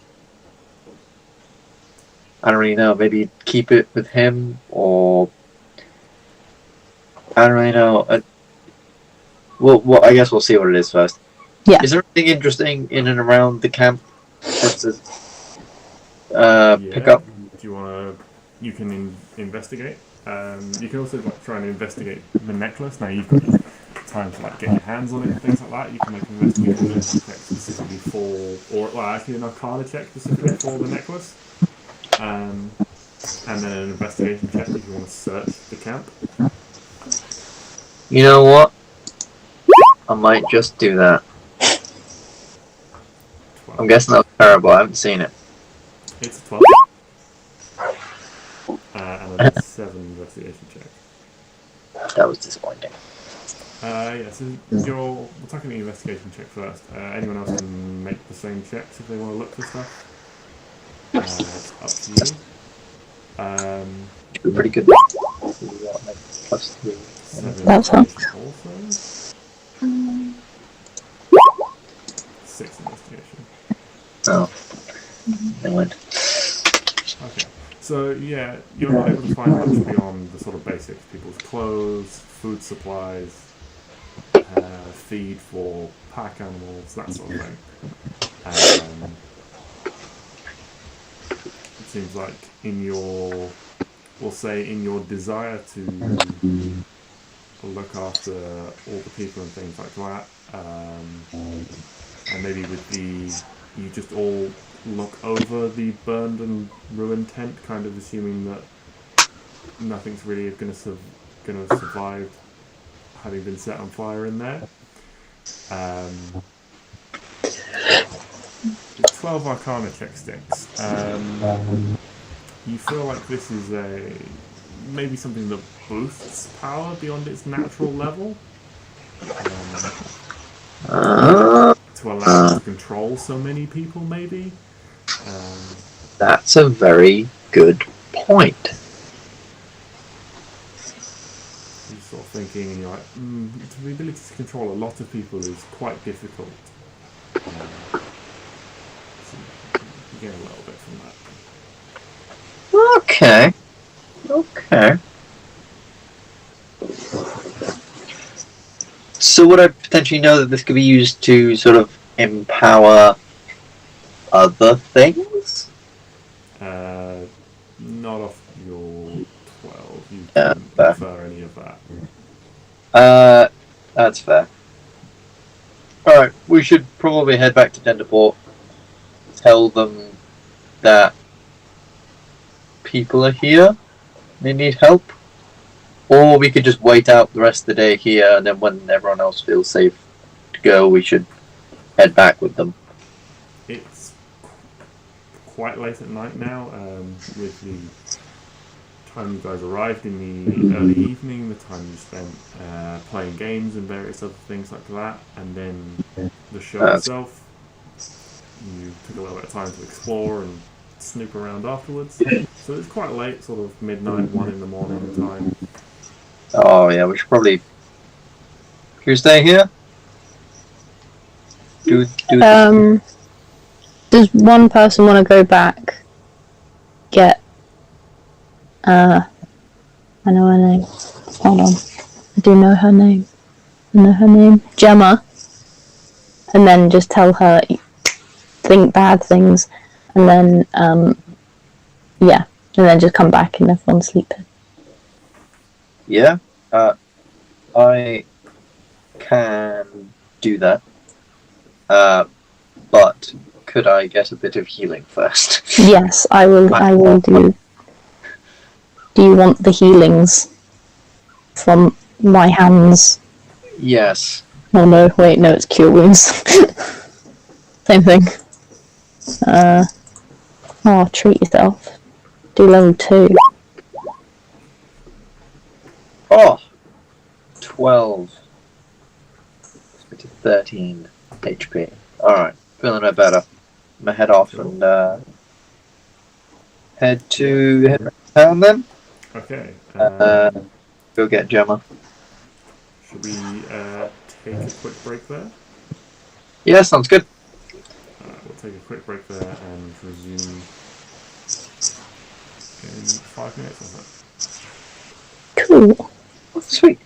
S1: I don't really know. Maybe keep it with him, or I don't really know. Well, I guess we'll see what it is first.
S3: Yeah.
S1: Is there anything interesting in and around the camp for us to pick up?
S2: Do you want to? You can investigate. You can also try and investigate the necklace. Now you've got time to get your hands on it and things like that. You can make an investigation check specifically for, actually an arcana check specifically for the necklace. And then an investigation check if you want to search the camp.
S1: You know what? I might just do that.
S2: 12.
S1: I'm guessing that was terrible. I haven't seen it.
S2: It's a 12. And a 7 investigation check.
S1: That was disappointing.
S2: So we'll talk about the investigation check first. Anyone else can make the same checks if they want to look for stuff. It's up to you.
S1: Pretty good. +3.
S2: 7
S3: That's
S2: investigation also.
S1: Oh, never mind.
S2: Okay. So yeah, you're not able to find much beyond the sort of basics: people's clothes, food supplies, feed for pack animals, that sort of thing. It seems like we'll say in your desire to look after all the people and things like that, and maybe you just all look over the burned and ruined tent, kind of assuming that nothing's really going to survive having been set on fire in there. 12 Arcana check, Stix. You feel like this is maybe something that boosts power beyond its natural level, to allow it to control so many people, maybe.
S1: That's a very good point.
S2: You're sort of thinking, and you're like, the ability to control a lot of people is quite difficult. So you get a little bit from that.
S1: Okay. So would I potentially know that this could be used to sort of empower other things?
S2: Not off your 12. You can infer any of that.
S1: That's fair. Alright, we should probably head back to Denderport. Tell them that people are here. They need help. Or we could just wait out the rest of the day here, and then when everyone else feels safe to go, we should head back with them.
S2: It's quite late at night now, with the time you guys arrived in the early evening, the time you spent playing games and various other things like that, and then the show itself. You took a little bit of time to explore and snoop around afterwards. So it's quite late, sort of midnight, 1 in the morning time.
S1: Oh yeah, we should probably... Should we stay here?
S3: Does one person want to go back? Get... I know her name. Hold on. I do know her name. Gemma. And then just tell her, think bad things. And then, yeah. And then just come back and everyone's sleeping.
S1: Yeah, I can do that. But could I get a bit of healing first?
S3: Yes, I will do. Do you want the healings from my hands?
S1: Yes.
S3: Oh no, wait, no, it's cure wounds. Same thing. Treat yourself. Do level 2.
S1: Oh! 12. Split to 13 HP. Alright, feeling no better. I'm gonna head off and head back to town then.
S2: Okay.
S1: Go get Gemma.
S2: Should we take a quick break there?
S1: Yeah, sounds good.
S2: We'll take a quick break there and resume in 5 minutes or so.
S3: Cool.
S1: Sweet.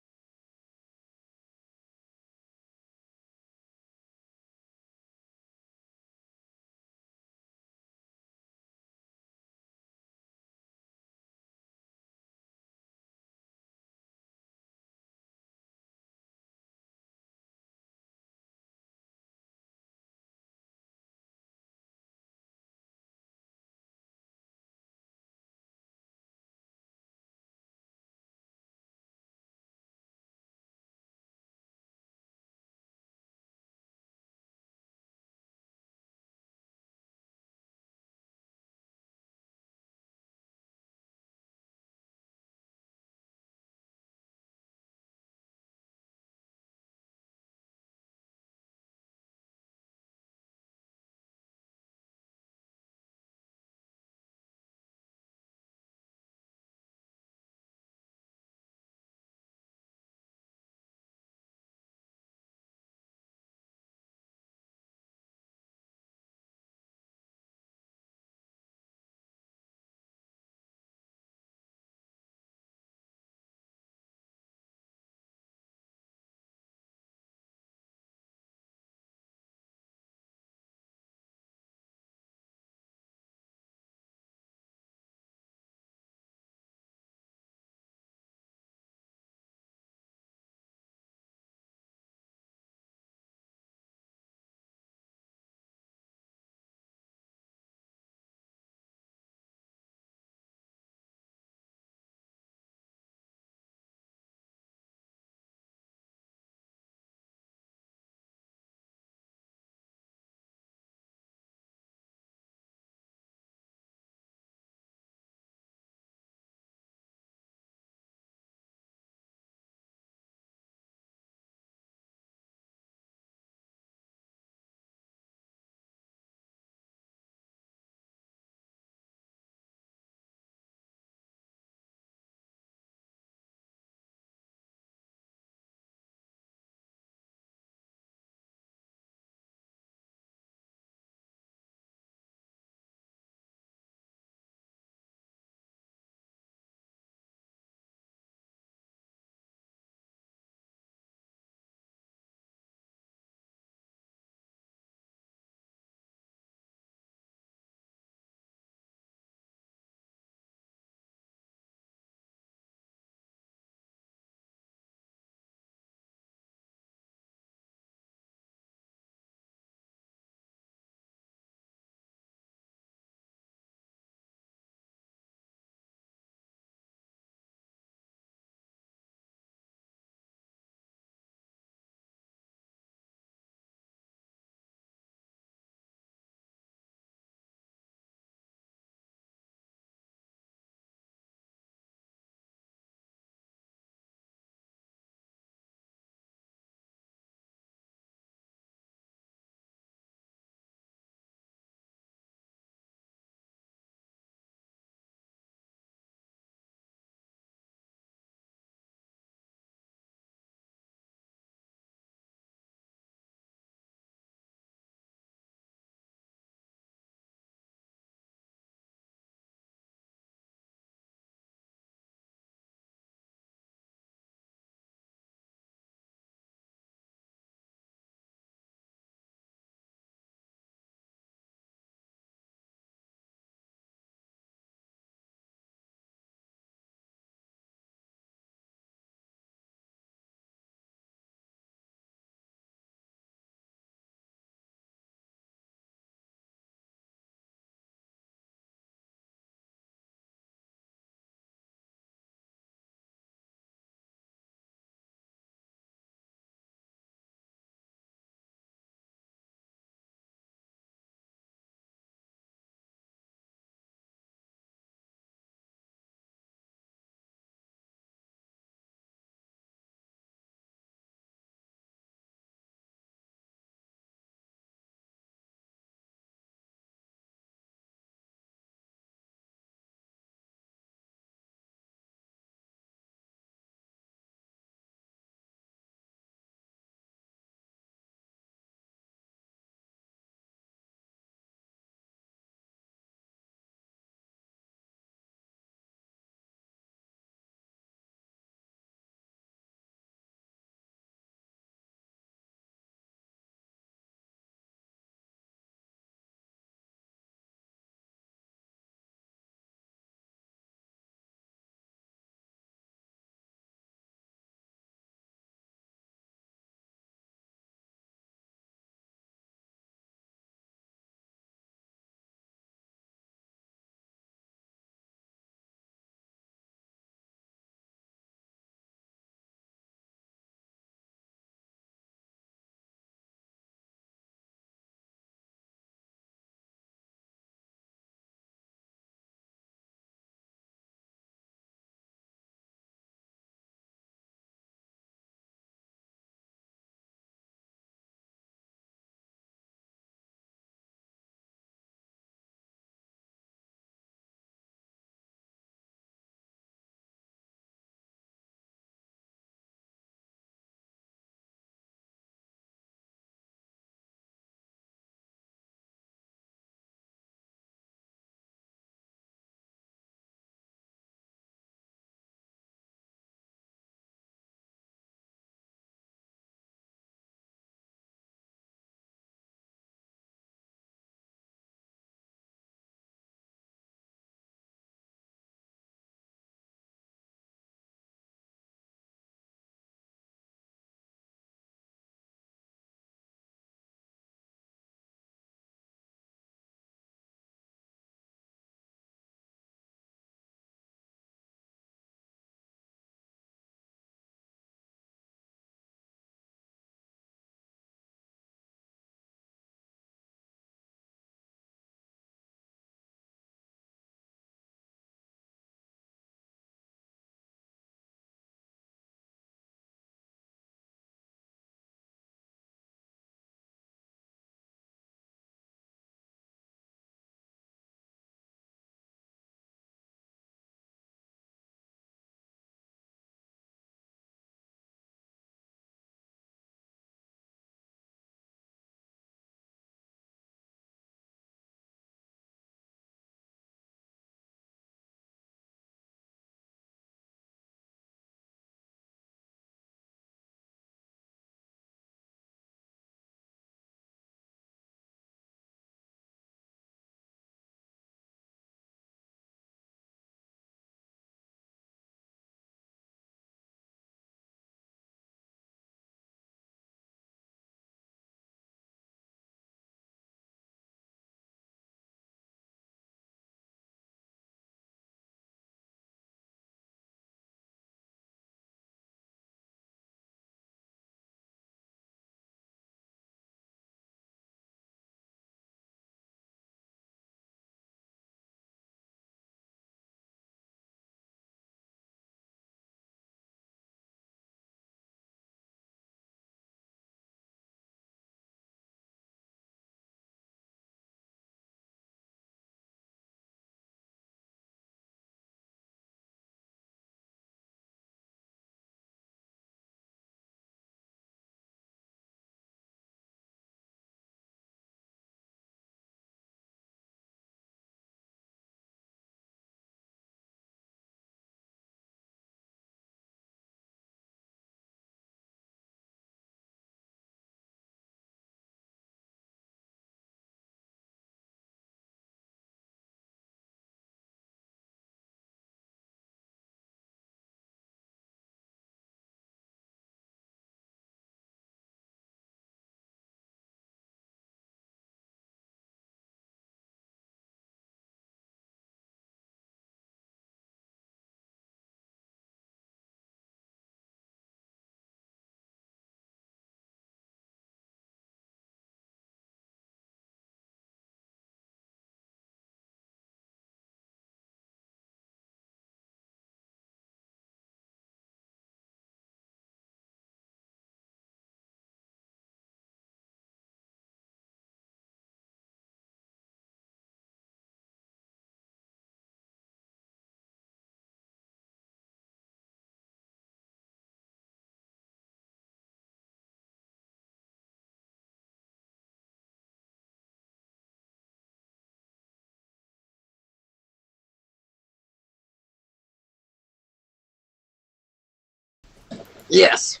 S1: Yes.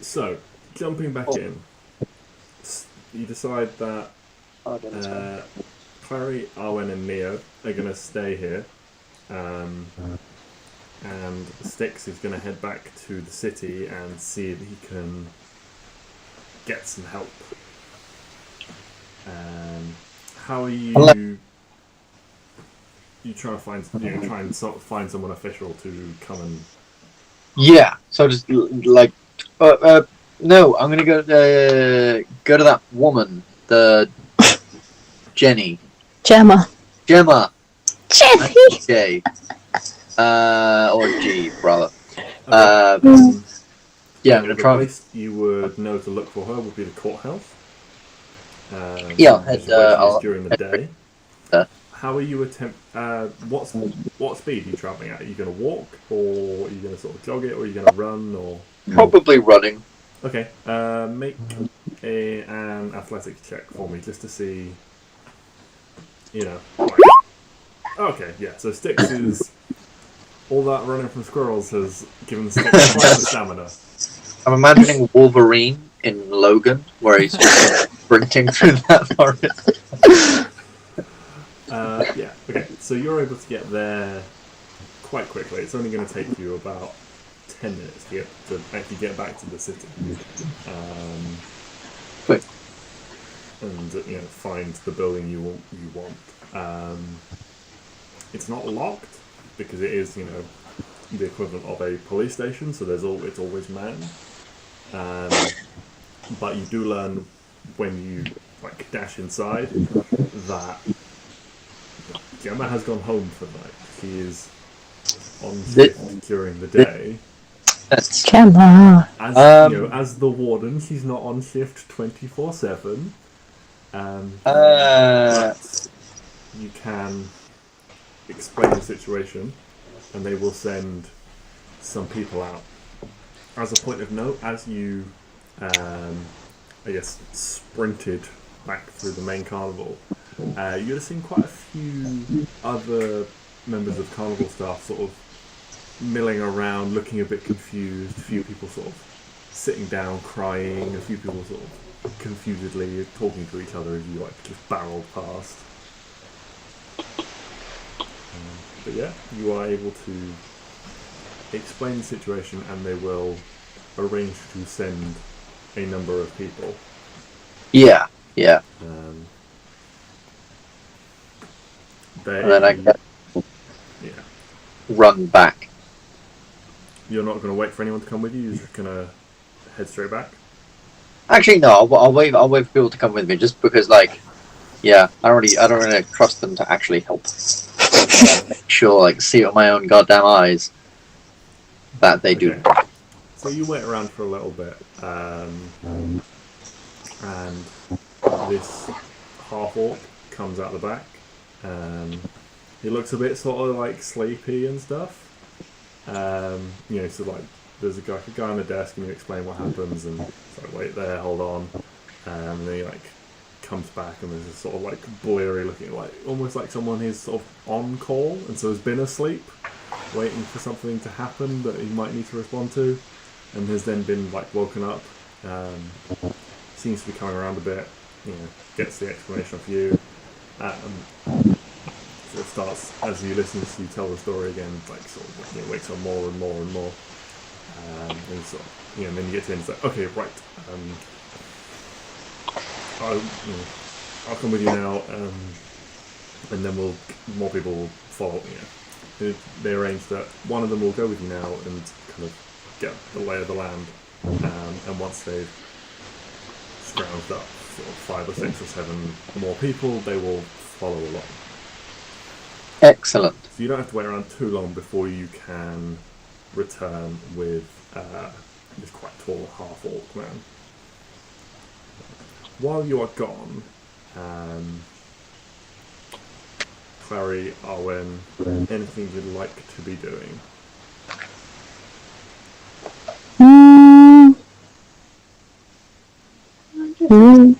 S2: So, jumping back in, you decide that Klari, Arwen, and Neo are going to stay here, and Stix is going to head back to the city and see if he can get some help. How are you? You try to find, try and sort of find someone official to come and.
S1: Yeah. So just like, no, I'm gonna go to that woman, the Jenny.
S3: Gemma.
S1: Gemma.
S3: Jenny!
S1: J. Or G, rather.
S2: Okay.
S1: Yeah, I'm gonna
S2: The
S1: try.
S2: place you would know to look for her would be the courthouse.
S1: Yeah, I'll head.
S2: I'll during the day.
S1: there.
S2: How are you what speed are you travelling at? Are you going to walk, or are you going to sort of jog it, or are you going to run, or?
S1: Probably running.
S2: Okay. Make an athletics check for me, just to see. Okay, yeah. So Stix is all that running from squirrels has given Stix quite the stamina.
S1: I'm imagining Wolverine in Logan, where he's just sprinting through that forest.
S2: Yeah. Okay. So you're able to get there quite quickly. It's only going to take you about 10 minutes to actually get back to the city.
S1: Quick.
S2: And find the building you want. It's not locked because it is the equivalent of a police station, so it's always manned. But you do learn when you dash inside that Gemma has gone home for the night. She is on shift during the day.
S3: Gemma.
S2: As the warden, she's not on shift 24/7. But you can explain the situation, and they will send some people out. As a point of note, as you, sprinted back through the main carnival, you'd have seen quite a few other members of carnival staff sort of milling around, looking a bit confused. A few people sort of sitting down, crying. A few people sort of confusedly talking to each other as you just barreled past. But yeah, you are able to explain the situation, and they will arrange to send a number of people.
S1: Yeah. And then I can run back.
S2: You're not going to wait for anyone to come with you. You're just going to head straight back.
S1: Actually, no. I'll wait. I'll wait for people to come with me, just because, I don't really trust them to actually help. Make sure, see with my own goddamn eyes that they do.
S2: So you wait around for a little bit, and this half-orc comes out the back. He looks a bit sort of sleepy and stuff. So there's a guy on the desk, and you explain what happens, and it's wait there, hold on, and then he comes back, and there's this sort of bleary looking, almost like someone is sort of on call, and so has been asleep, waiting for something to happen that he might need to respond to, and has then been woken up. Seems to be coming around a bit, gets the explanation of you. So it starts, as you listen to you tell the story again, wakes up more and more and more. And then you get to the end, it's okay, right. I'll come with you now, and then more people will follow. They arrange that one of them will go with you now and kind of get the lay of the land, and once they've scrounged up sort of 5 or 6 or 7 more people, they will follow along.
S1: Excellent.
S2: So you don't have to wait around too long before you can return with this quite tall half-orc man. While you are gone, Klari, Arwen, anything you'd like to be doing? Okay,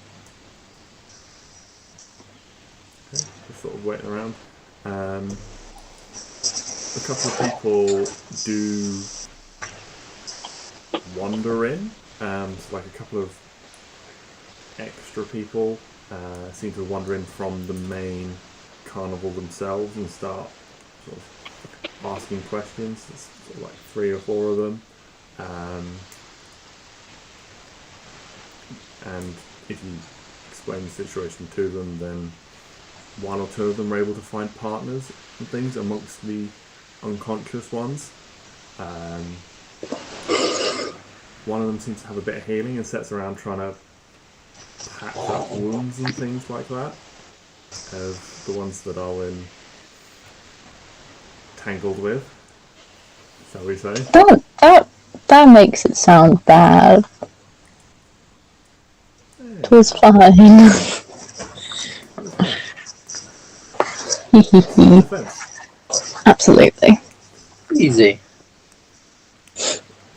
S2: just sort of waiting around. A couple of people do wander in. So like a couple of extra people seem to wander in from the main carnival themselves and start sort of asking questions. There's sort of like 3 or 4 of them. And if you explain the situation to them, then 1 or 2 of them are able to find partners and things amongst the unconscious ones. One of them seems to have a bit of healing and sits around trying to patch up wounds and things like that, of the ones that Arwen tangled with, shall we say.
S3: That makes it sound bad. It was fine. Absolutely.
S1: Easy.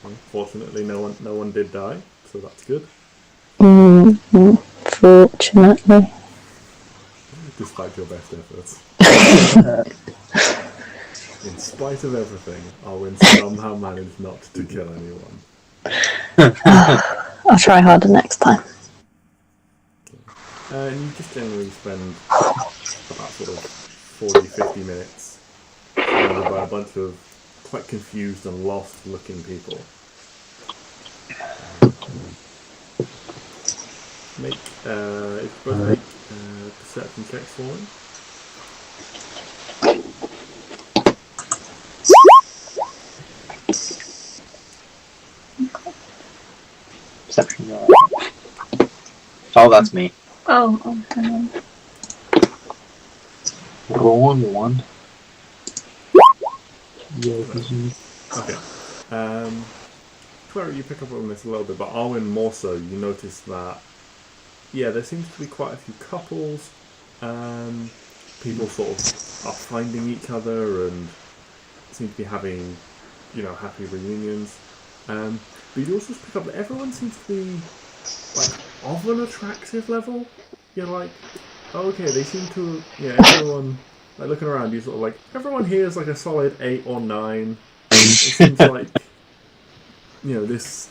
S2: Unfortunately, no one did die, so that's good.
S3: Fortunately.
S2: Despite your best efforts. In spite of everything, Arwen somehow managed not to kill anyone.
S3: I'll try harder next time.
S2: And you just generally spend about sort of 40-50 minutes surrounded by a bunch of quite confused and lost looking people. Make perception checks for me.
S1: Perception. Oh, that's me.
S4: Oh, hang on.
S1: Roll on one.
S2: Okay. Klari, you pick up on this a little bit, but Arwen more so, you notice that, yeah, there seems to be quite a few couples. People sort of are finding each other and seem to be having, happy reunions. But you also pick up that everyone seems to be, like, of an attractive level. You're like, oh, okay, they seem to, everyone, like, looking around, you sort of like, everyone here is like a solid 8 or 9. It seems like, this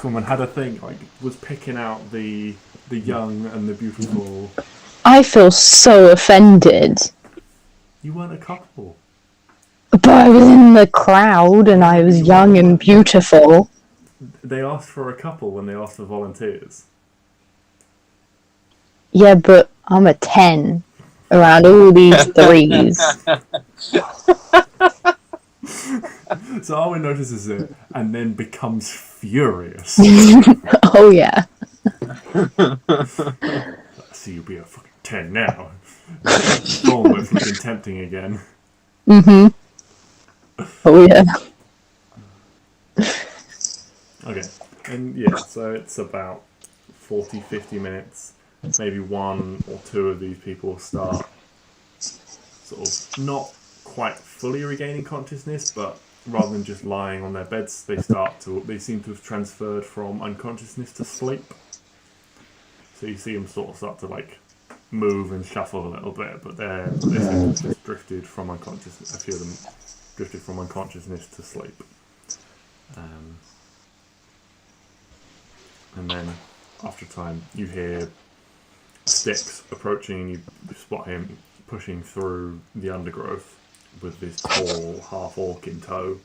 S2: woman had a thing, like, was picking out the young and the beautiful.
S3: I feel so offended.
S2: You weren't a couple.
S3: But I was in the crowd and I was young and beautiful.
S2: They asked for a couple when they asked for volunteers.
S3: Yeah, but I'm a 10 around all these 3s.
S2: So Arwen notices it and then becomes furious.
S3: Oh, yeah.
S2: I see you be a fucking 10 now. Almost looking tempting again.
S3: Mm-hmm. Oh, yeah.
S2: Okay, and yeah, so it's about 40-50 minutes. Maybe 1 or 2 of these people start sort of not quite fully regaining consciousness, but rather than just lying on their beds, they seem to have transferred from unconsciousness to sleep. So you see them sort of start to like move and shuffle a little bit, but they seem to have just drifted from unconsciousness. A few of them drifted from unconsciousness to sleep. And then after a time, you hear Stix approaching, and you spot him pushing through the undergrowth with this tall half-orc in tow.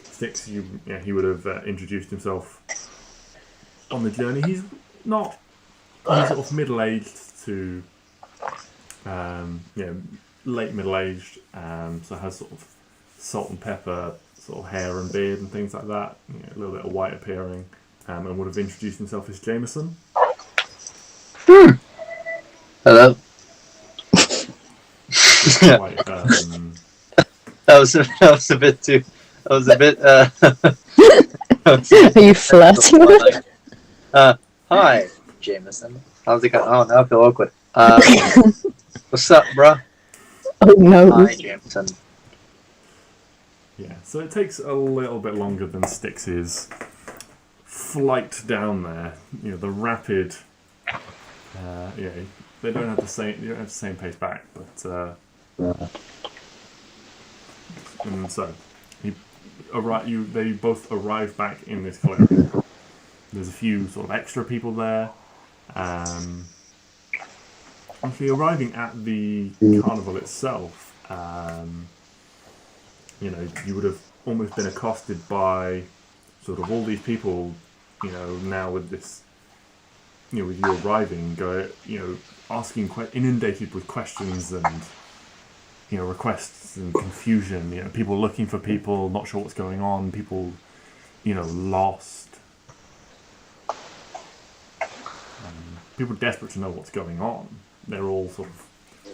S2: Stix, he would have introduced himself on the journey. He's sort of middle-aged to, late middle-aged, so has sort of salt and pepper sort of hair and beard and things like that, a little bit of white appearing, and would have introduced himself as Jameson.
S1: Hello.
S2: Quite,
S1: That was a bit too. That was a bit.
S3: Are you flirting with it?
S1: Hi, Jameson. How's it going? Oh, now I feel awkward. What's up, bruh?
S3: Oh no.
S1: Hi, Jameson.
S2: Yeah, so it takes a little bit longer than Stix's flight down there. The rapid. They don't have the same. You don't have the same pace back, but And so they both arrive back in this clearing. There's a few sort of extra people there. Actually, arriving at the carnival itself, you would have almost been accosted by sort of all these people, now with this, with you arriving, asking, inundated with questions and, requests and confusion, people looking for people, not sure what's going on, people, lost. People desperate to know what's going on. They're all sort of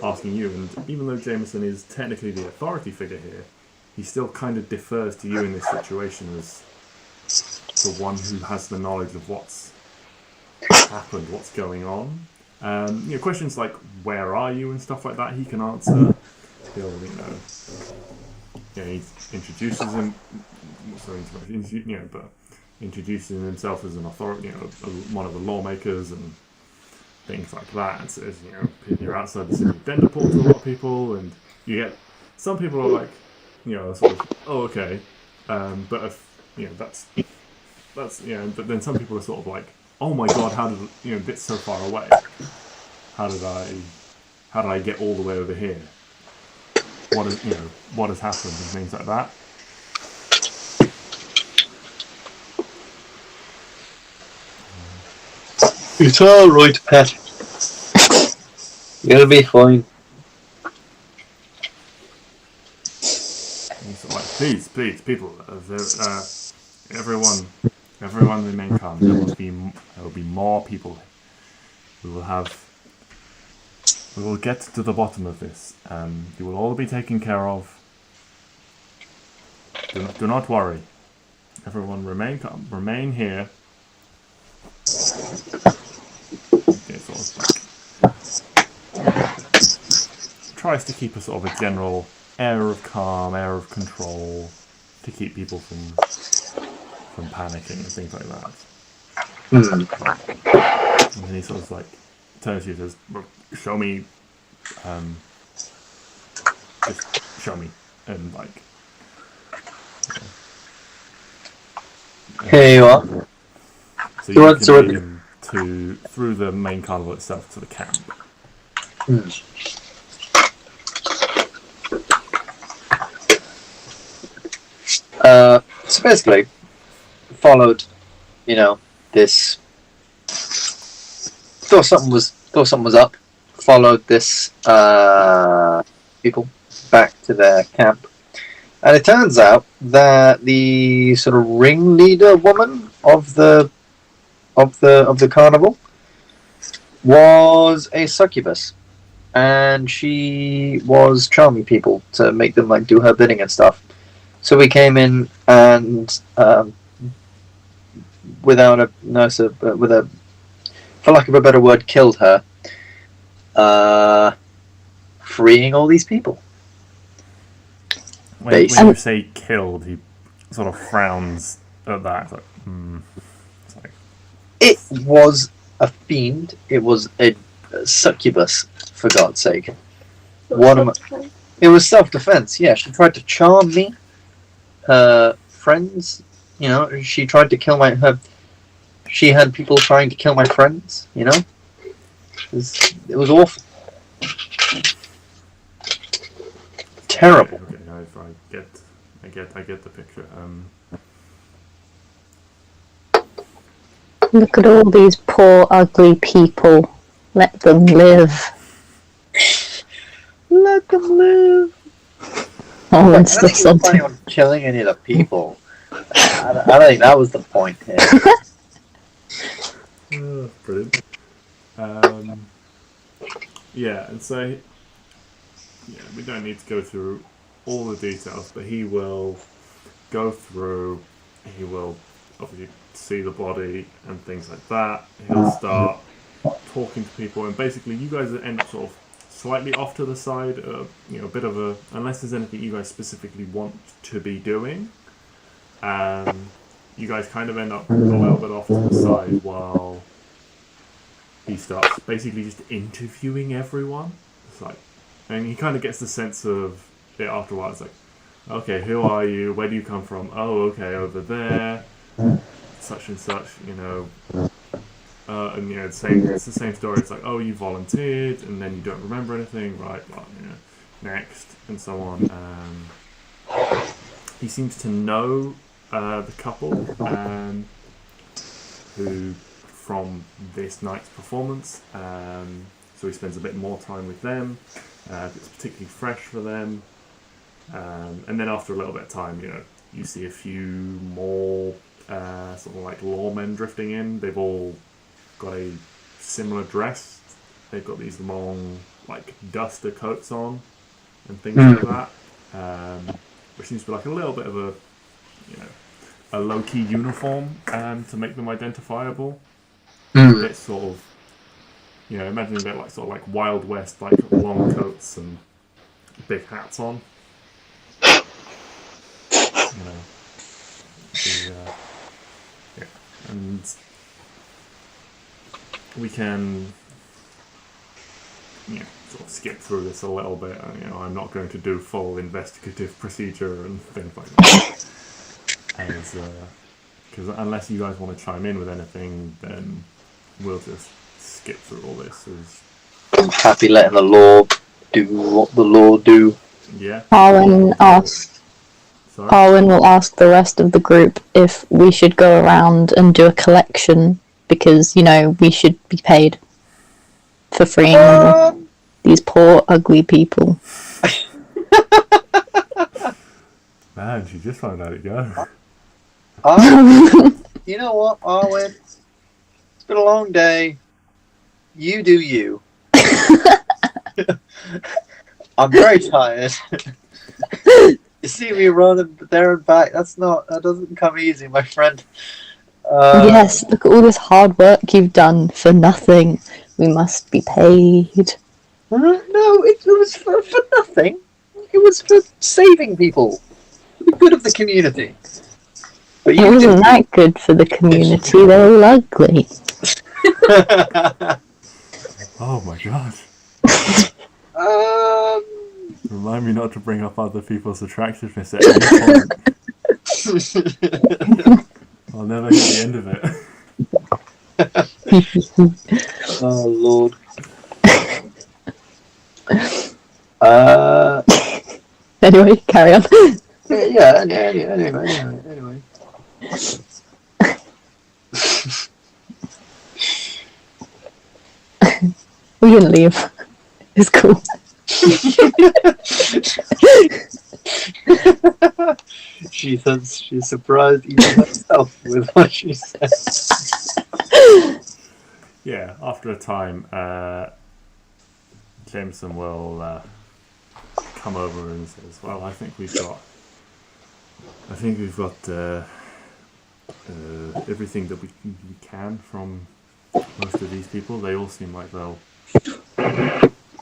S2: asking you, and even though Jameson is technically the authority figure here, he still kind of defers to you in this situation as the one who has the knowledge of what's happened, what's going on. Questions like "Where are you?" and stuff like that, he can answer. He'll, he introduces him. But introducing himself as an authority, one of the lawmakers and things like that. And says, you're outside the city of Denderport to a lot of people, and you get some people are like, sort of, oh, okay, but if, that's, but then some people are sort of like, oh my god, how did it's so far away? How did I get all the way over here? What has happened and things like that.
S1: It's all right, Pat. You'll be fine.
S2: He's like, please, people, everyone remain calm. There will be more people. We will get to the bottom of this. You will all be taken care of. Do not worry. Everyone remain calm. Remain here. Okay, sort of tries to keep a sort of a general air of calm, air of control, to keep people from panicking and things like that. And then he sort of like turns to you and says, well, show me, just show me, and like.
S1: Here you are.
S2: So you can lead him through the main carnival itself to the camp.
S1: So basically, followed, this. Thought something was up. Followed this people back to their camp, and it turns out that the sort of ringleader woman of the carnival was a succubus, and she was charming people to make them like do her bidding and stuff. So we came in and without a nurse, for lack of a better word, killed her, freeing all these people.
S2: When you say killed, he sort of frowns at that. It's like, It's like,
S1: it was a fiend. It was a succubus, for God's sake. It was self-defense. Yeah, she tried to charm me. Her friends, she tried to kill she had people trying to kill my friends, It was awful. Terrible.
S2: Okay, I get the picture.
S3: Look at all these poor, ugly people. Let them live.
S1: Let them live.
S3: Oh,
S1: I
S3: it's
S1: don't think he was planning
S3: something.
S1: on killing any of the people. I don't think that was the point here.
S2: Brilliant. And so, we don't need to go through all the details, but he will go through, he will obviously see the body and things like that. He'll start talking to people, and basically you guys end up sort of slightly off to the side, a bit of a, unless there's anything you guys specifically want to be doing, you guys kind of end up a little bit off to the side while he starts basically just interviewing everyone. It's like, and he kind of gets the sense of it after a while. It's like, Okay, who are you? Where do you come from? Oh, okay, over there. Such and such, and it's the same story. It's like, oh, you volunteered, and then you don't remember anything, right? Well, next, and so on. He seems to know the couple who from this night's performance. So he spends a bit more time with them. It's particularly fresh for them. And then after a little bit of time, you see a few more sort of like lawmen drifting in. They've all got a similar dress. They've got these long, like, duster coats on and things like that. Which seems to be like a little bit of a low-key uniform to make them identifiable. A bit sort of, imagine a bit like sort of like Wild West, like long coats and big hats on. And we can sort of skip through this a little bit. I'm not going to do full investigative procedure and things like that. Because unless you guys want to chime in with anything, then we'll just skip through all this.
S1: I'm happy letting the law do what the law do.
S2: Yeah.
S3: Arwen will ask the rest of the group if we should go around and do a collection because, we should be paid for freeing these poor, ugly people.
S2: Man, she just found out it go.
S1: You know what, Arwen? It's been a long day. You do you. I'm very tired. You see me running there and back. That doesn't come easy, my friend.
S3: Yes, look at all this hard work you've done for nothing. We must be paid.
S1: No, it was for nothing. It was for saving people. For the good of the community. But
S3: it wasn't that good for the community. They're all ugly.
S2: Oh my god. Remind me not to bring up other people's attractiveness at any point. I'll never get the end of it.
S1: Oh Lord.
S3: Anyway, carry on.
S1: Anyway.
S3: We can leave. It's cool.
S1: She says she's surprised even herself with what she said.
S2: Yeah, after a time, Jameson will come over and says, "Well, I think we've got everything that we can from most of these people. They all seem like they'll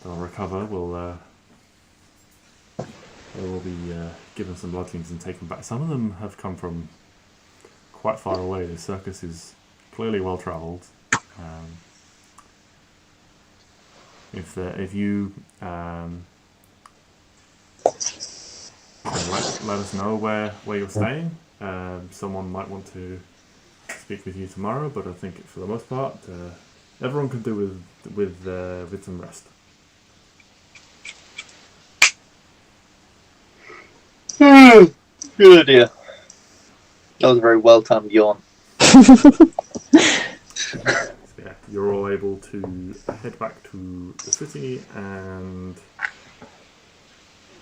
S2: recover. They will be given some lodgings and taken back. Some of them have come from quite far away. The circus is clearly well travelled. If you let us know where you're staying. Someone might want to speak with you tomorrow, but I think for the most part, everyone can do with some rest."
S1: Good idea. That was a very well-timed yawn.
S2: Yeah, you're all able to head back to the city and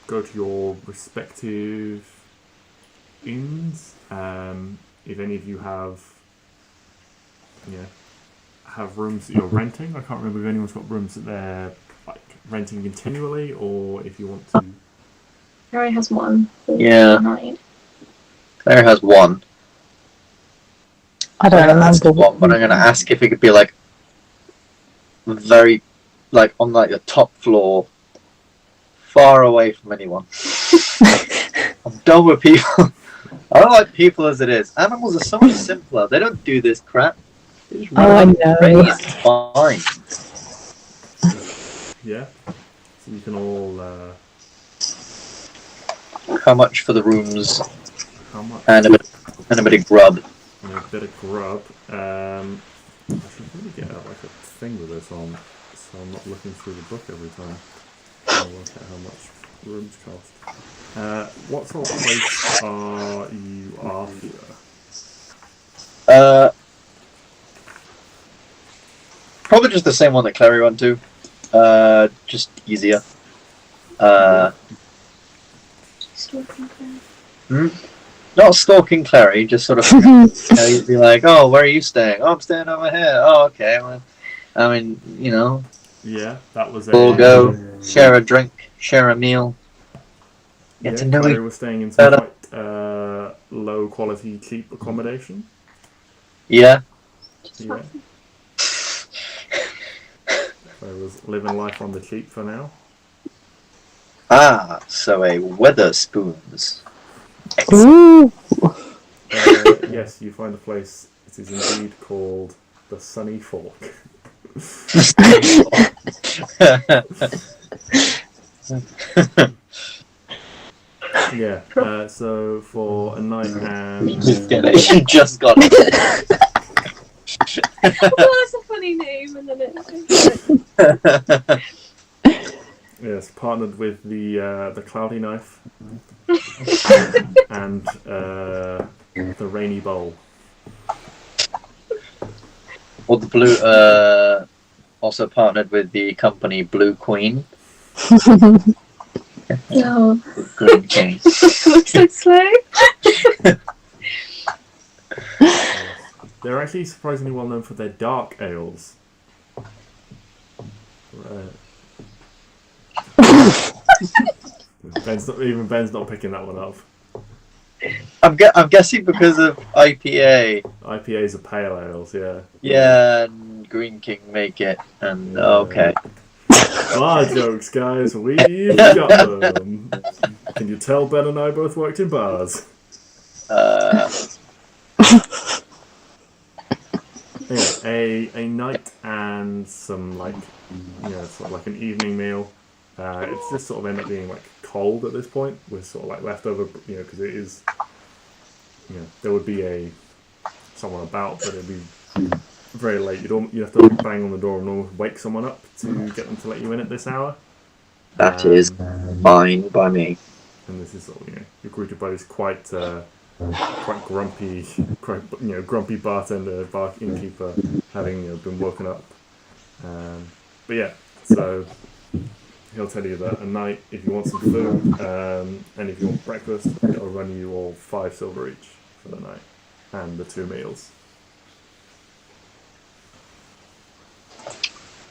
S2: go to your respective inns. If any of you have rooms that you're renting, I can't remember if anyone's got rooms that they're like renting continually, or if you want to.
S4: Harry has one.
S1: Yeah.
S4: Night.
S1: Claire has one.
S3: I don't remember.
S1: One, but I'm going to ask if it could be like very, like on like the top floor, far away from anyone. I'm done with people. I don't like people as it is. Animals are so much simpler. They don't do this crap. They just run
S3: I
S1: around
S3: know.
S1: crazy. It's fine.
S2: Yeah. So you can all
S1: How much for the rooms
S2: How much?
S1: and a bit of grub?
S2: And a bit of grub. I should really get out like a thing with this on, so I'm not looking through the book every time. I'll work out how much rooms cost. What sort of place are you after?
S1: Probably just the same one that Klari went to. Just easier. Not stalking Klari, just sort of, you'd be like, oh, where are you staying? Oh, I'm staying over here. Oh, okay. Well, I mean,
S2: Yeah, that was
S1: we'll go share a drink, share a meal.
S2: Yeah,
S1: Get to know
S2: Klari was staying in some quite low quality, cheap accommodation.
S1: Yeah.
S2: Yeah. I was living life on the cheap for now.
S1: Ah, so a Weatherspoons.
S3: Ooh.
S2: Yes, you find a place. It is indeed called the Sunny Fork. Yeah. So for a night and
S1: You just got it.
S4: Well, that's a funny name, and then
S2: yes, partnered with the Cloudy Knife and the Rainy Bowl.
S1: Or the Blue, also partnered with the company Blue Queen.
S4: no.
S1: Green King.
S4: Looks so slow.
S2: They're actually surprisingly well known for their dark ales. Ben's not picking that one up.
S1: I'm guessing because of IPA.
S2: IPAs are pale ales, yeah.
S1: Yeah, and Green King make it, and okay.
S2: Bar jokes, guys. We've got them. Can you tell Ben and I both worked in bars? Anyway, a night and some sort of like an evening meal. It's just sort of ended up being like cold at this point, with sort of like leftover, because it is, there would be someone about, but it'd be very late. You have to bang on the door and almost wake someone up to get them to let you in at this hour.
S1: That is fine by me.
S2: And this is sort of, your group of buddies quite grumpy, grumpy bartender, innkeeper, having been woken up. But yeah, so he'll tell you that a night, if you want some food, and if you want breakfast, he'll run you all 5 silver each for the night, and the 2 meals.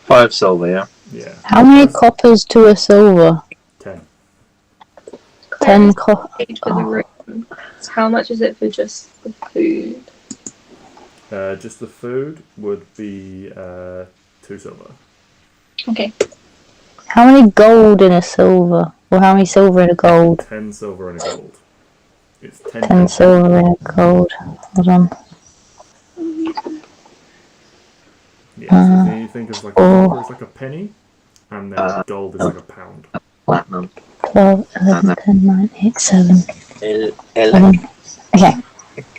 S1: 5 silver, yeah.
S2: Yeah.
S3: How many coppers to a silver?
S2: 10.
S3: 10 coppers.
S4: For the room. So how much is it for just the food?
S2: Just the food would be 2 silver.
S4: Okay.
S3: How many gold in a silver? Or how many silver in a gold?
S2: 10 silver and a gold. It's
S3: 10 silver in a gold. Hold on.
S2: Yeah, so you think of like a silver is like a penny, and then gold is like a pound.
S1: Platinum.
S3: 12, 11, 10, 9, 8, 7. 7. Okay.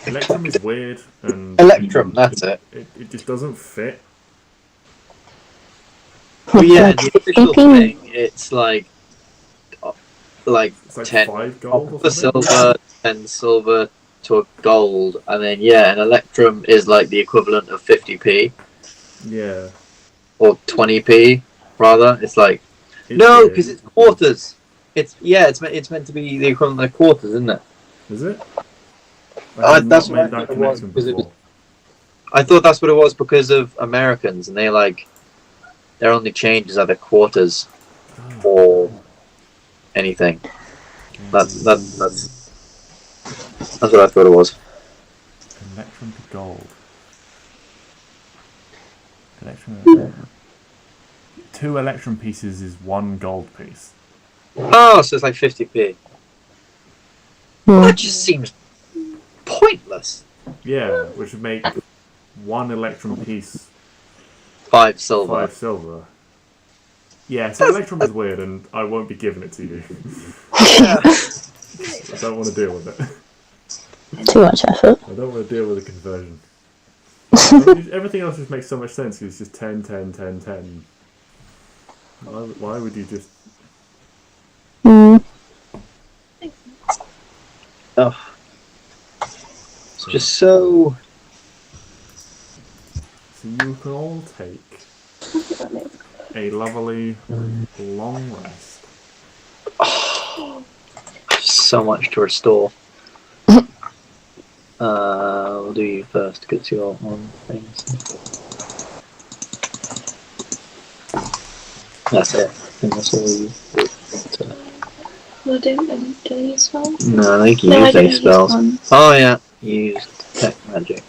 S2: Electrum is weird, and
S1: Electrum, that's it.
S2: It just doesn't fit.
S1: Well, yeah, the official thing, it's like
S2: It's like
S1: 10
S2: 5 gold or
S1: for
S2: something.
S1: silver, 10 silver to a gold, and then an electrum is like the equivalent of 50p
S2: Yeah.
S1: or 20p rather. It's like because it's quarters. It's meant to be the equivalent of quarters, isn't it?
S2: Is it?
S1: That's what I thought it was, because I thought that's what it was because of Americans, and their only changes are the quarters or anything. That's what I thought it was.
S2: Electrum to gold. Electrum. 2 electrum pieces is 1 gold piece.
S1: Oh, so it's like 50p. Well, that just seems pointless.
S2: Yeah, which would make 1 electrum piece
S1: 5 silver.
S2: 5 silver. Yeah, so electrum is weird, and I won't be giving it to you.
S1: Yeah.
S2: don't want to deal with it.
S3: Too much effort.
S2: I don't want to deal with the conversion. Everything else just makes so much sense. It's just 10, 10, 10, 10. Why would you just...
S3: Mm.
S1: Oh. It's just so...
S2: So you can all take a lovely long rest.
S1: Oh, so much to restore. We'll do you first because you're on things. That's it. I think that's all you do.
S4: Well, did I use spells?
S1: No, I think you
S4: No, I
S1: used
S4: didn't
S1: these
S4: use
S1: spells.
S4: one.
S1: Oh yeah, you used tech magic.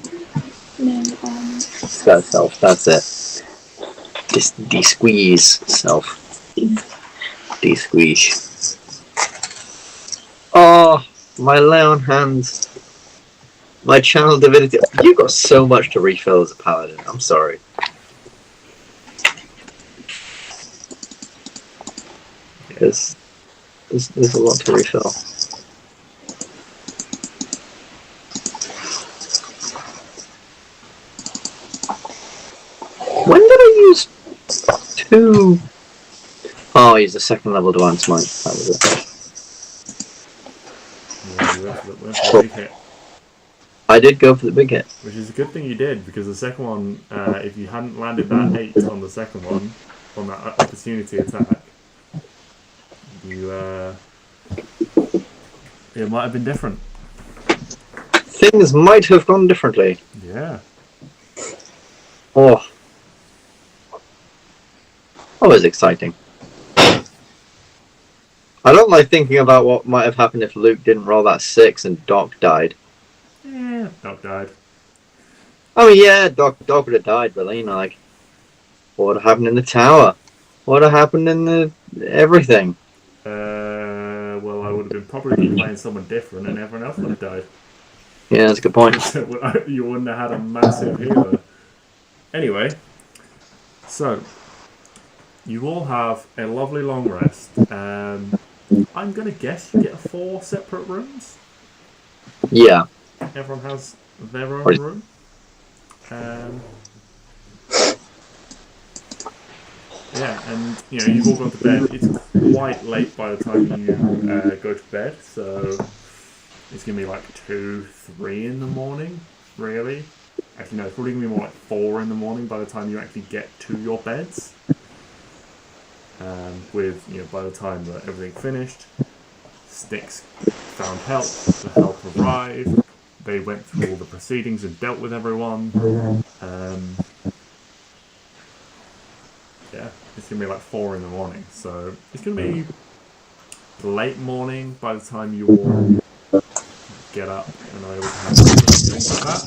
S4: No,
S1: That's self, that's it. De-squeeze self. De-squeeze. Oh, my lay on hands. My channel divinity. You've got so much to refill as a paladin. I'm sorry. There's a lot to refill. When did I use two? Oh, I used a second level advanced might. That was it.
S2: Yeah, you went for the big hit.
S1: I did go for the big hit.
S2: Which is a good thing you did, because the second one, if you hadn't landed that 8 on the second one, on that opportunity attack, you, it might have been different.
S1: Things might have gone differently.
S2: Yeah.
S1: Oh. Always exciting. I don't like thinking about what might have happened if Luke didn't roll that 6 and Doc died.
S2: Yeah, Doc died.
S1: I mean, yeah, Doc would have died, but you know, like, what would have happened in the tower? What would have happened in the everything?
S2: Well, I would have been probably playing someone different, and everyone else would have died.
S1: Yeah, that's a good point.
S2: You wouldn't have had a massive healer. Anyway, so you all have a lovely long rest. I'm gonna guess you get 4 separate rooms.
S1: Yeah.
S2: Everyone has their own room. Yeah, and you know, you've all gone to bed. It's quite late by the time you go to bed, so it's gonna be like 2, 3 in the morning, really. Actually, no, it's probably gonna be more like 4 in the morning by the time you actually get to your beds. With, you know, by the time that everything finished, Stix found help. The help arrived. They went through all the proceedings and dealt with everyone. Yeah, it's going to be like 4 in the morning. So it's going to be late morning by the time you all get up and are able to have things like that.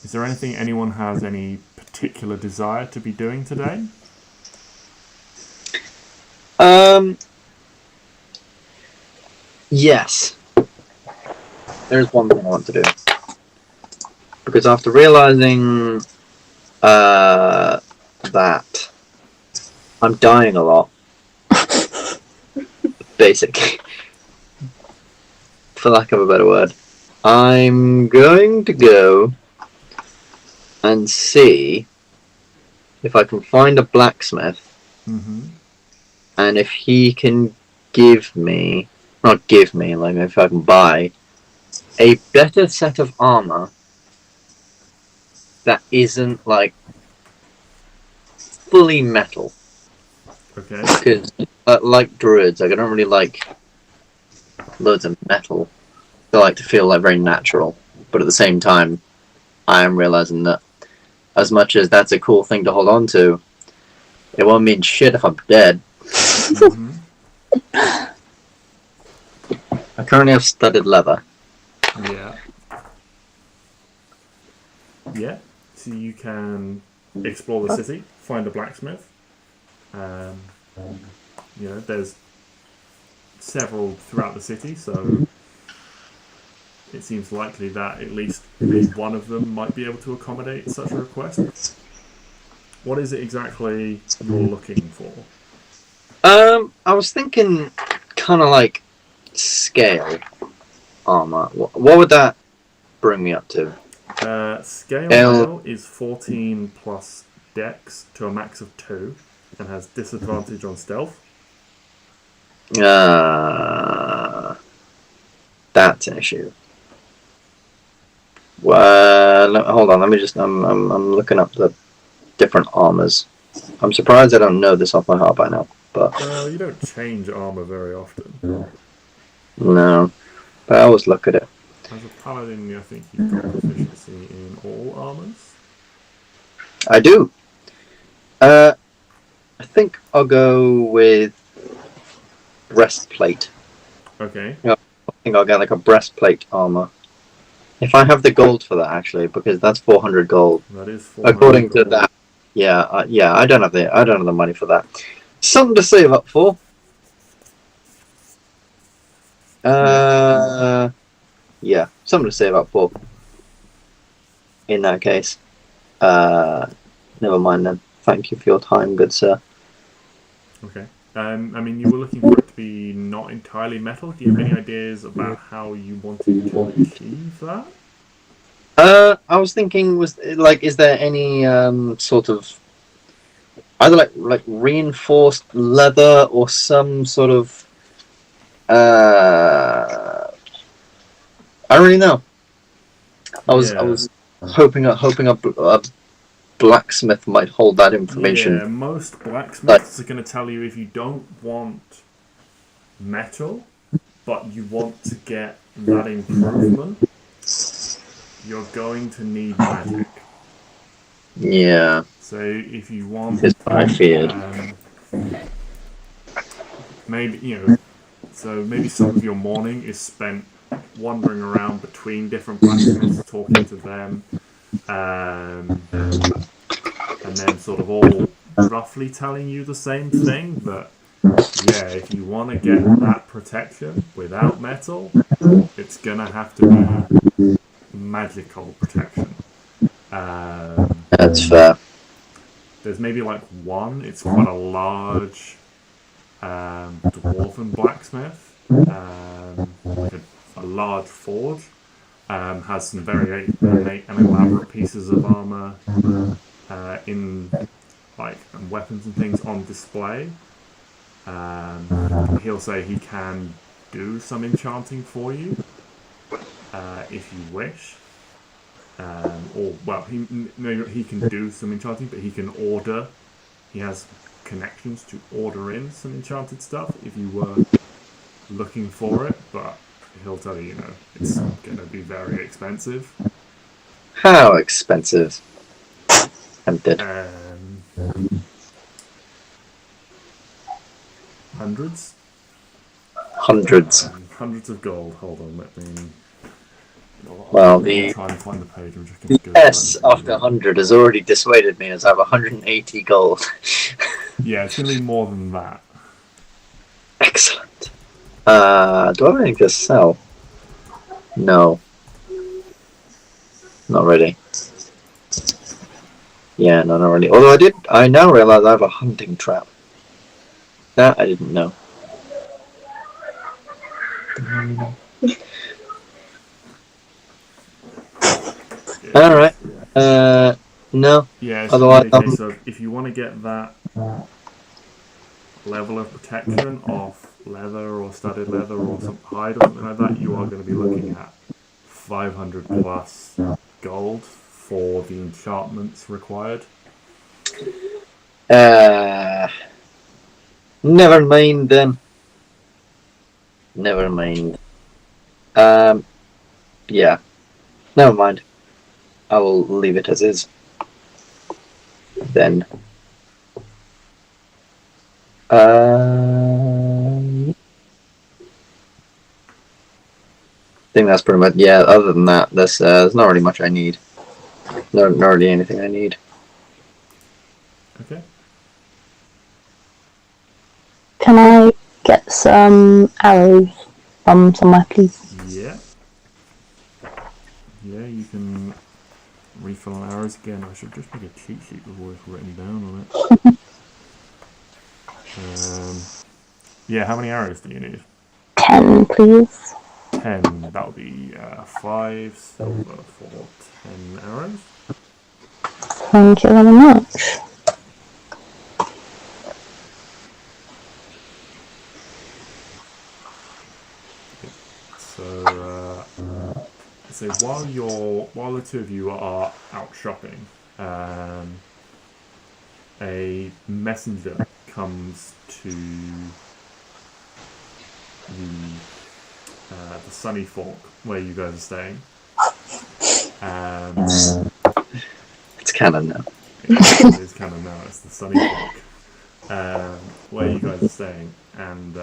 S2: Is there anything anyone has any particular desire to be doing today?
S1: Yes. There's one thing I want to do. Because after realizing that I'm dying a lot, basically, for lack of a better word, I'm going to go and see if I can find a blacksmith, and if he can give me, not give me, like if I can buy a better set of armor that isn't like fully metal.
S2: Okay.
S1: Because like druids, like I don't really like loads of metal. I like to feel like very natural, but at the same time, I am realizing that as much as that's a cool thing to hold on to, it won't mean shit if I'm dead. I currently have studded leather.
S2: Yeah. Yeah. So you can explore the city, find a blacksmith. You know, there's several throughout the city, so it seems likely that at least one of them might be able to accommodate such a request. What is it exactly you're looking for?
S1: I was thinking kind of like scale armor. What would that bring me up to?
S2: Scale mail is 14 plus dex to a max of 2 and has disadvantage on stealth.
S1: That's an issue. Well, hold on. Let me just. I'm looking up the different armors. I'm surprised I don't know this off my heart by now. But
S2: You don't change armor very often.
S1: no, but I always look at it.
S2: As a paladin, I think you've got proficiency in all armors.
S1: I do. I think I'll go with breastplate.
S2: Okay.
S1: I think I'll get like a breastplate armor. If I have the gold for that, actually, because that's 400 gold.
S2: That is 400
S1: according
S2: gold.
S1: to that. Yeah, I don't have the money for that. Something to save up for. Yeah, something to save up for. In that case, never mind then. Thank you for your time, good sir.
S2: Okay. I mean, you were looking for it to be not entirely metal. Do you have any ideas about how you wanted to achieve that?
S1: I was thinking, is there any sort of either like reinforced leather or some sort of I don't really know. I was hoping a blacksmith might hold that information.
S2: Yeah, most blacksmiths are going to tell you if you don't want metal, but you want to get that improvement, you're going to need magic.
S1: Yeah.
S2: So if you want,
S1: That's what I feared.
S2: Maybe maybe some of your morning is spent wandering around between different blacksmiths, talking to them, and then sort of all roughly telling you the same thing. But yeah, if you want to get that protection without metal, it's gonna have to be magical protection.
S1: That's fair.
S2: There's maybe like one. It's quite a large dwarven blacksmith, like a large forge. Has some very ornate and elaborate pieces of armor in like weapons and things on display. He'll say he can do some enchanting for you if you wish. He can do some enchanting, but he can order. He has connections to order in some enchanted stuff if you were looking for it, but he'll tell you, it's going to be very expensive.
S1: How expensive? Tempted.
S2: Hundreds? Hundreds of gold. Hold on, let me...
S1: Well,
S2: try and find the page. I'm just going to go
S1: S after 100 has already dissuaded me as I have 180 gold.
S2: Yeah, it's going to be more than that.
S1: Excellent. Do I have anything to sell? No. Not really. Yeah, no, not really. Although I now realize I have a hunting trap. That I didn't know. Alright. No.
S2: Yeah, it's
S1: Otherwise,
S2: a case of if you want to get that level of protection off leather or studded leather or some hide or something like that, you are going to be looking at 500 plus gold for the enchantments required.
S1: Never mind then. Never mind. Yeah. Never mind. I will leave it as is. Then. I think that's pretty much, yeah, other than that, there's not really much I need. Not really anything I need.
S2: Okay.
S3: Can I get some arrows from somewhere, please?
S2: Yeah. Yeah, you can refill on arrows again. I should just make a cheat sheet with what's written down on it. Yeah, how many arrows do you need?
S3: 10, please.
S2: 10. That'll be 5 silver for 10 arrows.
S3: Thank you very much.
S2: So while the two of you are out shopping, a messenger comes to the Sunny Fork where you guys are staying.
S1: It's canon now.
S2: It is canon now. It's the Sunny Fork where you guys are staying, and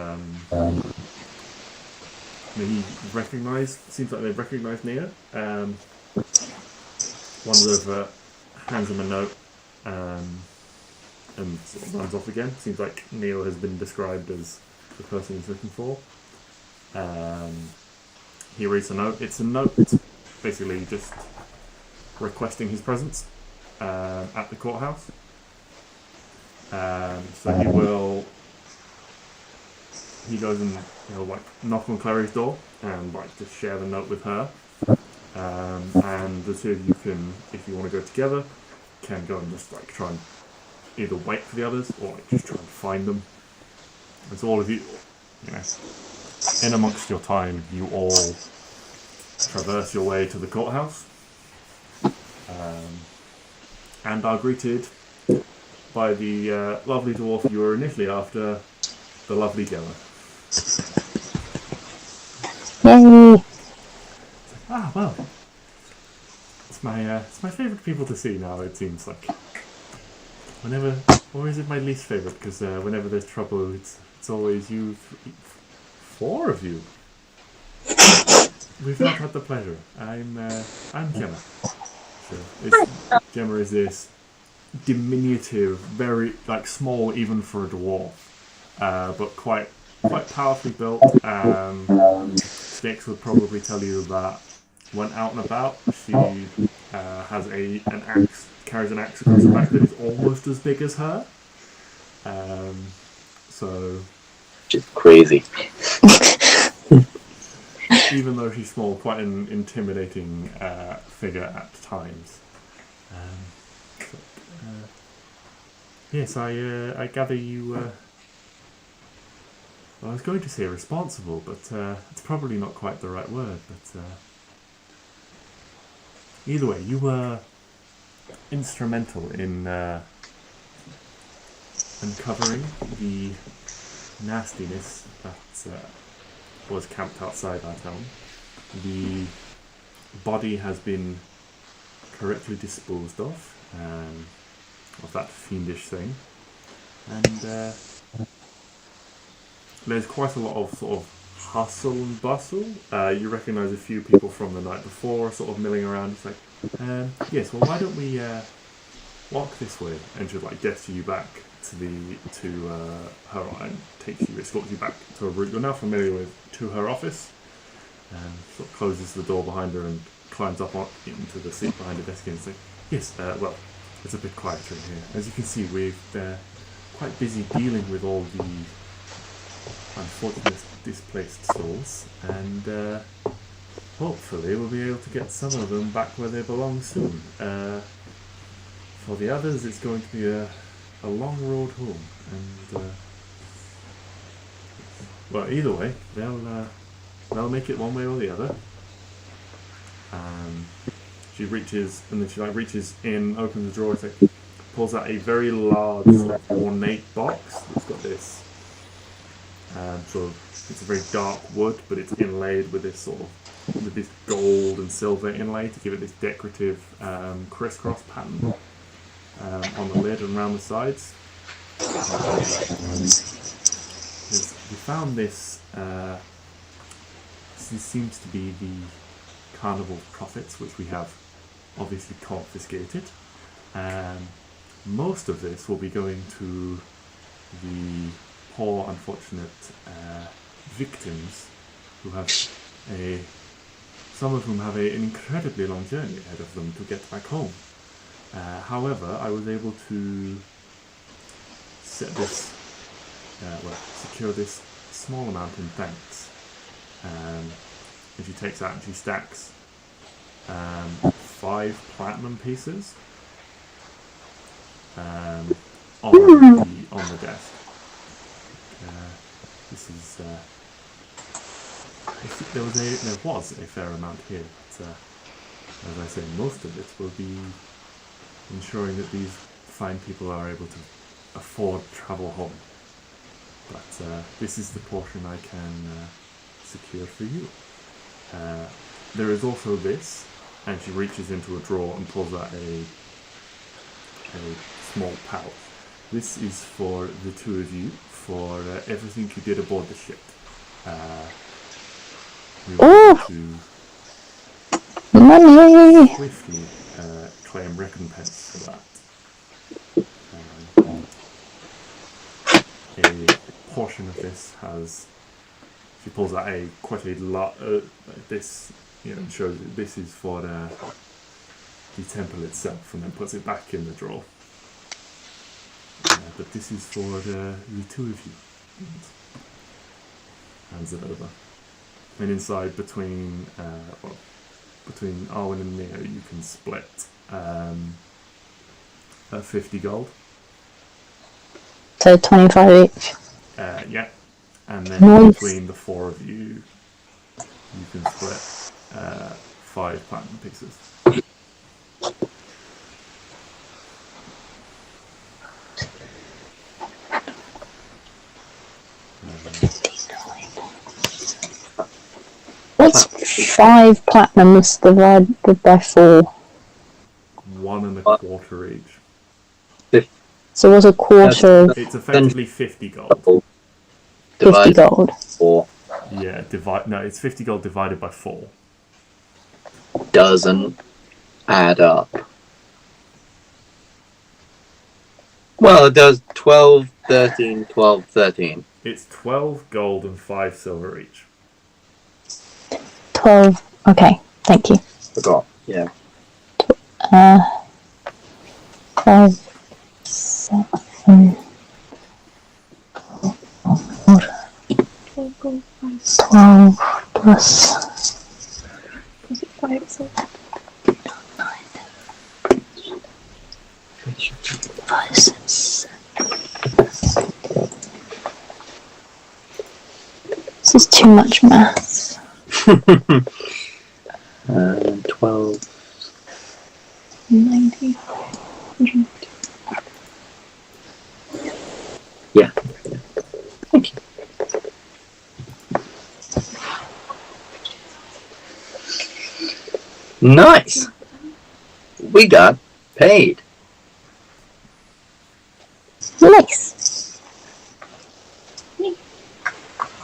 S2: seems like they've recognised Neo. One of them hands him a note and sort of runs off again. Seems like Neo has been described as the person he's looking for. He reads a note. It's a note basically just requesting his presence at the courthouse. So he goes and like knock on Clary's door and like just share the note with her. And the two of you can, if you want to go together, can go and just like try and either wait for the others or like just try and find them. And so all of you, in amongst your time, you all traverse your way to the courthouse, and are greeted by the lovely dwarf you were initially after, the lovely Gemma.
S3: Yay!
S2: Ah, well, it's my favourite people to see now. It seems like or is it my least favourite? Because whenever there's trouble, it's always you. 4 of you. We've not had the pleasure. I'm Gemma. So Gemma is this diminutive, very like small even for a dwarf, but quite powerfully built. Stix would probably tell you that when out and about, she has an axe, carries an axe across her back that is almost as big as her. So.
S1: Just crazy.
S2: Even though she's small, quite an intimidating figure at times. Yes, I gather you. Well, I was going to say responsible, but it's probably not quite the right word. But either way, you were instrumental in uncovering the nastiness that was camped outside our town. The body has been correctly disposed of that fiendish thing, and there's quite a lot of sort of hustle and bustle. You recognise a few people from the night before sort of milling around. It's like, yes, well, why don't we walk this way? And she'll like gesture you back to her and escorts you back to a route you're now familiar with, to her office, and sort of closes the door behind her and climbs up into the seat behind the desk and says, yes, well, it's a bit quieter in here. As you can see, we're quite busy dealing with all the unfortunate displaced souls, and hopefully we'll be able to get some of them back where they belong soon. For the others, it's going to be a long road home, and well, either way, they'll make it one way or the other. She reaches in, opens the drawer, pulls out a very large, ornate box. It's got this it's a very dark wood, but it's inlaid with this with this gold and silver inlay to give it this decorative crisscross pattern on the lid and around the sides. We found this. This seems to be the carnival profits, which we have obviously confiscated. Most of this will be going to the poor, unfortunate victims who have some of whom have an incredibly long journey ahead of them to get back home. However, I was able to set this secure this small amount in thanks. And she takes out and she stacks 5 platinum pieces on the desk. This is there was a fair amount here, but as I say, most of it will be ensuring that these fine people are able to afford travel home. But this is the portion I can secure for you. There is also this, and she reaches into a drawer and pulls out a small pouch. This is for the two of you, for everything you did aboard the ship. We want to
S3: Money!
S2: swiftly claim recompense for that. A portion of this has. She pulls out quite a lot. This, and shows that this is for the temple itself, and then puts it back in the drawer. But this is for the two of you. Hands it over. And inside, between Arwen and Neo, you can split 50 gold.
S3: So 25 each.
S2: Yeah. And then between the 4 of you, you can split 5 platinum pieces.
S3: What's 5 platinums divided by 4?
S2: 1 1/4 each.
S3: So what's a quarter of
S2: It's effectively 50 gold.
S3: 50 gold?
S1: 4
S2: Yeah, it's 50 gold divided by 4.
S1: doesn't add up. Well, it does 12, 13, 12, 13.
S2: It's 12 gold and 5 silver each.
S3: 12. Okay, thank you.
S1: Forgot. Yeah.
S3: 5, 7, 12 plus
S4: Was it 5 so
S3: 5, 6. This is too much maths.
S1: 12.
S4: 90?
S1: Yeah. Thank you. Nice. We got paid.
S3: Nice.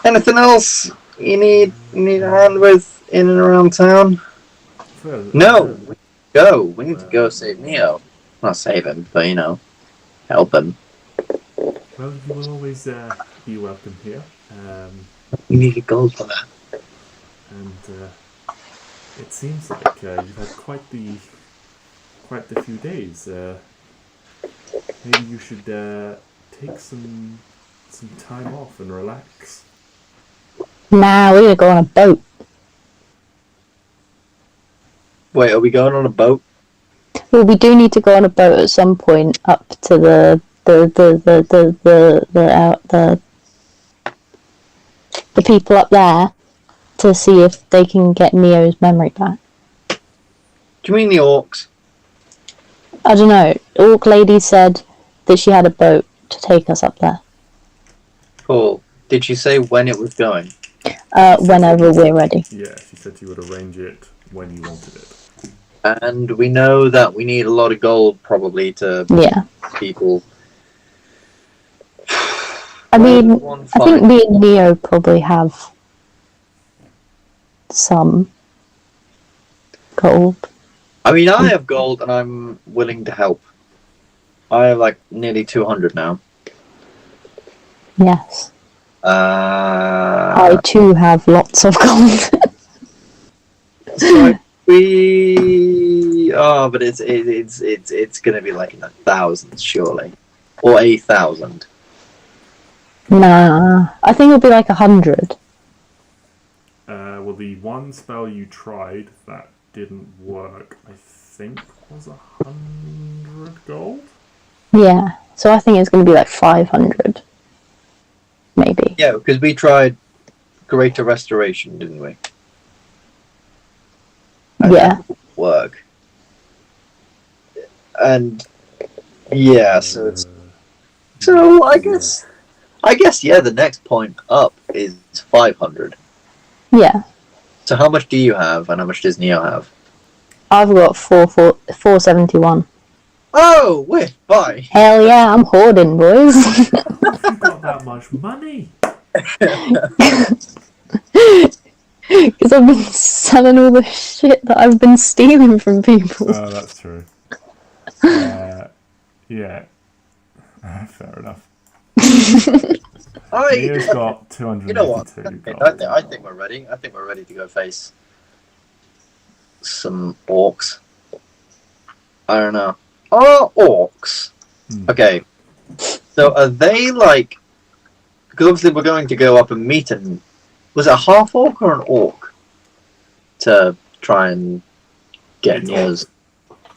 S1: Anything else you need a hand with in and around town? No. We need to go save Neo. Not save him, but help him.
S2: Well, you will always be welcome here.
S1: We need a gold for that.
S2: And it seems like you've had quite the few days. Maybe you should take some time off and relax.
S3: Nah, we're gonna go on a boat.
S1: Wait, are we going on a boat?
S3: Well, we do need to go on a boat at some point up to the people up there to see if they can get Neo's memory back.
S1: Do you mean the orcs?
S3: I don't know. Orc lady said that she had a boat to take us up there.
S1: Cool. Did she say when it was going?
S3: Whenever we're ready.
S2: Yeah, she said she would arrange it when you wanted it.
S1: And we know that we need a lot of gold probably to people.
S3: I mean, I think me and Neo probably have some gold.
S1: I mean, I have gold and I'm willing to help. I have like nearly 200 now.
S3: Yes. I too have lots of gold.
S1: So but it's gonna be like in the thousands surely, or 1,000.
S3: Nah, I think it'll be like 100.
S2: Well, the one spell you tried that didn't work, I think, was 100 gold.
S3: Yeah, so I think it's going to be like 500. Maybe.
S1: Yeah, because we tried Greater Restoration, didn't we? And
S3: Yeah.
S1: that didn't work. And yeah, so it's I guess yeah, the next point up is 500.
S3: Yeah.
S1: So how much do you have, and how much does Neo have?
S3: I've got 471.
S1: Oh, wait, bye.
S3: Hell yeah, I'm hoarding, boys.
S2: You've got that much money.
S3: Because I've been selling all the shit that I've been stealing from people.
S2: Oh, that's true. Yeah. Fair enough. Neo's got 252
S1: You know what?
S2: gold.
S1: I think we're ready. I think we're ready to go face some orcs. I don't know. Are orcs? Okay. So are they like? Because obviously we're going to go up and meet him. Was it a half orc or an orc? To try and get Neo's.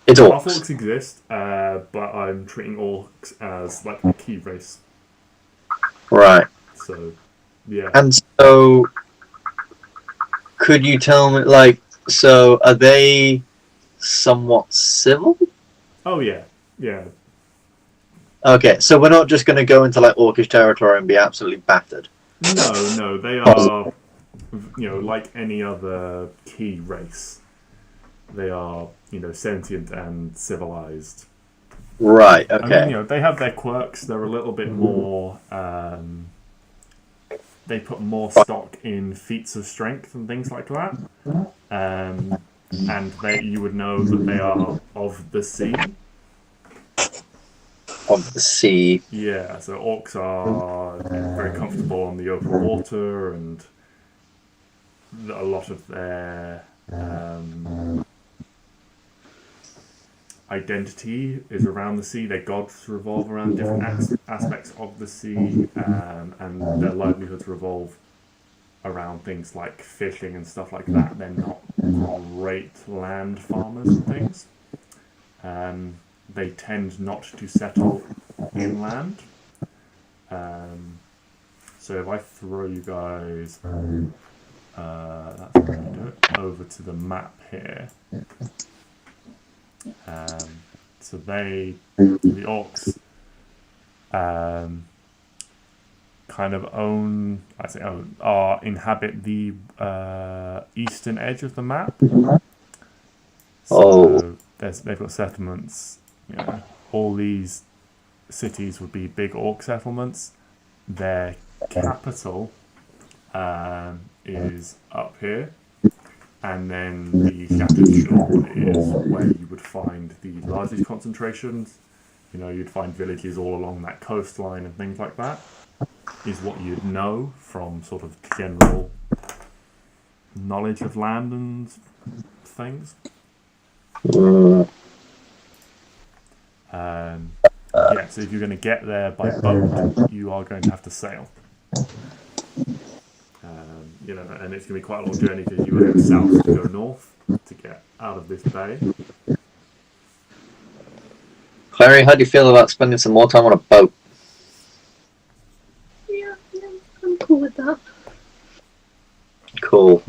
S1: It's orcs.
S2: Half orcs exist, but I'm treating orcs as like a key race.
S1: Right.
S2: So, yeah.
S1: And so, could you tell me, like, so are they somewhat civil?
S2: Oh yeah.
S1: Okay, so we're not just going to go into like orcish territory and be absolutely battered.
S2: No, they are, like any other key race. They are, sentient and civilized.
S1: Right. Okay.
S2: I mean, they have their quirks. They're a little bit more. They put more stock in feats of strength and things like that. And you would know that they are of the sea.
S1: Of the sea.
S2: Yeah, so orcs are very comfortable on the open water, and a lot of their identity is around the sea. Their gods revolve around different aspects of the sea, and their livelihoods revolve around things like fishing and stuff like that. They're not great land farmers and things. They tend not to settle inland. So if I throw you guys that's how you do it, over to the map here. So the orcs kind of inhabit the eastern edge of the map. So they've got settlements. All these cities would be big orc settlements. Their capital is up here. And then the Shattered Shore is where you would find the largest concentrations. You'd find villages all along that coastline and things like that. Is what you'd know from sort of general knowledge of land and things. So if you're going to get there by boat, you are going to have to sail. And it's going to be quite a long journey because you will go south to go north to get out of this bay.
S1: Clary, how do you feel about spending some more time on a boat?
S4: Yeah, I'm cool with that.
S1: Cool.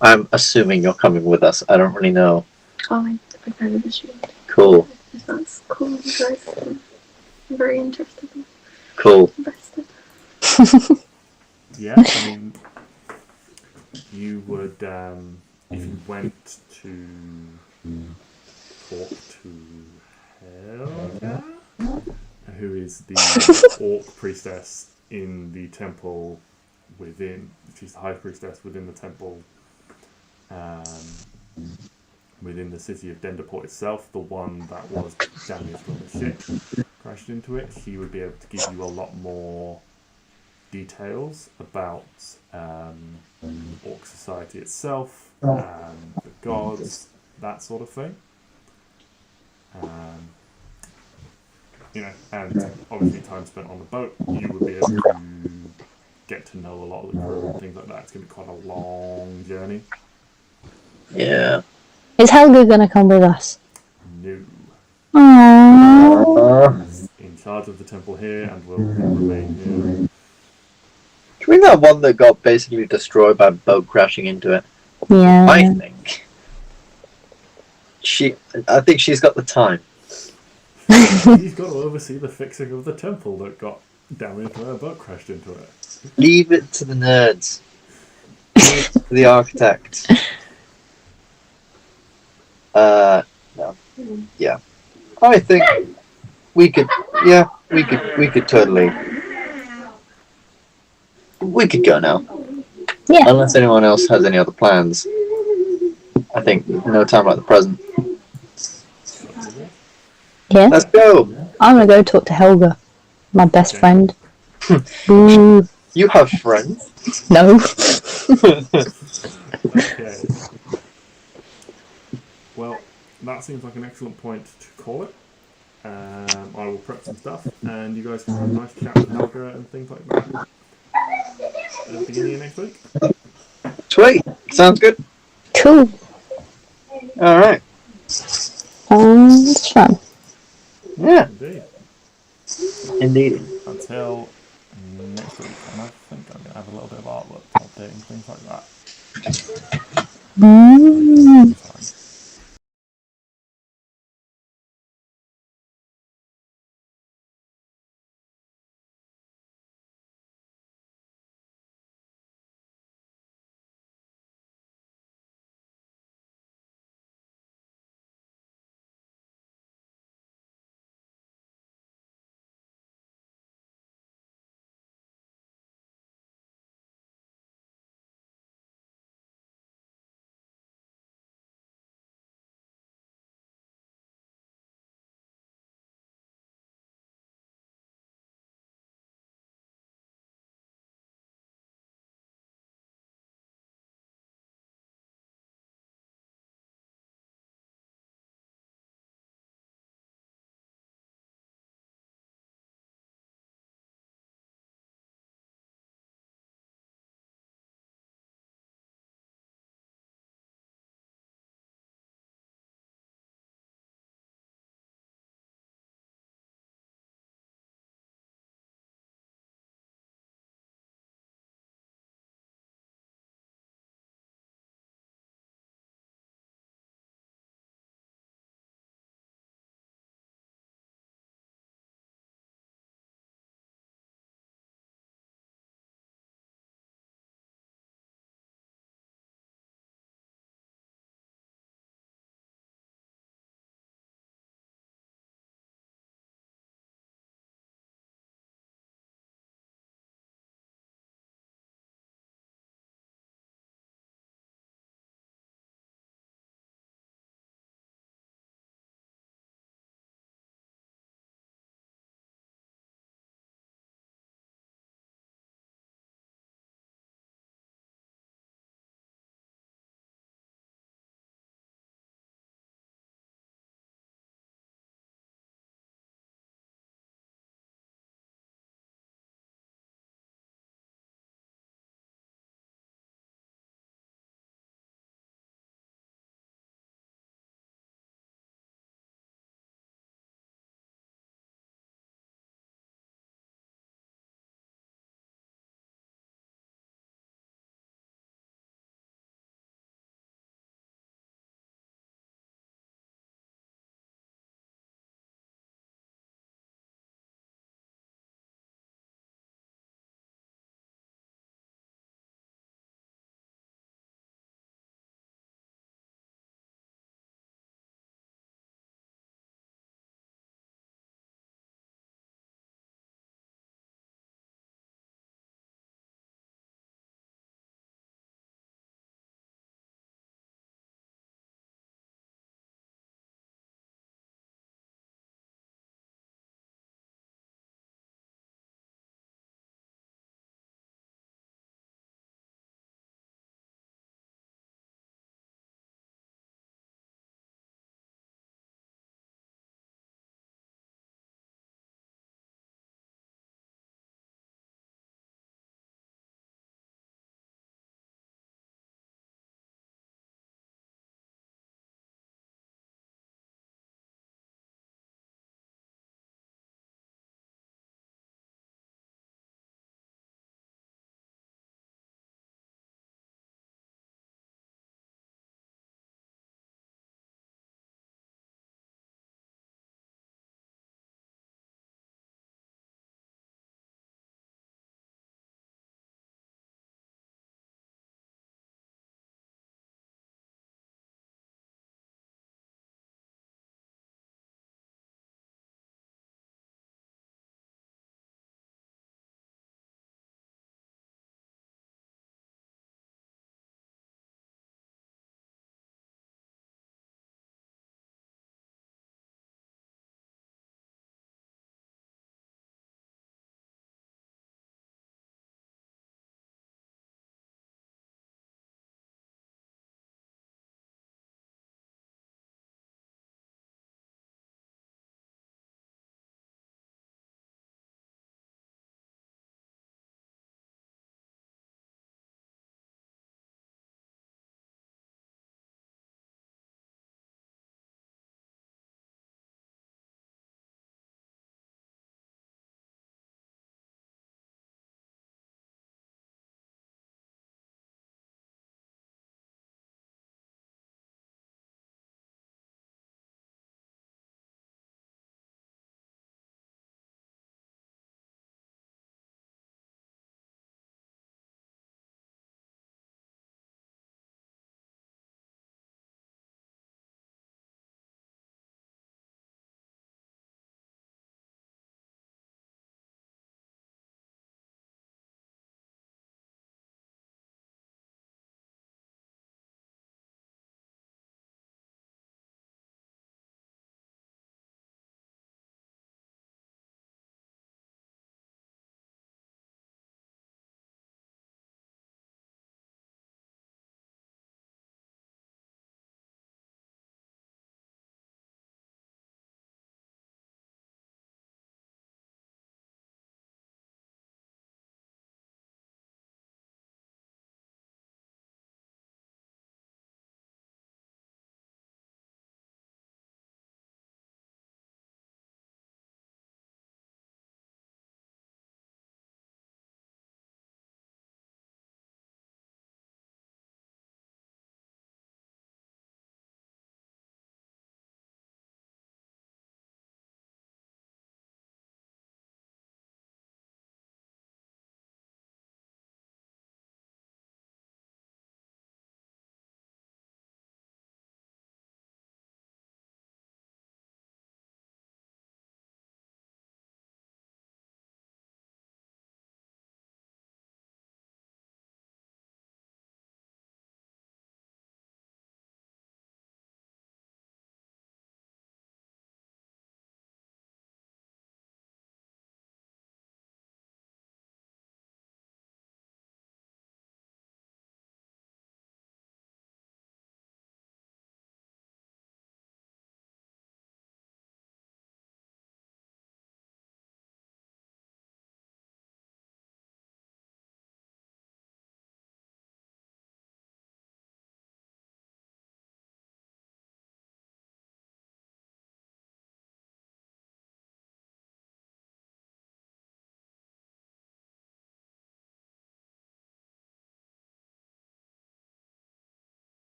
S1: I'm assuming you're coming with us. I don't really know.
S4: Oh, I kind of assumed.
S1: Cool.
S4: If that's cool with you guys, I'm very interested in
S1: Cool.
S4: invested.
S2: Yeah, I mean, you would, if you went to talk to Helga, who is the orc priestess in the temple within, she's the high priestess within the temple, within the city of Denderport itself, the one that was damaged when the ship crashed into it. She would be able to give you a lot more details about orc society itself, the gods, that sort of thing. and obviously time spent on the boat, you would be able to get to know a lot of the crew and things like that. It's going to be quite a long journey.
S1: Yeah.
S3: Is Helga gonna come with us?
S2: No.
S3: Aww.
S2: He's in charge of the temple here and will remain here.
S1: Do you mean that one that got basically destroyed by a boat crashing into it?
S3: Yeah.
S1: I think she's got the time.
S2: He's got to oversee the fixing of the temple that got damaged when a boat crashed into it.
S1: Leave it to the nerds. Leave it to the architect. No. Yeah. I think we could totally. We could go now.
S3: Yeah.
S1: Unless anyone else has any other plans. I think no time like the present.
S3: Yeah.
S1: Let's go!
S3: I'm gonna go talk to Helga, my best
S2: Okay.
S3: friend. Ooh,
S1: You have friends?
S3: no.
S2: Okay. Well, that seems like an excellent point to call it. I will prep some stuff, and you guys can have a nice chat with Helga and things like that at the beginning of next week.
S1: Sweet! Sounds good.
S3: Cool.
S1: Alright.
S3: It's fun.
S1: Yeah,
S2: Indeed.
S1: indeed.
S2: Until next week, and I think I'm going to have a little bit of artwork updating, things like that.